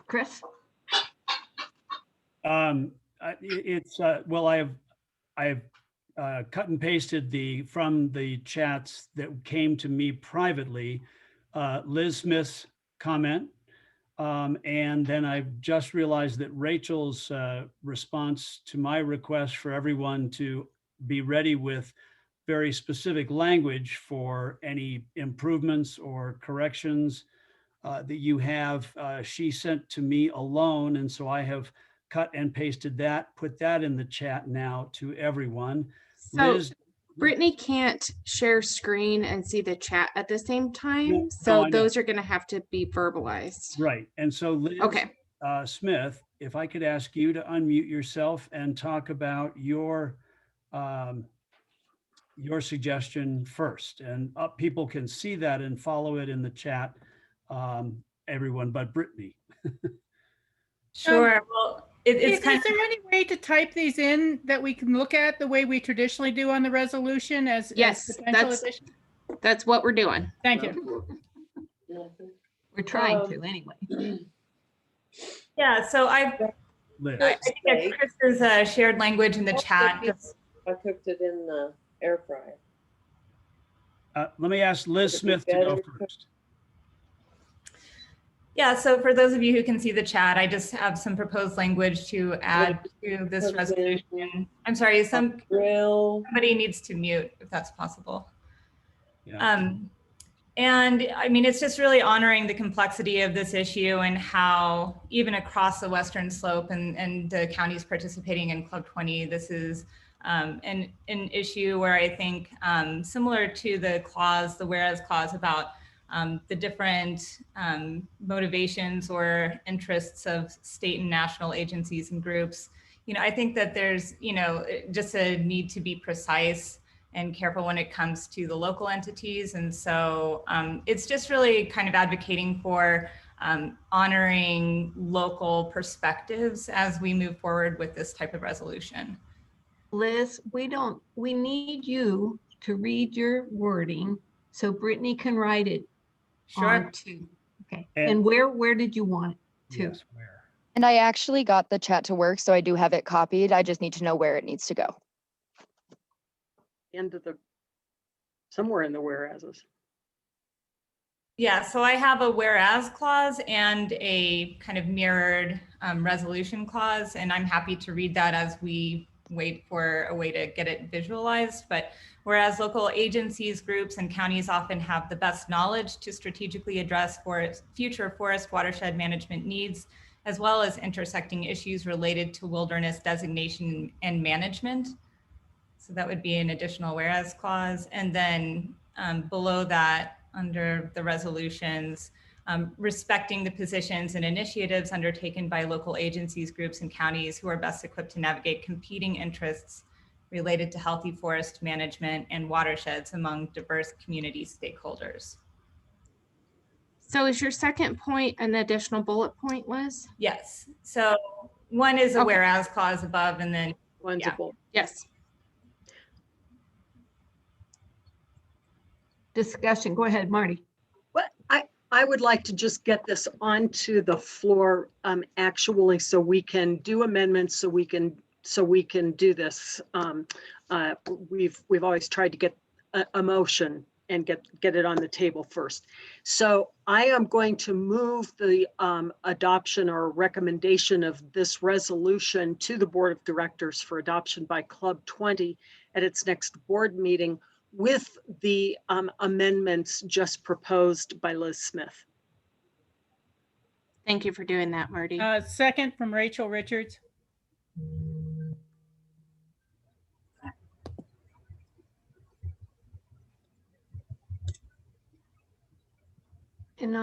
Speaker 3: Chris?
Speaker 2: Well, I have cut and pasted from the chats that came to me privately, Liz Smith's comment. And then I've just realized that Rachel's response to my request for everyone to be ready with very specific language for any improvements or corrections that you have, she sent to me alone. And so I have cut and pasted that, put that in the chat now to everyone.
Speaker 5: So
Speaker 2: Liz,
Speaker 5: Brittany can't share screen and see the chat at the same time. So those are going to have to be verbalized.
Speaker 2: Right. And so Liz
Speaker 5: Okay.
Speaker 2: Smith, if I could ask you to unmute yourself and talk about your suggestion first, and people can see that and follow it in the chat, everyone but Brittany.
Speaker 18: Sure.
Speaker 1: Well, it's kind
Speaker 18: is there any way to type these in that we can look at the way we traditionally do on the resolution as potential additions?
Speaker 5: That's what we're doing.
Speaker 18: Thank you.
Speaker 3: We're trying to anyway.
Speaker 1: Yeah, so I think that Chris's shared language in the chat.
Speaker 6: I cooked it in the air fryer.
Speaker 2: Let me ask Liz Smith to go first.
Speaker 1: Yeah, so for those of you who can see the chat, I just have some proposed language to add to this resolution. I'm sorry, somebody needs to mute if that's possible. Yeah. And I mean, it's just really honoring the complexity of this issue and how even across the Western Slope and the counties participating in Club 20, this is an issue where I think similar to the clause, the whereas clause about the different motivations or interests of state and national agencies and groups, I think that there's, just a need to be precise and careful when it comes to the local entities. And so it's just really kind of advocating for honoring local perspectives as we move forward with this type of resolution.
Speaker 3: Liz, we need you to read your wording so Brittany can write it.
Speaker 1: Sure.
Speaker 3: Okay. And where did you want it to?
Speaker 2: Yes, where?
Speaker 12: And I actually got the chat to work, so I do have it copied. I just need to know where it needs to go.
Speaker 13: End of somewhere in the whereases.
Speaker 1: Yeah, so I have a whereas clause and a kind of mirrored resolution clause, and I'm happy to read that as we wait for a way to get it visualized. But whereas local agencies, groups, and counties often have the best knowledge to strategically address future forest watershed management needs, as well as intersecting issues related to wilderness designation and management. So that would be an additional whereas clause. And then below that, under the resolutions, respecting the positions and initiatives undertaken by local agencies, groups, and counties who are best equipped to navigate competing interests related to healthy forest management and watersheds among diverse community stakeholders.
Speaker 5: So is your second point an additional bullet point, Liz?
Speaker 1: Yes. So one is a whereas clause above, and then
Speaker 13: one's a bullet.
Speaker 5: Yes.
Speaker 3: Discussion. Go ahead, Marty.
Speaker 13: Well, I would like to just get this onto the floor actually, so we can do amendments, so we can do this. We've always tried to get a motion and get it on the table first. So I am going to move the adoption or recommendation of this resolution to the Board of Directors for adoption by Club 20 at its next board meeting, with the amendments just proposed by Liz Smith.
Speaker 5: Thank you for doing that, Marty.
Speaker 18: Second from Rachel Richards.
Speaker 3: And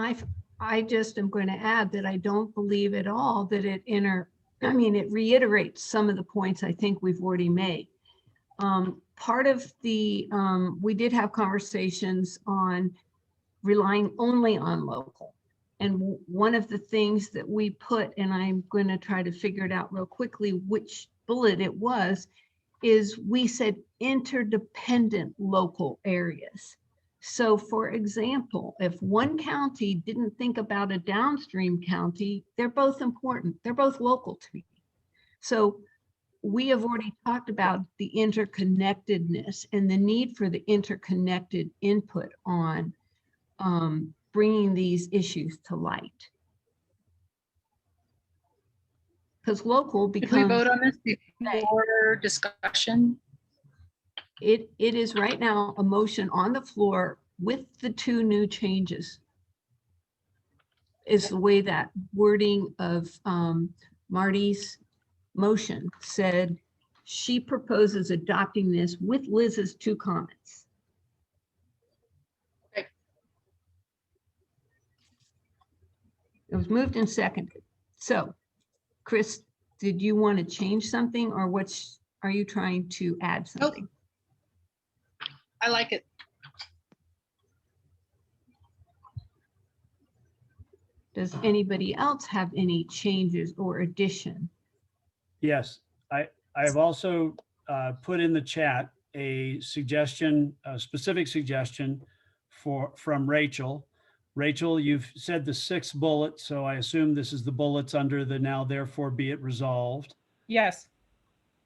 Speaker 3: I just am going to add that I don't believe at all that it reiterates some of the points I think we've already made. Part of we did have conversations on relying only on local. And one of the things that we put, and I'm going to try to figure it out real quickly, which bullet it was, is we said interdependent local areas. So for example, if one county didn't think about a downstream county, they're both important. They're both local to me. So we have already talked about the interconnectedness and the need for the interconnected input on bringing these issues to light. Because local becomes—
Speaker 21: Did we vote on this before discussion?
Speaker 3: It is right now a motion on the floor with the 2 new changes. Is the way that wording of Marty's motion said. She proposes adopting this with Liz's 2 comments.
Speaker 21: Okay.
Speaker 3: It was moved and seconded. So, Chris, did you want to change something, or are you trying to add something?
Speaker 21: Nope. I like it.
Speaker 3: Does anybody else have any changes or addition?
Speaker 2: Yes, I've also put in the chat a suggestion, a specific suggestion from Rachel. Rachel, you've said the 6th bullet, so I assume this is the bullets under the now therefore be it resolved.
Speaker 18: Yes.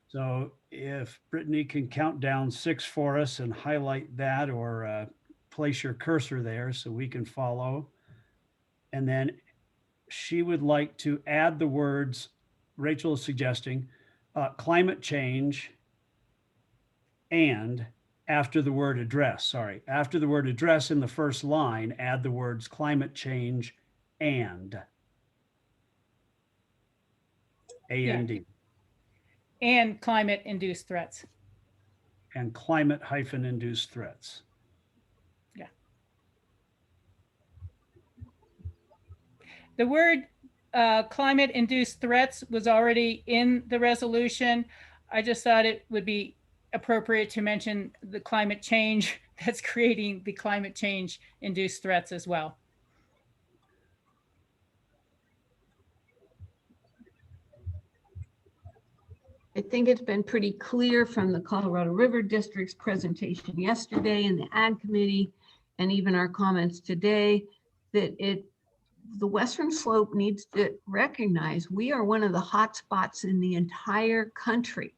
Speaker 2: So if Brittany can count down 6 for us and highlight that, or place your cursor there so we can follow. And then she would like to add the words, Rachel is suggesting, climate change, and after the word address, after the word address in the first line, add the words climate change and. A-N-D.
Speaker 18: And climate-induced threats.
Speaker 2: And climate-induced threats.
Speaker 18: Yeah. The word climate-induced threats was already in the resolution. I just thought it would be appropriate to mention the climate change that's creating the climate change induced threats as well.
Speaker 3: I think it's been pretty clear from the Colorado River District's presentation yesterday in the Ag Committee, and even our comments today, that the Western Slope needs to recognize we are one of the hot spots in the entire country.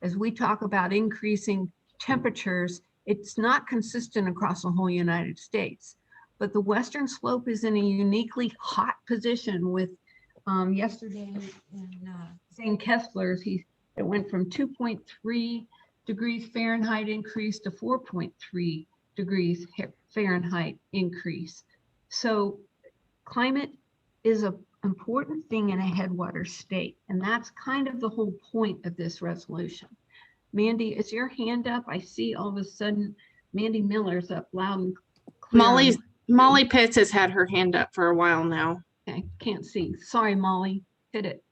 Speaker 3: As we talk about increasing temperatures, it's not consistent across the whole United States, but the Western Slope is in a uniquely hot position. With yesterday in St. Kessler's, it went from 2.3 degrees Fahrenheit increase to 4.3 degrees Fahrenheit increase. So climate is an important thing in a headwater state, and that's kind of the whole point of this resolution. Mandy, is your hand up? I see all of a sudden Mandy Miller's up loud and clear.
Speaker 5: Molly Pitts has had her hand up for a while now.
Speaker 3: Okay, can't see. Sorry, Molly, hit it.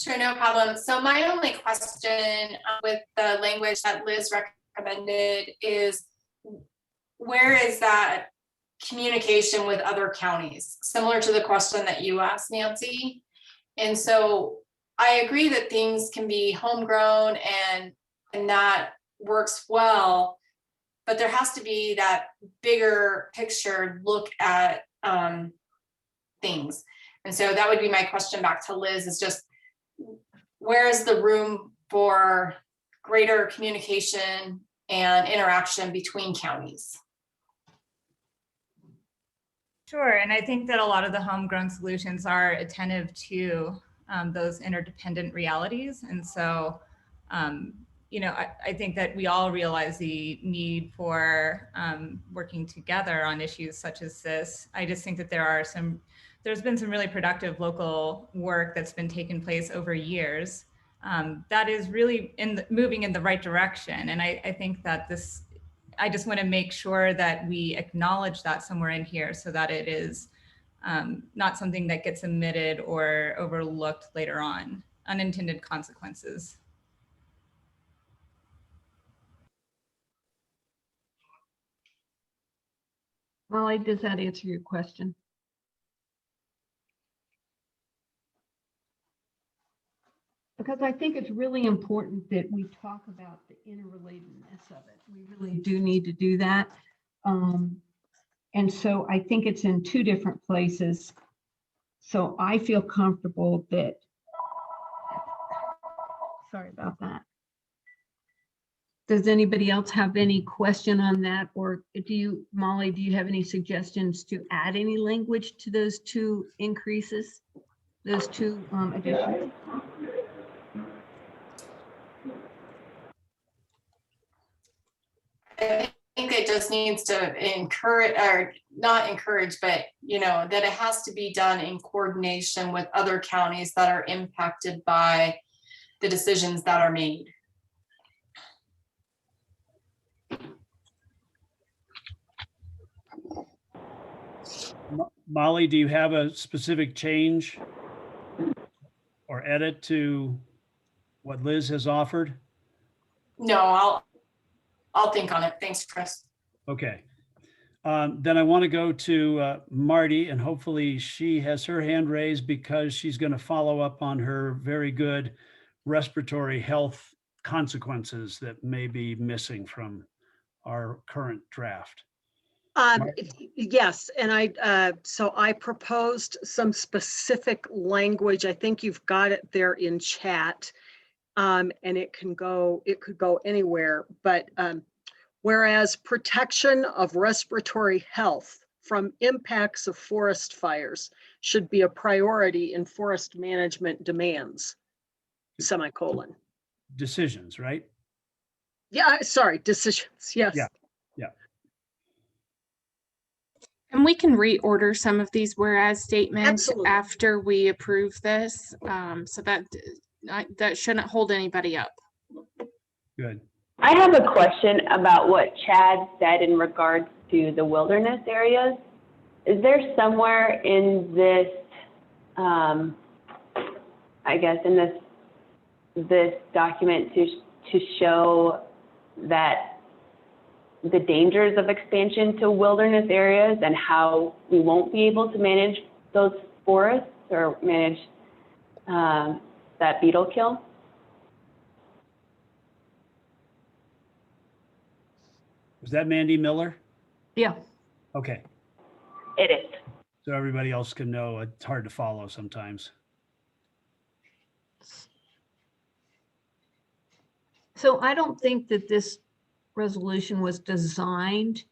Speaker 15: Sure, no problem. So my only question with the language that Liz recommended is, where is that communication with other counties? Similar to the question that you asked, Nancy. And so I agree that things can be homegrown and that works well, but there has to be that bigger picture look at things. And so that would be my question back to Liz, is just, where is the room for greater communication and interaction between counties?
Speaker 7: Sure, and I think that a lot of the homegrown solutions are attentive to those interdependent realities. And so, you know, I think that we all realize the need for working together on issues such as this. I just think that there's been some really productive local work that's been taking place over years that is really moving in the right direction. And I think that I just want to make sure that we acknowledge that somewhere in here, so that it is not something that gets omitted or overlooked later on, unintended consequences.
Speaker 3: Molly, does that answer your question? because I think it's really important that we talk about the interrelatedness of it. We really do need to do that. And so I think it's in two different places. So I feel comfortable that, sorry about that. Does anybody else have any question on that? Or do you, Molly, do you have any suggestions to add any language to those two increases, those two additions?
Speaker 15: I think it just needs to encourage, or not encourage, but that it has to be done in coordination with other counties that are impacted by the decisions that are made.
Speaker 2: Molly, do you have a specific change or edit to what Liz has offered?
Speaker 15: No, I'll think on it. Thanks, Chris.
Speaker 2: Okay. Then I want to go to Marty, and hopefully she has her hand raised because she's going to follow up on her very good respiratory health consequences that may be missing from our current draft.
Speaker 13: Yes, and so I proposed some specific language. I think you've got it there in chat, and it could go anywhere. But whereas protection of respiratory health from impacts of forest fires should be a priority in forest management demands, semicolon.
Speaker 2: Decisions, right?
Speaker 13: Yeah, sorry, decisions. Yes.
Speaker 2: Yeah. Yeah.
Speaker 5: And we can reorder some of these whereas statements
Speaker 13: Absolutely.
Speaker 5: after we approve this, so that shouldn't hold anybody up.
Speaker 2: Good.
Speaker 8: I have a question about what Chad said in regards to the wilderness areas. Is there somewhere in this, I guess, in this document to show that the dangers of expansion to wilderness areas and how we won't be able to manage those forests or manage that beetle kill?
Speaker 2: Was that Mandy Miller?
Speaker 3: Yeah.
Speaker 2: Okay.
Speaker 8: It is.
Speaker 2: So everybody else can know. It's hard to follow sometimes.
Speaker 3: So I don't think that this resolution was designed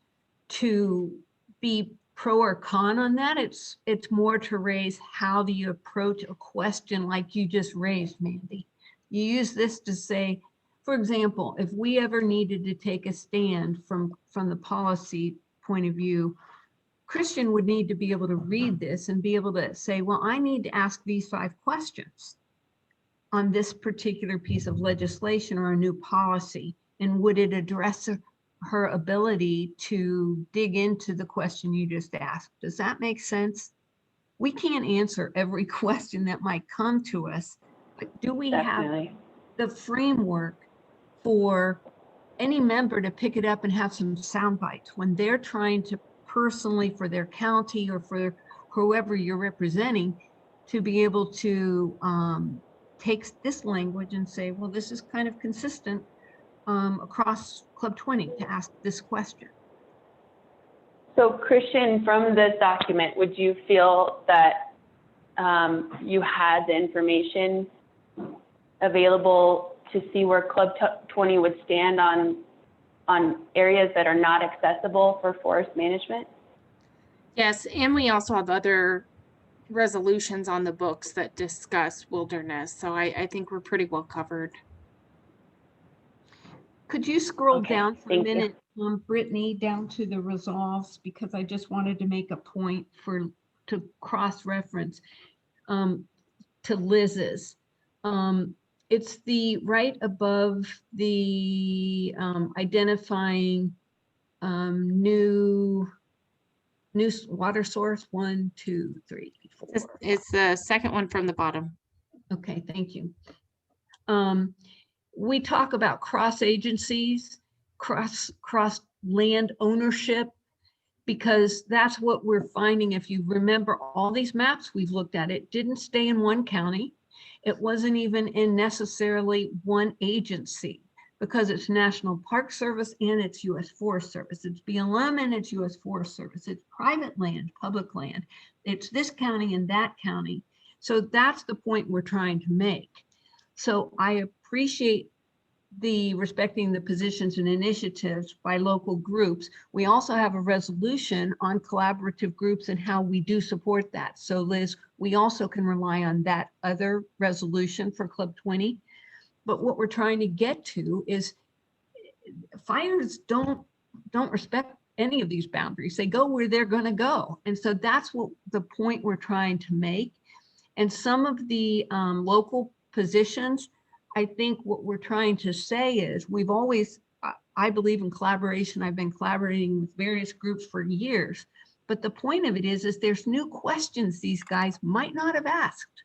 Speaker 3: to be pro or con on that. It's more to raise how do you approach a question like you just raised, Mandy. You use this to say, for example, if we ever needed to take a stand from the policy point of view, Christian would need to be able to read this and be able to say, well, I need to ask these 5 questions on this particular piece of legislation or a new policy. And would it address her ability to dig into the question you just asked? Does that make sense? We can't answer every question that might come to us, but do we have the framework for any member to pick it up and have some sound bites when they're trying to personally, for their county or for whoever you're representing, to be able to take this language and say, well, this is kind of consistent across Club 20 to ask this question.
Speaker 8: So Christian, from this document, would you feel that you had the information available to see where Club 20 would stand on areas that are not accessible for forest management?
Speaker 5: Yes, and we also have other resolutions on the books that discuss wilderness. So I think we're pretty well covered.
Speaker 3: Could you scroll down for a minute, Brittany, down to the resolves, because I just wanted to make a point to cross-reference to Liz's. It's the right above the identifying new water source, 1, 2, 3, 4.
Speaker 5: It's the second one from the bottom.
Speaker 3: Okay, thank you. We talk about cross agencies, cross land ownership, because that's what we're finding. If you remember all these maps we've looked at, it didn't stay in one county. It wasn't even in necessarily one agency, because it's National Park Service and it's U.S. Forest Service. It's BLM and it's U.S. Forest Service. It's private land, public land. It's this county and that county. So that's the point we're trying to make. So I appreciate the respecting the positions and initiatives by local groups. We also have a resolution on collaborative groups and how we do support that. So Liz, we also can rely on that other resolution for Club 20. But what we're trying to get to is fires don't respect any of these boundaries. They go where they're going to go. And so that's what the point we're trying to make. And some of the local positions, I think what we're trying to say is we've always, I believe in collaboration. I've been collaborating with various groups for years. But the point of it is there's new questions these guys might not have asked.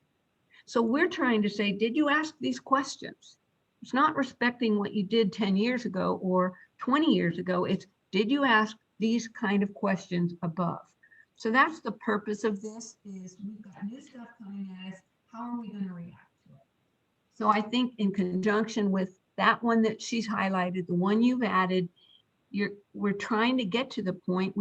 Speaker 3: So we're trying to say, did you ask these questions? It's not respecting what you did 10 years ago or 20 years ago. It's, did you ask these kind of questions above? So that's the purpose of this, is we've got new stuff coming at us. How are we going to react to it? So I think in conjunction with that one that she's highlighted, the one you've added, we're trying to get to the point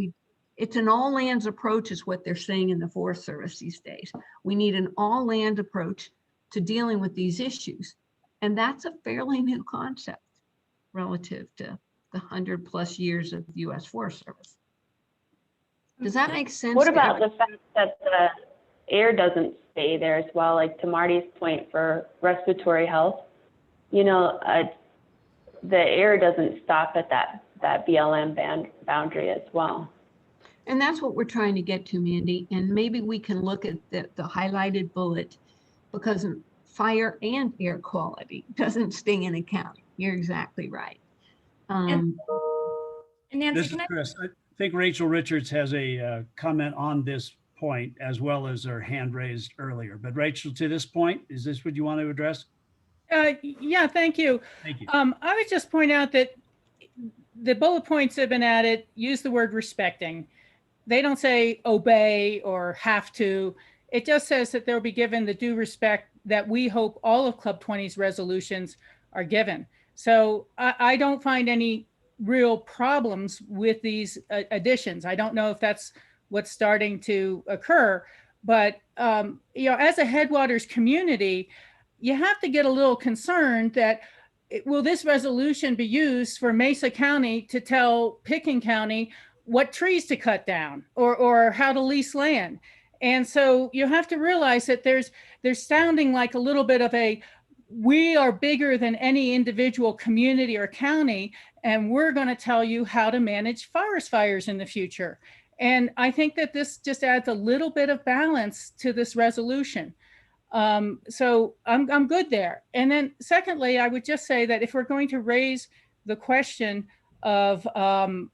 Speaker 3: it's an all lands approach is what they're saying in the Forest Service these days. We need an all land approach to dealing with these issues. And that's a fairly new concept relative to the 100+ years of the U.S. Forest Service. Does that make sense?
Speaker 8: What about the fact that the air doesn't stay there as well? Like to Marty's point for respiratory health, you know, the air doesn't stop at that BLM boundary as well.
Speaker 3: And that's what we're trying to get to, Mandy. And maybe we can look at the highlighted bullet, because fire and air quality doesn't stay in a county. You're exactly right.
Speaker 7: And Nancy,
Speaker 2: This is Chris. I think Rachel Richards has a comment on this point, as well as her hand raised earlier. But Rachel, to this point, is this what you want to address?
Speaker 18: Yeah, thank you.
Speaker 2: Thank you.
Speaker 18: I would just point out that the bullet points have been added, use the word respecting. They don't say obey or have to. It just says that they'll be given the due respect that we hope all of Club 20's resolutions are given. So I don't find any real problems with these additions. I don't know if that's what's starting to occur, but you know, as a Headwaters community, you have to get a little concerned that will this resolution be used for Mesa County to tell Pickens County what trees to cut down or how to lease land? And so you have to realize that there's sounding like a little bit of we are bigger than any individual community or county, and we're going to tell you how to manage forest fires in the future. And I think that this just adds a little bit of balance to this resolution. So I'm good there. And then secondly, I would just say that if we're going to raise the question of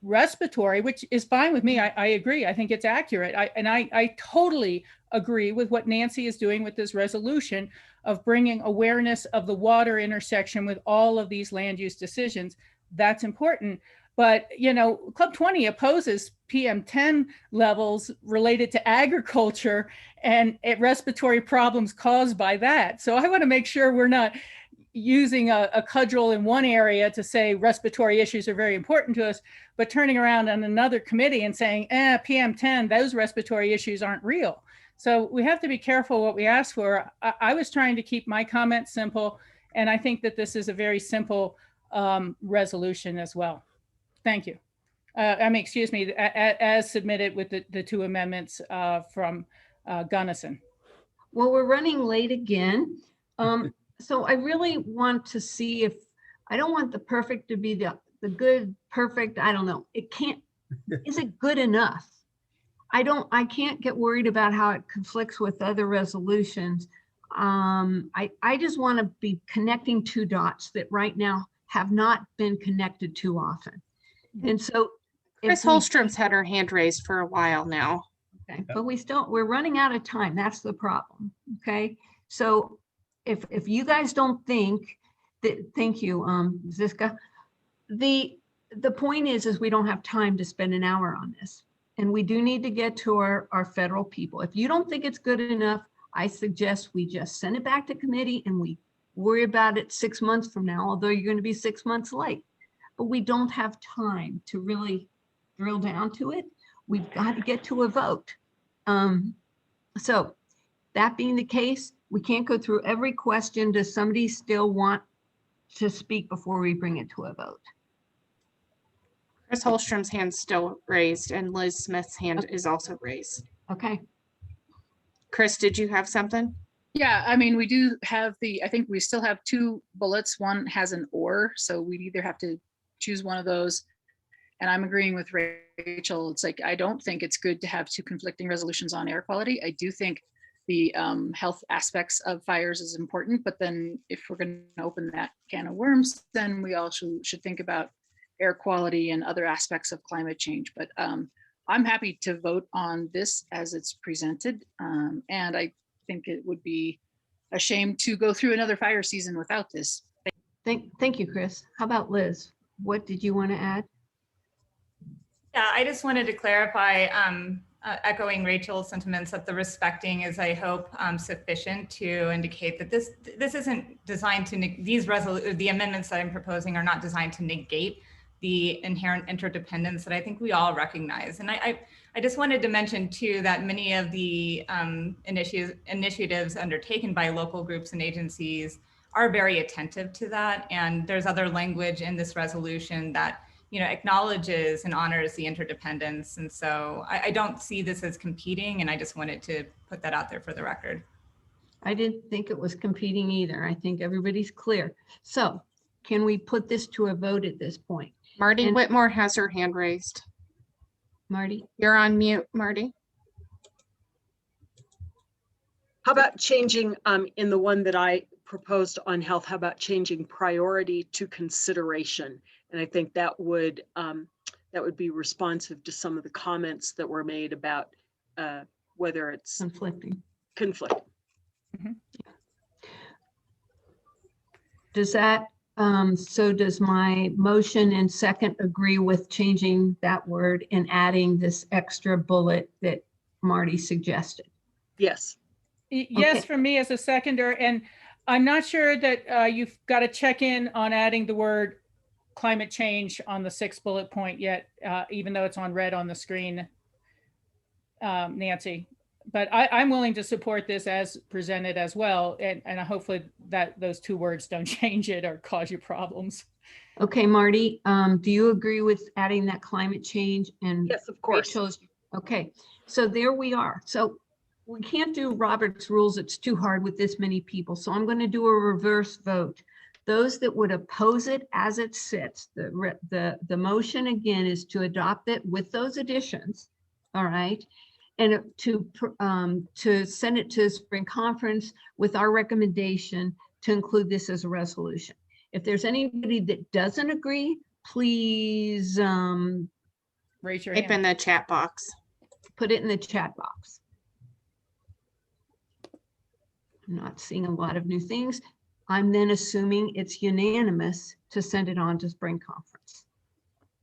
Speaker 18: respiratory, which is fine with me, I agree. I think it's accurate. I totally agree with what Nancy is doing with this resolution of bringing awareness of the water intersection with all of these land use decisions. That's important. But, you know, Club 20 opposes PM10 levels related to agriculture and respiratory problems caused by that. So I want to make sure we're not using a cudgel in one area to say respiratory issues are very important to us, but turning around on another committee and saying, PM10, those respiratory issues aren't real. So we have to be careful what we ask for. I was trying to keep my comments simple, and I think that this is a very simple resolution as well. Thank you. Excuse me, as submitted with the two amendments from Gunnison.
Speaker 3: Well, we're running late again. So I really want to see if, I don't want the perfect to be the good, perfect, I don't know. It can't, is it good enough? I can't get worried about how it conflicts with other resolutions. I just want to be connecting two dots that right now have not been connected too often. And so
Speaker 5: Chris Holstrom's had her hand raised for a while now.
Speaker 3: Okay, but we're running out of time. That's the problem. Okay, so if you guys don't think that, thank you, Ziska. The point is we don't have time to spend an hour on this, and we do need to get to our federal people. If you don't think it's good enough, I suggest we just send it back to committee and we worry about it 6 months from now, although you're going to be 6 months late. But we don't have time to really drill down to it. We've got to get to a vote. So that being the case, we can't go through every question. Does somebody still want to speak before we bring it to a vote?
Speaker 5: Chris Holstrom's hand's still raised and Liz Smith's hand is also raised.
Speaker 3: Okay.
Speaker 5: Chris, did you have something?
Speaker 21: Yeah, I mean, we do have I think we still have 2 bullets. One has an or, so we'd either have to choose one of those. And I'm agreeing with Rachel. It's like, I don't think it's good to have 2 conflicting resolutions on air quality. I do think the health aspects of fires is important, but then if we're going to open that can of worms, then we also should think about air quality and other aspects of climate change. But I'm happy to vote on this as it's presented. And I think it would be a shame to go through another fire season without this.
Speaker 3: Thank you, Chris. How about Liz? What did you want to add?
Speaker 7: Yeah, I just wanted to clarify, echoing Rachel's sentiments, that the respecting is, I hope, sufficient to indicate that this isn't designed to, the amendments that I'm proposing are not designed to negate the inherent interdependence that I think we all recognize. And I just wanted to mention too that many of the initiatives undertaken by local groups and agencies are very attentive to that. And there's other language in this resolution that acknowledges and honors the interdependence. And so I don't see this as competing, and I just wanted to put that out there for the record.
Speaker 3: I didn't think it was competing either. I think everybody's clear. So can we put this to a vote at this point?
Speaker 5: Marty Whitmore has her hand raised.
Speaker 3: Marty?
Speaker 5: You're on mute, Marty.
Speaker 13: How about changing in the one that I proposed on health, how about changing priority to consideration? And I think that would be responsive to some of the comments that were made about whether it's
Speaker 3: conflicting.
Speaker 13: Mm-hmm.
Speaker 3: Does that, so does my motion and second agree with changing that word and adding this extra bullet that Marty suggested?
Speaker 13: Yes.
Speaker 18: Yes,
Speaker 3: Okay.
Speaker 18: for me as a seconder. And I'm not sure that you've got to check in on adding the word climate change on the 6th bullet point yet, even though it's on red on the screen, Nancy. But I'm willing to support this as presented as well. And hopefully that those 2 words don't change it or cause you problems.
Speaker 3: Okay, Marty, do you agree with adding that climate change? And
Speaker 13: yes, of course.
Speaker 3: Rachel's, okay, so there we are. So we can't do Robert's rules. It's too hard with this many people. So I'm going to do a reverse vote. Those that would oppose it as it sits, the motion again is to adopt it with those additions. All right. And to send it to spring conference with our recommendation to include this as a resolution. If there's anybody that doesn't agree, please
Speaker 18: raise your
Speaker 5: hand.
Speaker 18: Type
Speaker 5: in the chat box.
Speaker 3: Put it in the chat box. I'm not seeing a lot of new things. I'm then assuming it's unanimous to send it on to spring conference.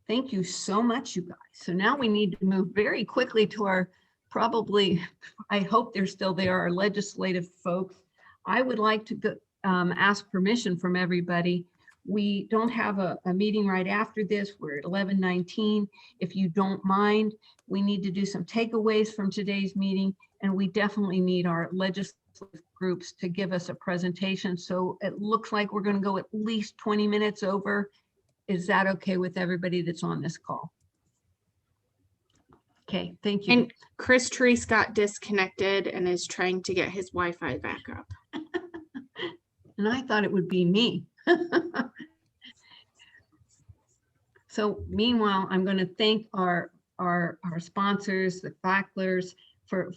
Speaker 3: Thank you so much, you guys. So now we need to move very quickly to our probably, I hope they're still there, our legislative folks. I would like to go, ask permission from everybody. We don't have a meeting right after this. We're at 11:19. If you don't mind, we need to do some takeaways from today's meeting, and we definitely need our legislative groups to give us a presentation. So it looks like we're going to go at least 20 minutes over. Is that okay with everybody that's on this call? Okay, thank you.
Speaker 5: And Chris Treese got disconnected and is trying to get his Wi-Fi back up.
Speaker 3: And I thought it would be me. So meanwhile, I'm going to thank our sponsors, the Facklers, for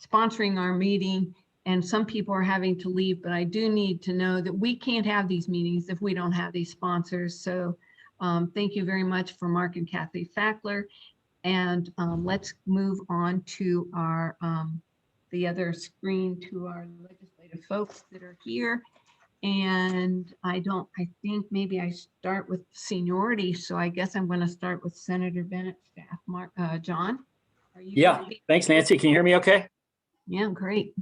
Speaker 3: sponsoring our meeting. And some people are having to leave, but I do need to know that we can't have these meetings if we don't have these sponsors. So thank you very much for Mark and Kathy Fackler. And let's move on to our the other screen to our legislative folks that are here. And I think maybe I start with seniority. So I guess I'm going to start with Senator Bennett staff. John, are you?
Speaker 9: Yeah, thanks, Nancy. Can you hear me okay?
Speaker 3: Yeah, great.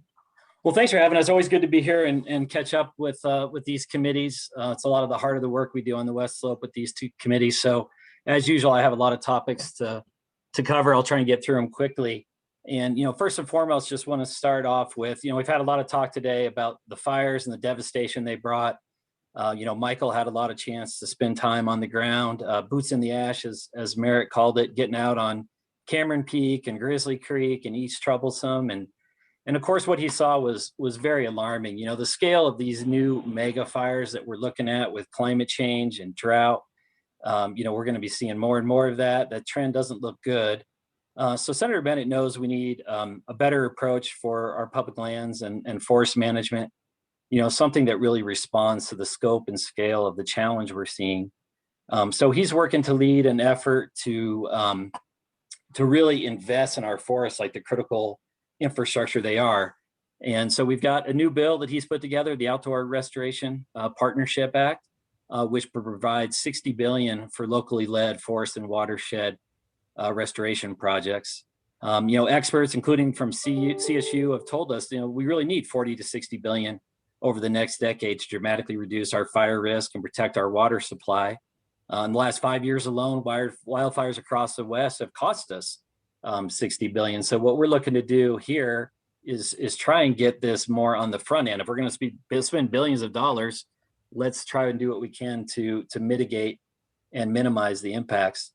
Speaker 9: Well, thanks for having us. Always good to be here and catch up with these committees. It's a lot of the heart of the work we do on the West Slope with these two committees. So as usual, I have a lot of topics to cover. I'll try and get through them quickly. And, first and foremost, just want to start off with, we've had a lot of talk today about the fires and the devastation they brought. Michael had a lot of chance to spend time on the ground, boots in the ash, as Merritt called it, getting out on Cameron Peak and Grizzly Creek and East Troublesome. And of course, what he saw was very alarming. The scale of these new mega fires that we're looking at with climate change and drought, we're going to be seeing more and more of that. That trend doesn't look good. So Senator Bennett knows we need a better approach for our public lands and forest management, something that really responds to the scope and scale of the challenge we're seeing. So he's working to lead an effort to really invest in our forests like the critical infrastructure they are. And so we've got a new bill that he's put together, the Outdoor Restoration Partnership Act, which provides $60 billion for locally led forest and watershed restoration projects. Experts, including from CSU, have told us, we really need 40 to 60 billion over the next decade to dramatically reduce our fire risk and protect our water supply. In the last 5 years alone, wildfires across the West have cost us 60 billion. So what we're looking to do here is try and get this more on the front end. If we're going to spend billions of dollars, let's try and do what we can to mitigate and minimize the impacts.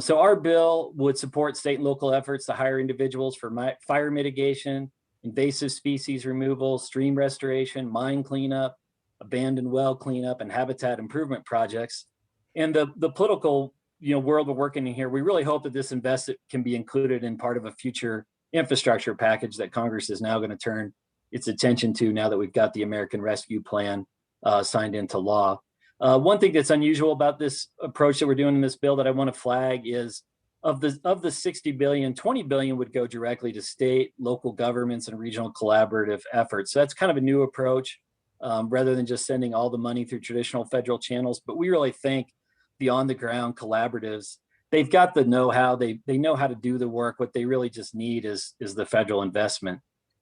Speaker 9: So our bill would support state and local efforts to hire individuals for fire mitigation, invasive species removal, stream restoration, mine cleanup, abandoned well cleanup, and habitat improvement projects. And the political world we're working in here, we really hope that this investment can be included in part of a future infrastructure package that Congress is now going to turn its attention to now that we've got the American Rescue Plan signed into law. One thing that's unusual about this approach that we're doing in this bill that I want to flag is of the 60 billion, 20 billion would go directly to state, local governments, and regional collaborative efforts. So that's kind of a new approach rather than just sending all the money through traditional federal channels. But we really think the on-the-ground collaboratives, they've got the know-how, they know how to do the work. What they really just need is the federal investment.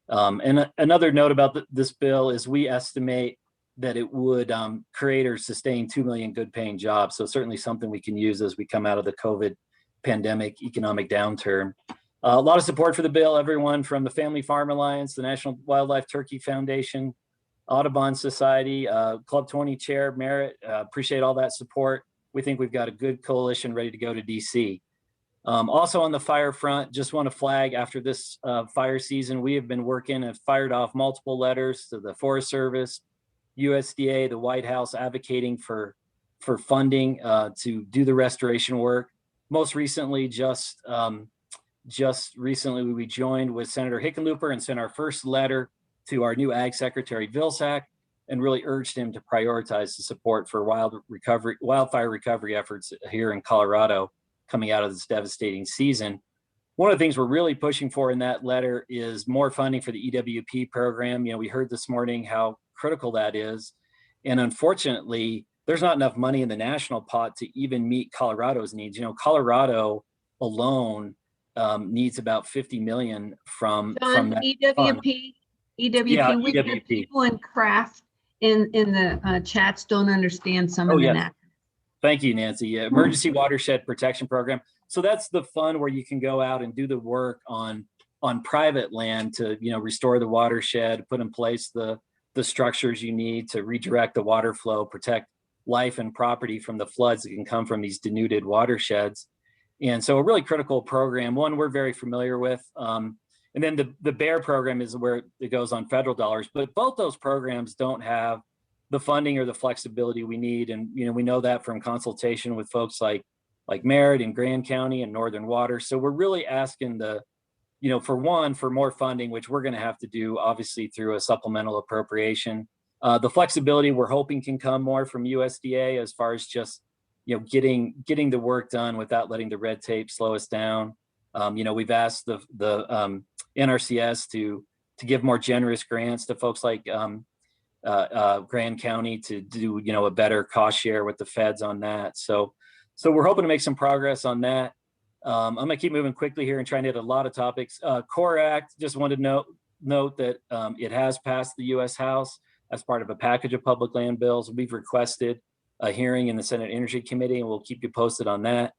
Speaker 9: And another note about this bill is we estimate that it would create or sustain 2 million good paying jobs. So certainly something we can use as we come out of the COVID pandemic economic downturn. A lot of support for the bill, everyone from the Family Farm Alliance, the National Wildlife Turkey Foundation, Audubon Society, Club 20 Chair Merritt, appreciate all that support. We think we've got a good coalition ready to go to DC. Also on the fire front, just want to flag after this fire season, we have been working and fired off multiple letters to the Forest Service, USDA, the White House, advocating for funding to do the restoration work. Most recently, just recently, we joined with Senator Hickenlooper and sent our first letter to our new Ag Secretary Vilsack and really urged him to prioritize the support for wildfire recovery efforts here in Colorado coming out of this devastating season. One of the things we're really pushing for in that letter is more funding for the EWP program. We heard this morning how critical that is. And unfortunately, there's not enough money in the national pot to even meet Colorado's needs. Colorado alone needs about 50 million from that
Speaker 3: EWP,
Speaker 9: fund.
Speaker 3: EWP.
Speaker 9: Yeah,
Speaker 3: We have
Speaker 9: EWP.
Speaker 3: people in craft in the chats don't understand some of the
Speaker 9: yes. Thank you, Nancy. Emergency Watershed Protection Program. So that's the fund where you can go out and do the work on private land to restore the watershed, put in place the structures you need to redirect the water flow, protect life and property from the floods that can come from these denuded watersheds. And so a really critical program, one we're very familiar with. And then the BEAR program is where it goes on federal dollars, but both those programs don't have the funding or the flexibility we need. And, we know that from consultation with folks like Merritt and Grand County and Northern Water. So we're really asking for more funding, which we're going to have to do obviously through a supplemental appropriation. The flexibility we're hoping can come more from USDA as far as just, getting the work done without letting the red tape slow us down. We've asked the Nrcs to give more generous grants to folks like Grand County to do, a better cost share with the feds on that. So we're hoping to make some progress on that. I'm gonna keep moving quickly here and trying to hit a lot of topics. CORE Act, just wanted to note, note that it has passed the U.S. House as part of a package of public land bills. We've requested a hearing in the Senate Energy Committee, and we'll keep you posted on that.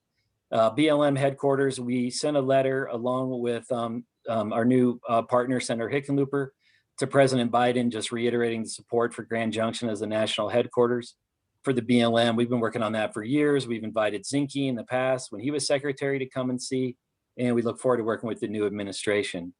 Speaker 9: BLM headquarters, we sent a letter along with our new partner, Senator Hickenlooper, to President Biden, just reiterating the support for Grand Junction as the national headquarters for the BLM. We've been working on that for years. We've invited Zinke in the past when he was secretary to come and see, and we look forward to working with the new administration.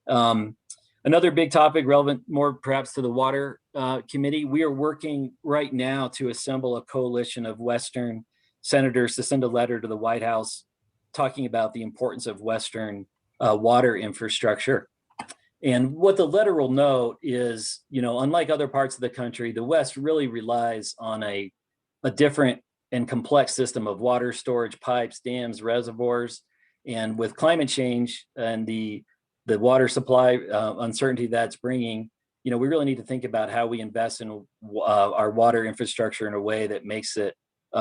Speaker 9: Another big topic relevant more perhaps to the Water Committee, we are working right now to assemble a coalition of Western senators to send a letter to the White House talking about the importance of Western water infrastructure. And what the letter will note is, unlike other parts of the country, the West really relies on a different and complex system of water storage, pipes, dams, reservoirs. And with climate change and the water supply uncertainty that's bringing, we really need to think about how we invest in our water infrastructure in a way that makes it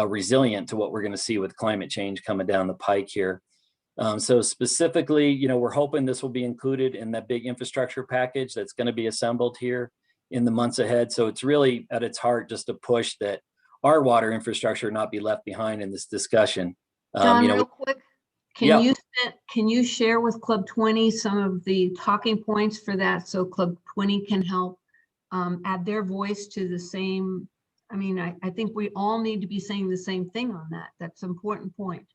Speaker 9: resilient to what we're going to see with climate change coming down the pike here. So specifically, we're hoping this will be included in that big infrastructure package that's going to be assembled here in the months ahead. So it's really at its heart just a push that our water infrastructure not be left behind in this discussion.
Speaker 3: John, real quick,
Speaker 9: Yeah.
Speaker 3: can you share with Club 20 some of the talking points for that so Club 20 can help add their voice to the same? I mean, I think we all need to be saying the same thing on that. That's an important point.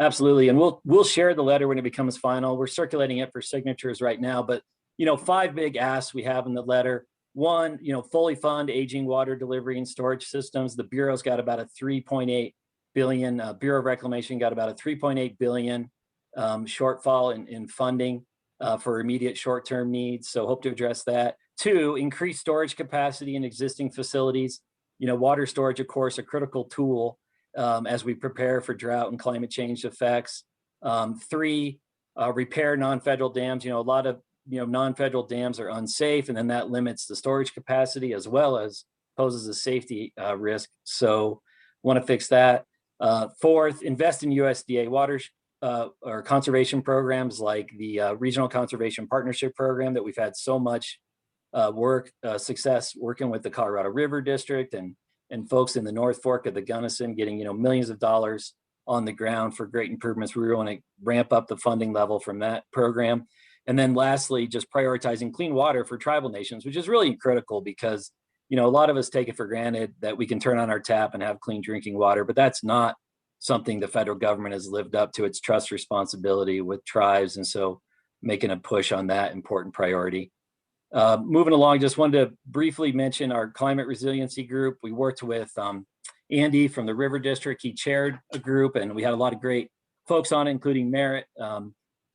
Speaker 9: Absolutely. And we'll share the letter when it becomes final. We're circulating it for signatures right now, but 5 big asks we have in the letter. One, fully fund aging water delivery and storage systems. The Bureau's got about a 3.8 billion, Bureau of Reclamation got about a 3.8 billion shortfall in funding for immediate short-term needs. So hope to address that. 2, increase storage capacity in existing facilities. Water storage, of course, a critical tool as we prepare for drought and climate change effects. 3, repair non-federal dams. A lot of non-federal dams are unsafe, and then that limits the storage capacity as well as poses a safety risk. So want to fix that. 4th, invest in USDA water or conservation programs like the Regional Conservation Partnership Program that we've had so much success working with the Colorado River District and folks in the North Fork of the Gunnison getting millions of dollars on the ground for great improvements. We want to ramp up the funding level from that program. And then lastly, just prioritizing clean water for tribal nations, which is really critical because a lot of us take it for granted that we can turn on our tap and have clean drinking water, but that's not something the federal government has lived up to its trust responsibility with tribes. And so making a push on that important priority. Moving along, just wanted to briefly mention our climate resiliency group. We worked with Andy from the River District. He chaired a group and we had a lot of great folks on it, including Merritt,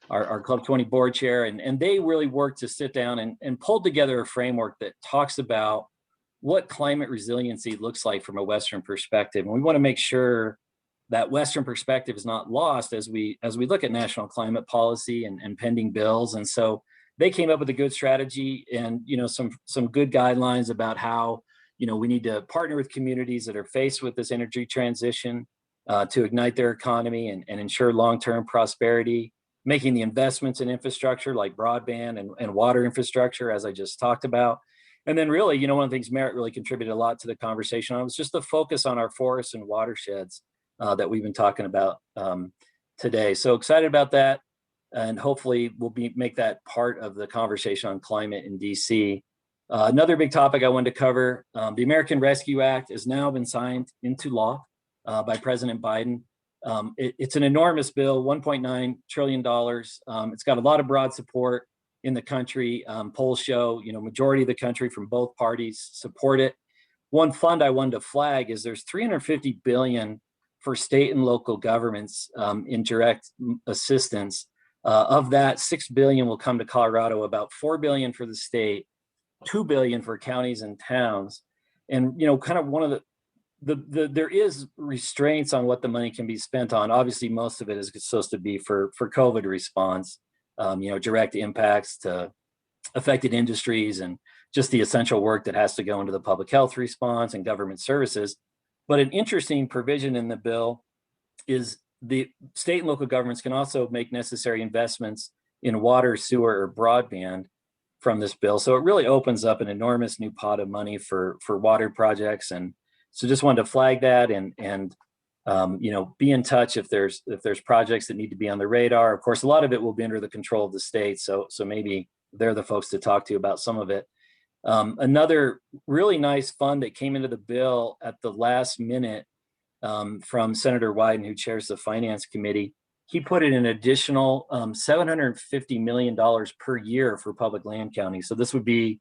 Speaker 9: our Club 20 board chair. And they really worked to sit down and pull together a framework that talks about what climate resiliency looks like from a Western perspective. And we want to make sure that Western perspective is not lost as we look at national climate policy and pending bills. And so they came up with a good strategy and some good guidelines about how we need to partner with communities that are faced with this energy transition to ignite their economy and ensure long-term prosperity, making the investments in infrastructure like broadband and water infrastructure, as I just talked about. And then really, one of the things Merritt really contributed a lot to the conversation on was just the focus on our forests and watersheds that we've been talking about today. So excited about that. And hopefully we'll make that part of the conversation on climate in DC. Another big topic I wanted to cover, the American Rescue Act has now been signed into law by President Biden. It's an enormous bill, $1.9 trillion. It's got a lot of broad support in the country. Polls show, majority of the country from both parties support it. One fund I wanted to flag is there's $350 billion for state and local governments in direct assistance. Of that, $6 billion will come to Colorado, about $4 billion for the state, $2 billion for counties and towns. And, kind of one of there is restraints on what the money can be spent on. Obviously, most of it is supposed to be for COVID response, direct impacts to affected industries and just the essential work that has to go into the public health response and government services. But an interesting provision in the bill is the state and local governments can also make necessary investments in water, sewer, or broadband. from this bill. So it really opens up an enormous new pot of money for water projects. And so just wanted to flag that and you know, be in touch if there's projects that need to be on the radar. Of course, a lot of it will be under the control of the state. So maybe they're the folks to talk to about some of it. Another really nice fund that came into the bill at the last minute from Senator Wyden, who chairs the Finance Committee. He put in an additional $750 million per year for public land counties. So this would be,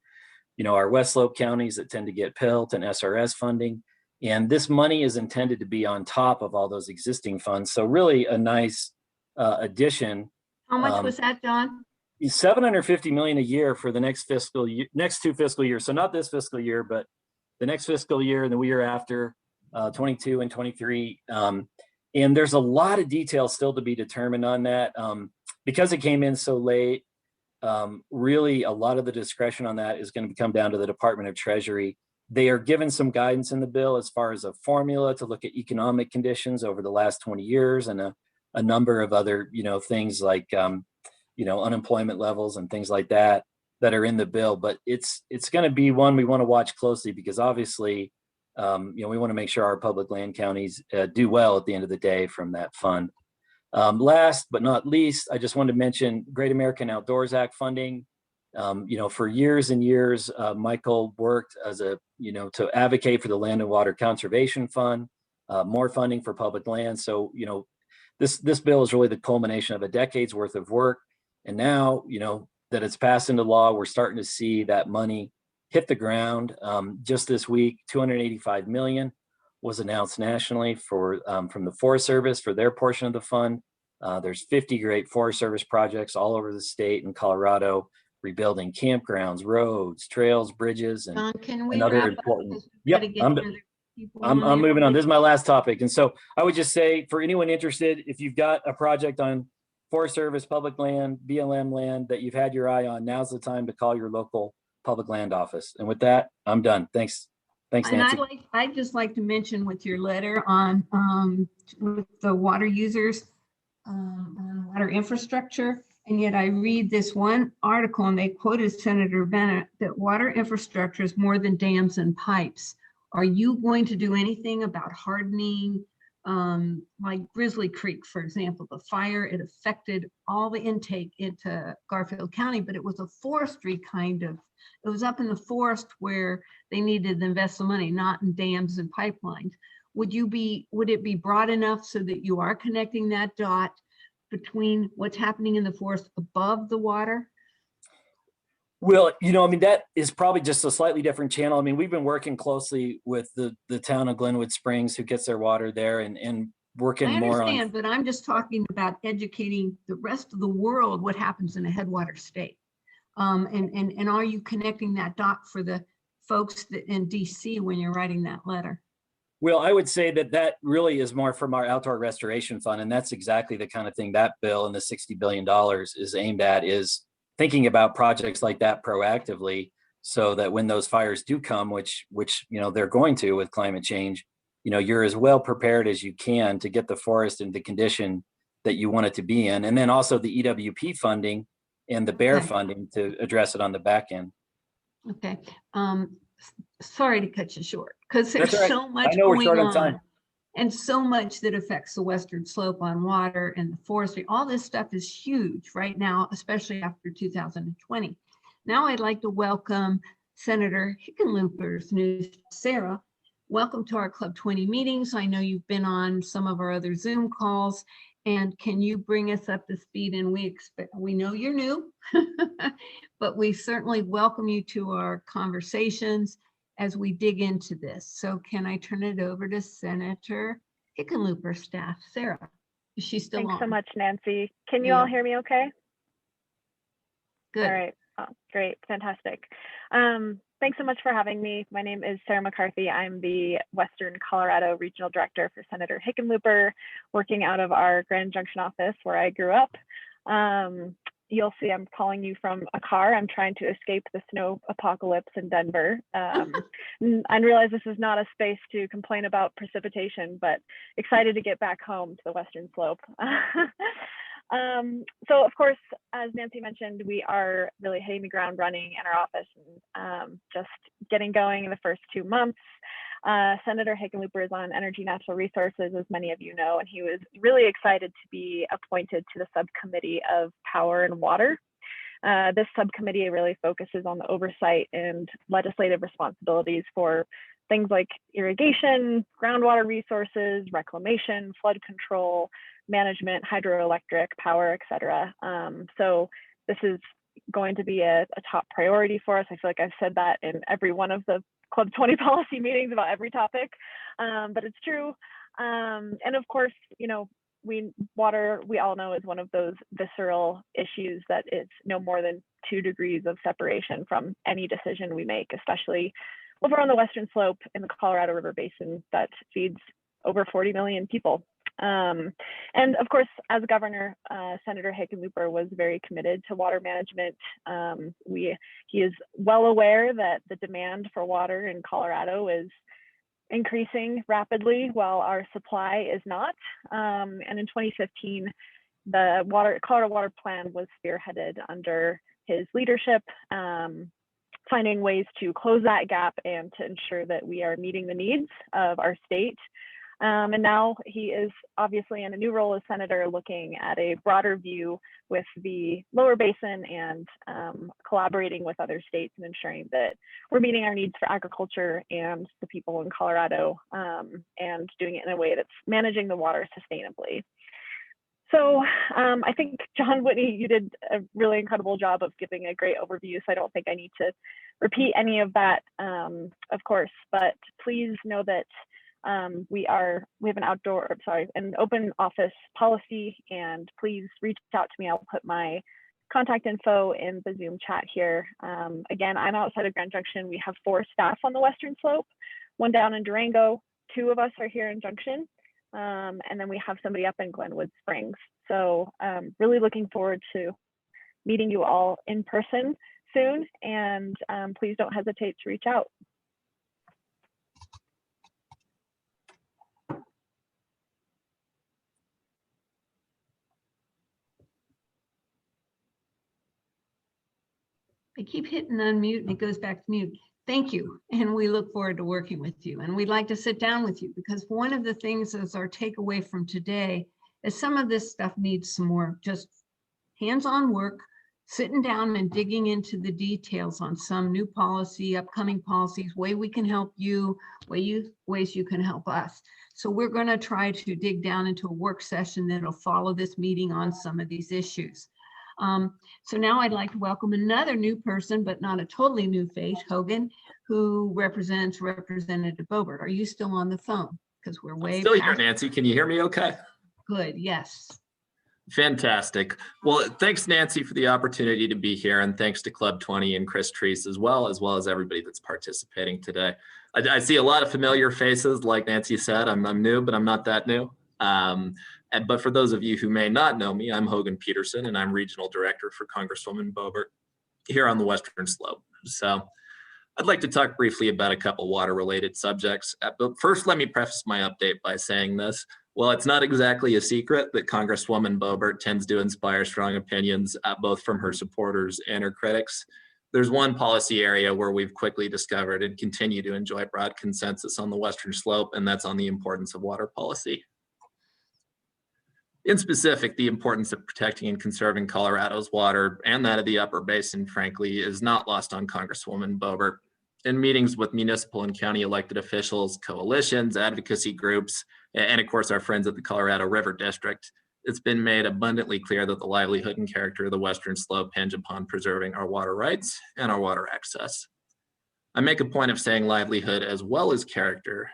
Speaker 9: you know, our West Slope counties that tend to get PILT and SRS funding. And this money is intended to be on top of all those existing funds. So really a nice addition.
Speaker 3: How much was that, John?
Speaker 9: $750 million a year for the next fiscal year, next 2 fiscal years. So not this fiscal year, but the next fiscal year and the year after, 22 and 23. And there's a lot of details still to be determined on that. Because it came in so late, really a lot of the discretion on that is going to come down to the Department of Treasury. They are given some guidance in the bill as far as a formula to look at economic conditions over the last 20 years and a number of other, you know, things like, you know, unemployment levels and things like that are in the bill. But it's going to be one we want to watch closely because obviously, you know, we want to make sure our public land counties do well at the end of the day from that fund. Last but not least, I just wanted to mention Great American Outdoors Act funding. You know, for years and years, Michael worked as to advocate for the Land and Water Conservation Fund, more funding for public land. So, you know, this bill is really the culmination of a decade's worth of work. And now, you know, that it's passed into law, we're starting to see that money hit the ground. Just this week, $285 million was announced nationally for from the Forest Service for their portion of the fund. There's 50 great Forest Service projects all over the state in Colorado, rebuilding campgrounds, roads, trails, bridges, and,
Speaker 3: John, can we
Speaker 9: and other
Speaker 3: wrap up?
Speaker 9: important.
Speaker 3: We've got
Speaker 9: Yep,
Speaker 3: to get to other people
Speaker 9: I'm
Speaker 3: there.
Speaker 9: moving on. This is my last topic. And so I would just say for anyone interested, if you've got a project on Forest Service, public land, BLM land that you've had your eye on, now's the time to call your local public land office. And with that, I'm done. Thanks. Thanks,
Speaker 3: And
Speaker 9: Nancy.
Speaker 3: I'd just like to mention with your letter on with the water users on water infrastructure. And yet I read this one article and they quoted Senator Bennett that water infrastructure is more than dams and pipes. Are you going to do anything about hardening, like Grizzly Creek, for example, the fire, it affected all the intake into Garfield County, but it was a forestry kind of, it was up in the forest where they needed to invest the money, not in dams and pipelines. Would it be broad enough so that you are connecting that dot between what's happening in the forest above the water?
Speaker 9: Well, you know, I mean, that is probably just a slightly different channel. I mean, we've been working closely with the town of Glenwood Springs, who gets their water there, and working more on.
Speaker 3: I understand, but I'm just talking about educating the rest of the world what happens in a headwater state. And are you connecting that dot for the folks that in DC when you're writing that letter?
Speaker 9: Well, I would say that really is more from our outdoor restoration fund. And that's exactly the kind of thing that bill and the $60 billion is aimed at, is thinking about projects like that proactively so that when those fires do come, which, you know, they're going to with climate change, you know, you're as well prepared as you can to get the forest in the condition that you want it to be in. And then also the EWP funding and the BEAR funding to address it on the back end.
Speaker 3: Okay. Sorry to cut you short, because there's
Speaker 9: Right.
Speaker 3: so much going on and so much that affects the western slope on water and the forestry. All this stuff is huge right now, especially after 2020. Now I'd like to welcome Senator Hickenlooper's new Sarah. Welcome to our Club 20 meetings. I know you've been on some of our other Zoom calls, and can you bring us up to speed? And we know you're new, but we certainly welcome you to our conversations as we dig into this. So can I turn it over to Senator Hickenlooper staff? Sarah, is she still on?
Speaker 10: Thanks so much, Nancy. Can you all hear me okay?
Speaker 3: Good.
Speaker 10: All right. Oh, great. Fantastic. Thanks so much for having me. My name is Sarah McCarthy. I'm the Western Colorado Regional Director for Senator Hickenlooper, working out of our Grand Junction office where I grew up. You'll see I'm calling you from a car. I'm trying to escape the snow apocalypse in Denver. I realize this is not a space to complain about precipitation, but excited to get back home to the Western Slope. So of course, as Nancy mentioned, we are really hitting the ground running in our office and just getting going in the first 2 months. Senator Hickenlooper is on Energy Natural Resources, as many of you know, and he was really excited to be appointed to the subcommittee of Power and Water. This subcommittee really focuses on the oversight and legislative responsibilities for things like irrigation, groundwater resources, reclamation, flood control, management, hydroelectric power, et cetera. So this is going to be a top priority for us. I feel like I've said that in every one of the Club 20 policy meetings about every topic, but it's true. And of course, you know, water, we all know, is one of those visceral issues that is no more than 2 degrees of separation from any decision we make, especially over on the Western Slope in the Colorado River Basin that feeds over 40 million people. And of course, as governor, Senator Hickenlooper was very committed to water management. He is well aware that the demand for water in Colorado is increasing rapidly while our supply is not. And in 2015, the Colorado Water Plan was spearheaded under his leadership, finding ways to close that gap and to ensure that we are meeting the needs of our state. And now he is obviously in a new role as senator, looking at a broader view with the lower basin and collaborating with other states and ensuring that we're meeting our needs for agriculture and the people in Colorado, and doing it in a way that's managing the water sustainably. So I think, John Whitney, you did a really incredible job of giving a great overview, so I don't think I need to repeat any of that, of course, but please know that we have an open office policy, and please reach out to me. I'll put my contact info in the Zoom chat here. Again, I'm outside of Grand Junction. We have 4 staff on the Western Slope, 1 down in Durango, 2 of us are here in Junction, and then we have somebody up in Glenwood Springs. So really looking forward to meeting you all in person soon, and please don't hesitate to reach out.
Speaker 3: I keep hitting unmute and it goes back to mute. Thank you. And we look forward to working with you. And we'd like to sit down with you, because one of the things as our takeaway from today is some of this stuff needs some more just hands-on work, sitting down and digging into the details on some new policy, upcoming policies, way we can help you, ways you can help us. So we're going to try to dig down into a work session that'll follow this meeting on some of these issues. So now I'd like to welcome another new person, but not a totally new face, Hogan, who represents Representative Boebert. Are you still on the phone? Because we're way
Speaker 4: still here, Nancy. Can you hear me okay?
Speaker 3: Good, yes.
Speaker 4: Fantastic. Well, thanks, Nancy, for the opportunity to be here, and thanks to Club 20 and Chris Treese as well as everybody that's participating today. I see a lot of familiar faces, like Nancy said. I'm new, but I'm not that new. But for those of you who may not know me, I'm Hogan Peterson, and I'm Regional Director for Congresswoman Boebert here on the Western Slope. So I'd like to talk briefly about a couple water-related subjects. But first, let me preface my update by saying this. Well, it's not exactly a secret that Congresswoman Boebert tends to inspire strong opinions, both from her supporters and her critics. There's one policy area where we've quickly discovered and continue to enjoy broad consensus on the Western Slope, and that's on the importance of water policy. In specific, the importance of protecting and conserving Colorado's water and that of the upper basin, frankly, is not lost on Congresswoman Boebert. In meetings with municipal and county elected officials, coalitions, advocacy groups, and of course our friends at the Colorado River District, it's been made abundantly clear that the livelihood and character of the Western Slope hinge upon preserving our water rights and our water access. I make a point of saying livelihood as well as character,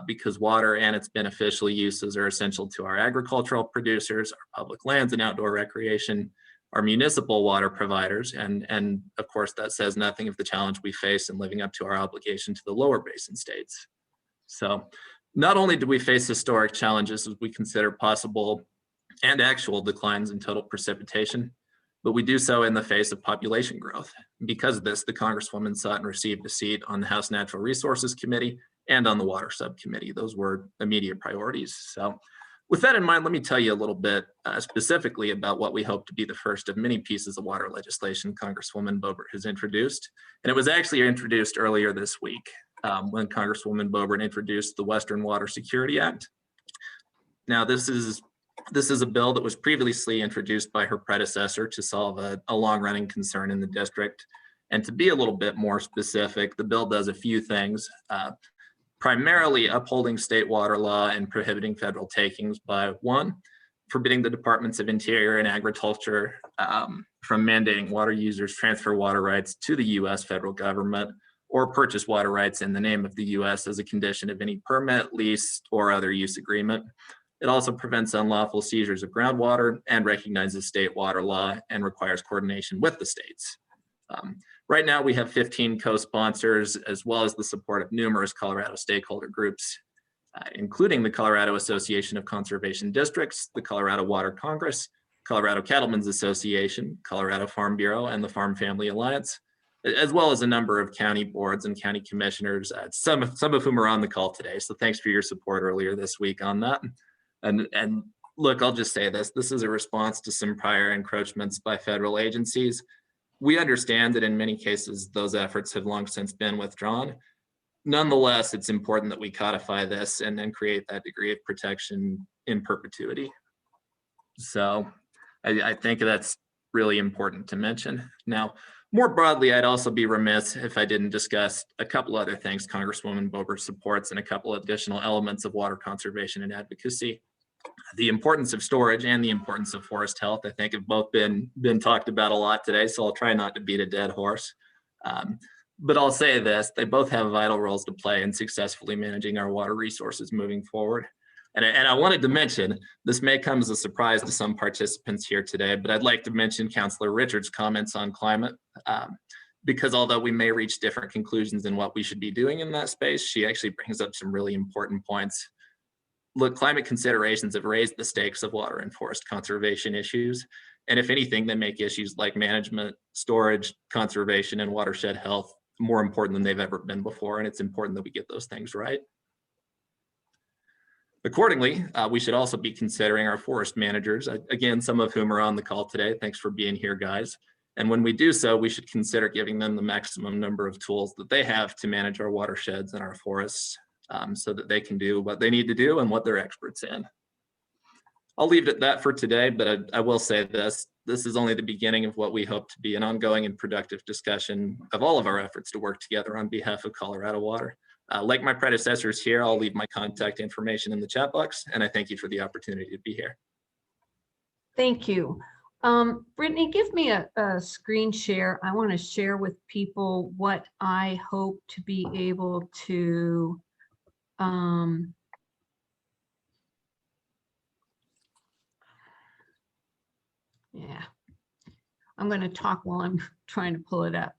Speaker 4: because water and its beneficial uses are essential to our agricultural producers, our public lands and outdoor recreation, our municipal water providers, and of course that says nothing of the challenge we face in living up to our obligation to the lower basin states. So not only do we face historic challenges as we consider possible and actual declines in total precipitation, but we do so in the face of population growth. Because of this, the Congresswoman sought and received a seat on the House Natural Resources Committee and on the Water Subcommittee. Those were immediate priorities. So With that in mind, let me tell you a little bit specifically about what we hope to be the first of many pieces of water legislation Congresswoman Boebert has introduced. And it was actually introduced earlier this week when Congresswoman Boebert introduced the Western Water Security Act. Now, this is a bill that was previously introduced by her predecessor to solve a long-running concern in the district. And to be a little bit more specific, the bill does a few things. Primarily upholding state water law and prohibiting federal takings by, one, forbidding the Departments of Interior and Agriculture from mandating water users transfer water rights to the US federal government or purchase water rights in the name of the US as a condition of any permit, lease, or other use agreement. It also prevents unlawful seizures of groundwater and recognizes state water law and requires coordination with the states. Right now, we have 15 co-sponsors, as well as the support of numerous Colorado stakeholder groups, including the Colorado Association of Conservation Districts, the Colorado Water Congress, Colorado Cattlemen's Association, Colorado Farm Bureau, and the Farm Family Alliance, as well as a number of county boards and county commissioners, some of whom are on the call today. So thanks for your support earlier this week on that. And look, I'll just say this is a response to some prior encroachments by federal agencies. We understand that in many cases, those efforts have long since been withdrawn. Nonetheless, it's important that we codify this and then create that degree of protection in perpetuity. So I think that's really important to mention. Now, more broadly, I'd also be remiss if I didn't discuss a couple other things Congresswoman Boebert supports and a couple additional elements of water conservation and advocacy. The importance of storage and the importance of forest health, I think, have both been talked about a lot today, so I'll try not to beat a dead horse. But I'll say this, they both have vital roles to play in successfully managing our water resources moving forward. And I wanted to mention, this may come as a surprise to some participants here today, but I'd like to mention Councillor Richards' comments on climate, because although we may reach different conclusions in what we should be doing in that space, she actually brings up some really important points. Look, climate considerations have raised the stakes of water and forest conservation issues. And if anything, they make issues like management, storage, conservation, and watershed health more important than they've ever been before. And it's important that we get those things right. Accordingly, we should also be considering our forest managers, again, some of whom are on the call today. Thanks for being here, guys. And when we do so, we should consider giving them the maximum number of tools that they have to manage our watersheds and our forests, so that they can do what they need to do and what they're experts in. I'll leave it at that for today, but I will say this is only the beginning of what we hope to be an ongoing and productive discussion of all of our efforts to work together on behalf of Colorado Water. Like my predecessors here, I'll leave my contact information in the chat box, and I thank you for the opportunity to be here.
Speaker 3: Thank you. Brittany, give me a screen share. I want to share with people what I hope to be able to yeah, I'm going to talk while I'm trying to pull it up.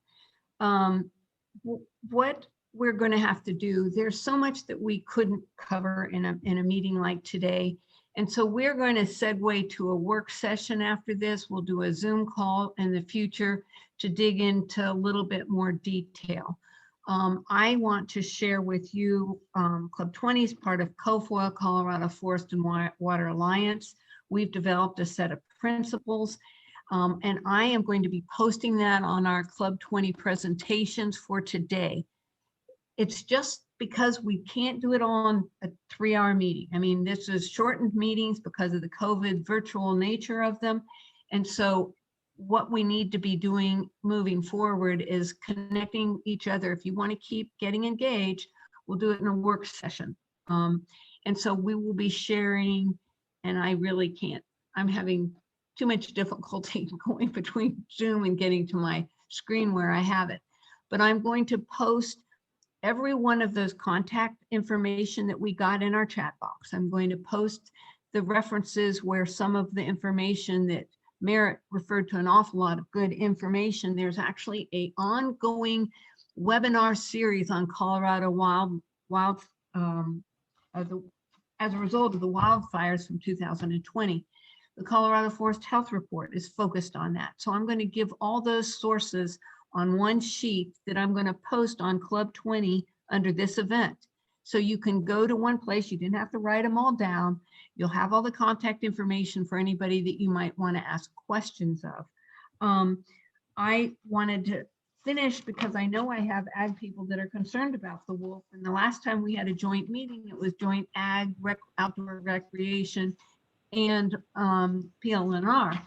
Speaker 3: What we're going to have to do, there's so much that we couldn't cover in a meeting like today. And so we're going to segue to a work session after this. We'll do a Zoom call in the future to dig into a little bit more detail. I want to share with you, Club 20 is part of COFOA, Colorado Forest and Water Alliance. We've developed a set of principles, and I am going to be posting that on our Club 20 presentations for today. It's just because we can't do it on a 3-hour meeting. I mean, this is shortened meetings because of the COVID virtual nature of them. And so what we need to be doing moving forward is connecting each other. If you want to keep getting engaged, we'll do it in a work session. And so we will be sharing, and I really can't, I'm having too much difficulty going between Zoom and getting to my screen where I have it. But I'm going to post every one of those contact information that we got in our chat box. I'm going to post the references where some of the information that Merritt referred to, an awful lot of good information. There's actually an ongoing webinar series on Colorado as a result of the wildfires from 2020. The Colorado Forest Health Report is focused on that. So I'm going to give all those sources on one sheet that I'm going to post on Club 20 under this event. So you can go to one place, you didn't have to write them all down. You'll have all the contact information for anybody that you might want to ask questions of. I wanted to finish because I know I have ag people that are concerned about the wolf. And the last time we had a joint meeting, it was joint ag, outdoor recreation, and PLNR.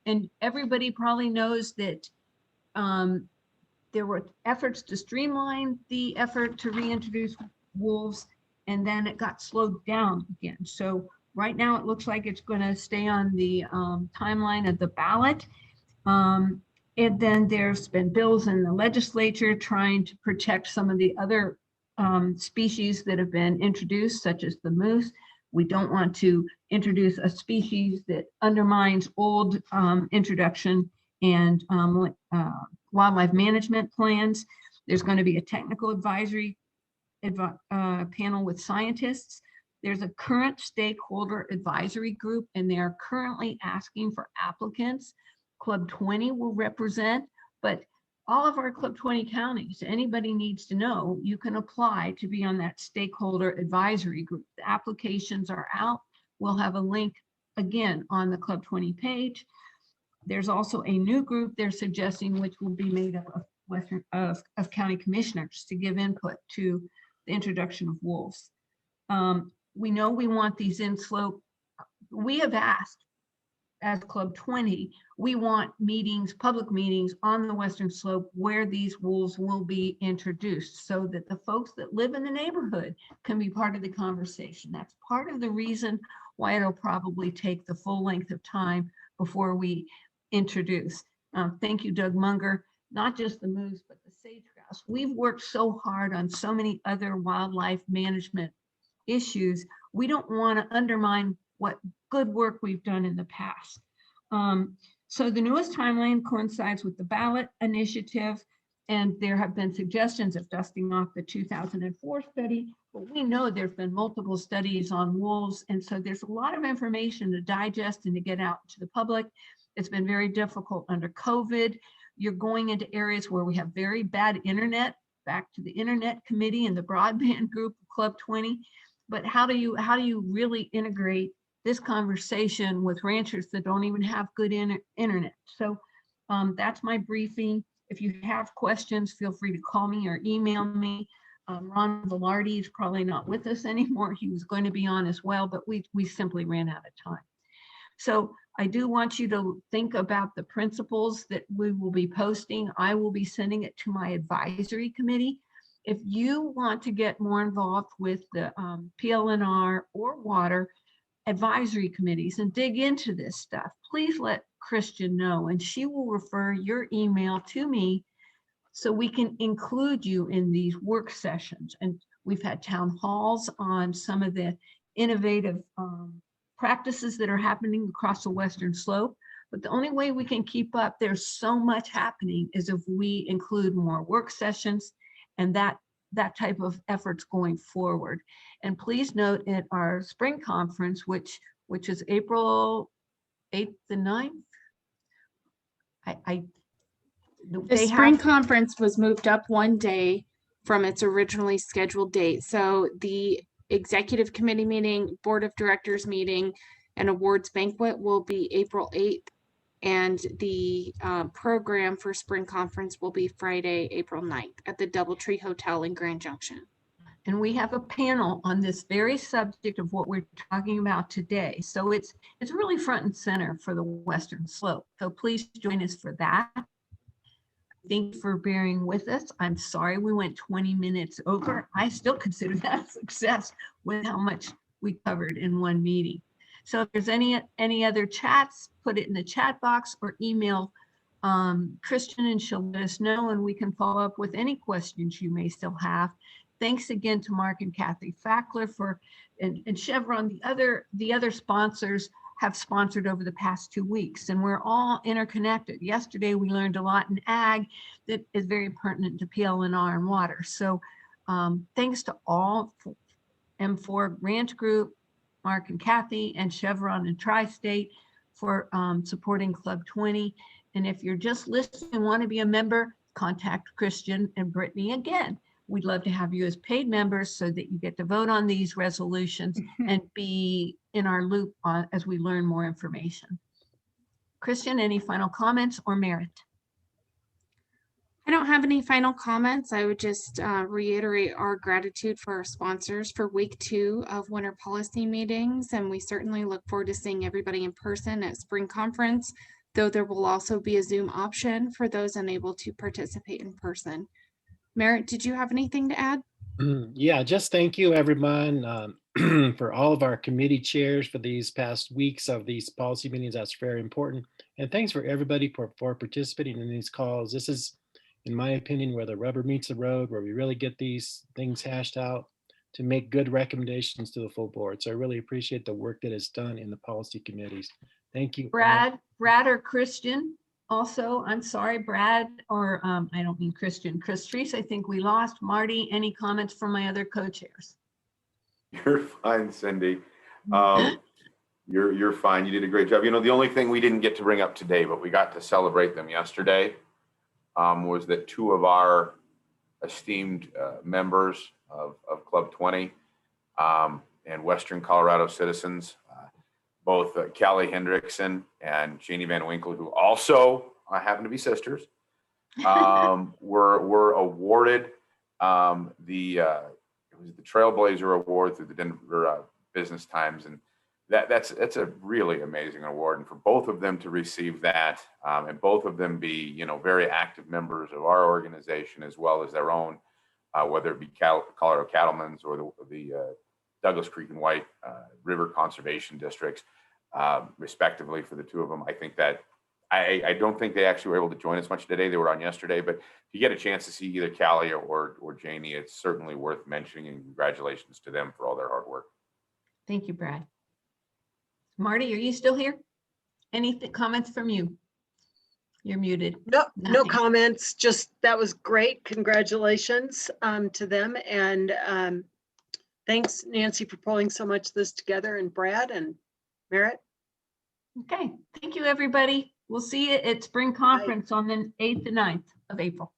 Speaker 3: And everybody probably knows that there were efforts to streamline the effort to reintroduce wolves, and then it got slowed down again. So right now it looks like it's going to stay on the timeline of the ballot. And then there's been bills in the legislature trying to protect some of the other species that have been introduced, such as the moose. We don't want to introduce a species that undermines old introduction and wildlife management plans. There's going to be a technical advisory panel with scientists. There's a current stakeholder advisory group, and they are currently asking for applicants. Club 20 will represent, but all of our Club 20 counties, anybody needs to know, you can apply to be on that stakeholder advisory group. The applications are out. We'll have a link again on the Club 20 page. There's also a new group they're suggesting, which will be made up of county commissioners to give input to the introduction of wolves. We know we want these in slope. We have asked, as Club 20, we want meetings, public meetings on the Western Slope where these wolves will be introduced so that the folks that live in the neighborhood can be part of the conversation. That's part of the reason why it'll probably take the full length of time before we introduce. Thank you, Doug Munger. Not just the moose, but the sage grouse. We've worked so hard on so many other wildlife management issues. We don't want to undermine what good work we've done in the past. So the newest timeline coincides with the ballot initiative, and there have been suggestions of dusting off the 2004 study, but we know there's been multiple studies on wolves, and so there's a lot of information to digest and to get out to the public. It's been very difficult under COVID. You're going into areas where we have very bad internet, back to the internet committee and the broadband group of Club 20. But how do you really integrate this conversation with ranchers that don't even have good internet? So that's my briefing. If you have questions, feel free to call me or email me. Ron Velarde is probably not with us anymore. He was going to be on as well, but we simply ran out of time. So I do want you to think about the principles that we will be posting. I will be sending it to my advisory committee. If you want to get more involved with the PLNR or water advisory committees and dig into this stuff, please let Christian know, and she will refer your email to me so we can include you in these work sessions. And we've had town halls on some of the innovative practices that are happening across the Western Slope. But the only way we can keep up, there's so much happening, is if we include more work sessions and that type of efforts going forward. And please note at our spring conference, which is April 8th and 9th.
Speaker 5: The spring conference was moved up one day from its originally scheduled date. So the executive committee meeting, board of directors meeting, and awards banquet will be April 8th. And the program for spring conference will be Friday, April 9th at the Doubletree Hotel in Grand Junction.
Speaker 3: And we have a panel on this very subject of what we're talking about today. So it's really front and center for the Western Slope. So please join us for that. Thank you for bearing with us. I'm sorry we went 20 minutes over. I still consider that a success with how much we covered in one meeting. So if there's any other chats, put it in the chat box or email Christian and she'll let us know, and we can follow up with any questions you may still have. Thanks again to Mark and Kathy Fackler and Chevron. The other sponsors have sponsored over the past 2 weeks, and we're all interconnected. Yesterday, we learned a lot in ag that is very pertinent to PLNR and water. So thanks to all, M4 Ranch Group, Mark and Kathy, and Chevron and Tri-State for supporting Club 20. And if you're just listening and want to be a member, contact Christian and Brittany again. we'd love to have you as paid members so that you get to vote on these resolutions and be in our loop as we learn more information. Christian, any final comments, or Merritt?
Speaker 5: I don't have any final comments. I would just reiterate our gratitude for our sponsors for week 2 of winter policy meetings. And we certainly look forward to seeing everybody in person at spring conference, though there will also be a Zoom option for those unable to participate in person. Merritt, did you have anything to add?
Speaker 11: Yeah, just thank you everyone for all of our committee chairs for these past weeks of these policy meetings. That's very important. And thanks for everybody for participating in these calls. This is, in my opinion, where the rubber meets the road, where we really get these things hashed out to make good recommendations to the full board. So I really appreciate the work that is done in the policy committees. Thank you.
Speaker 3: Brad or Christian? Also, I'm sorry, Brad, or I don't mean Christian. Christrice, I think we lost. Marty, any comments from my other co-chairs?
Speaker 14: You're fine, Cindy. You're fine. You did a great job. You know, the only thing we didn't get to bring up today, but we got to celebrate them yesterday, was that 2 of our esteemed members of Club 20 and Western Colorado citizens, both Callie Hendrickson and Janie Van Winkle, who also happen to be sisters, were awarded it was the Trailblazer Award through the Denver Business Times, and that's a really amazing award. And for both of them to receive that, and both of them be, you know, very active members of our organization as well as their own, whether it be Colorado Cattlemen's or the Douglas Creek and White River Conservation Districts, respectively, for the 2 of them. I think that I don't think they actually were able to join us much today. They were on yesterday, but if you get a chance to see either Callie or Janie, it's certainly worth mentioning, and congratulations to them for all their hard work.
Speaker 3: Thank you, Brad. Marty, are you still here? Any comments from you? You're muted.
Speaker 13: No comments. Just that was great. Congratulations to them, and thanks, Nancy, for pulling so much of this together, and Brad and Merritt.
Speaker 3: Okay, thank you, everybody. We'll see you at spring conference on the 8th and 9th of April.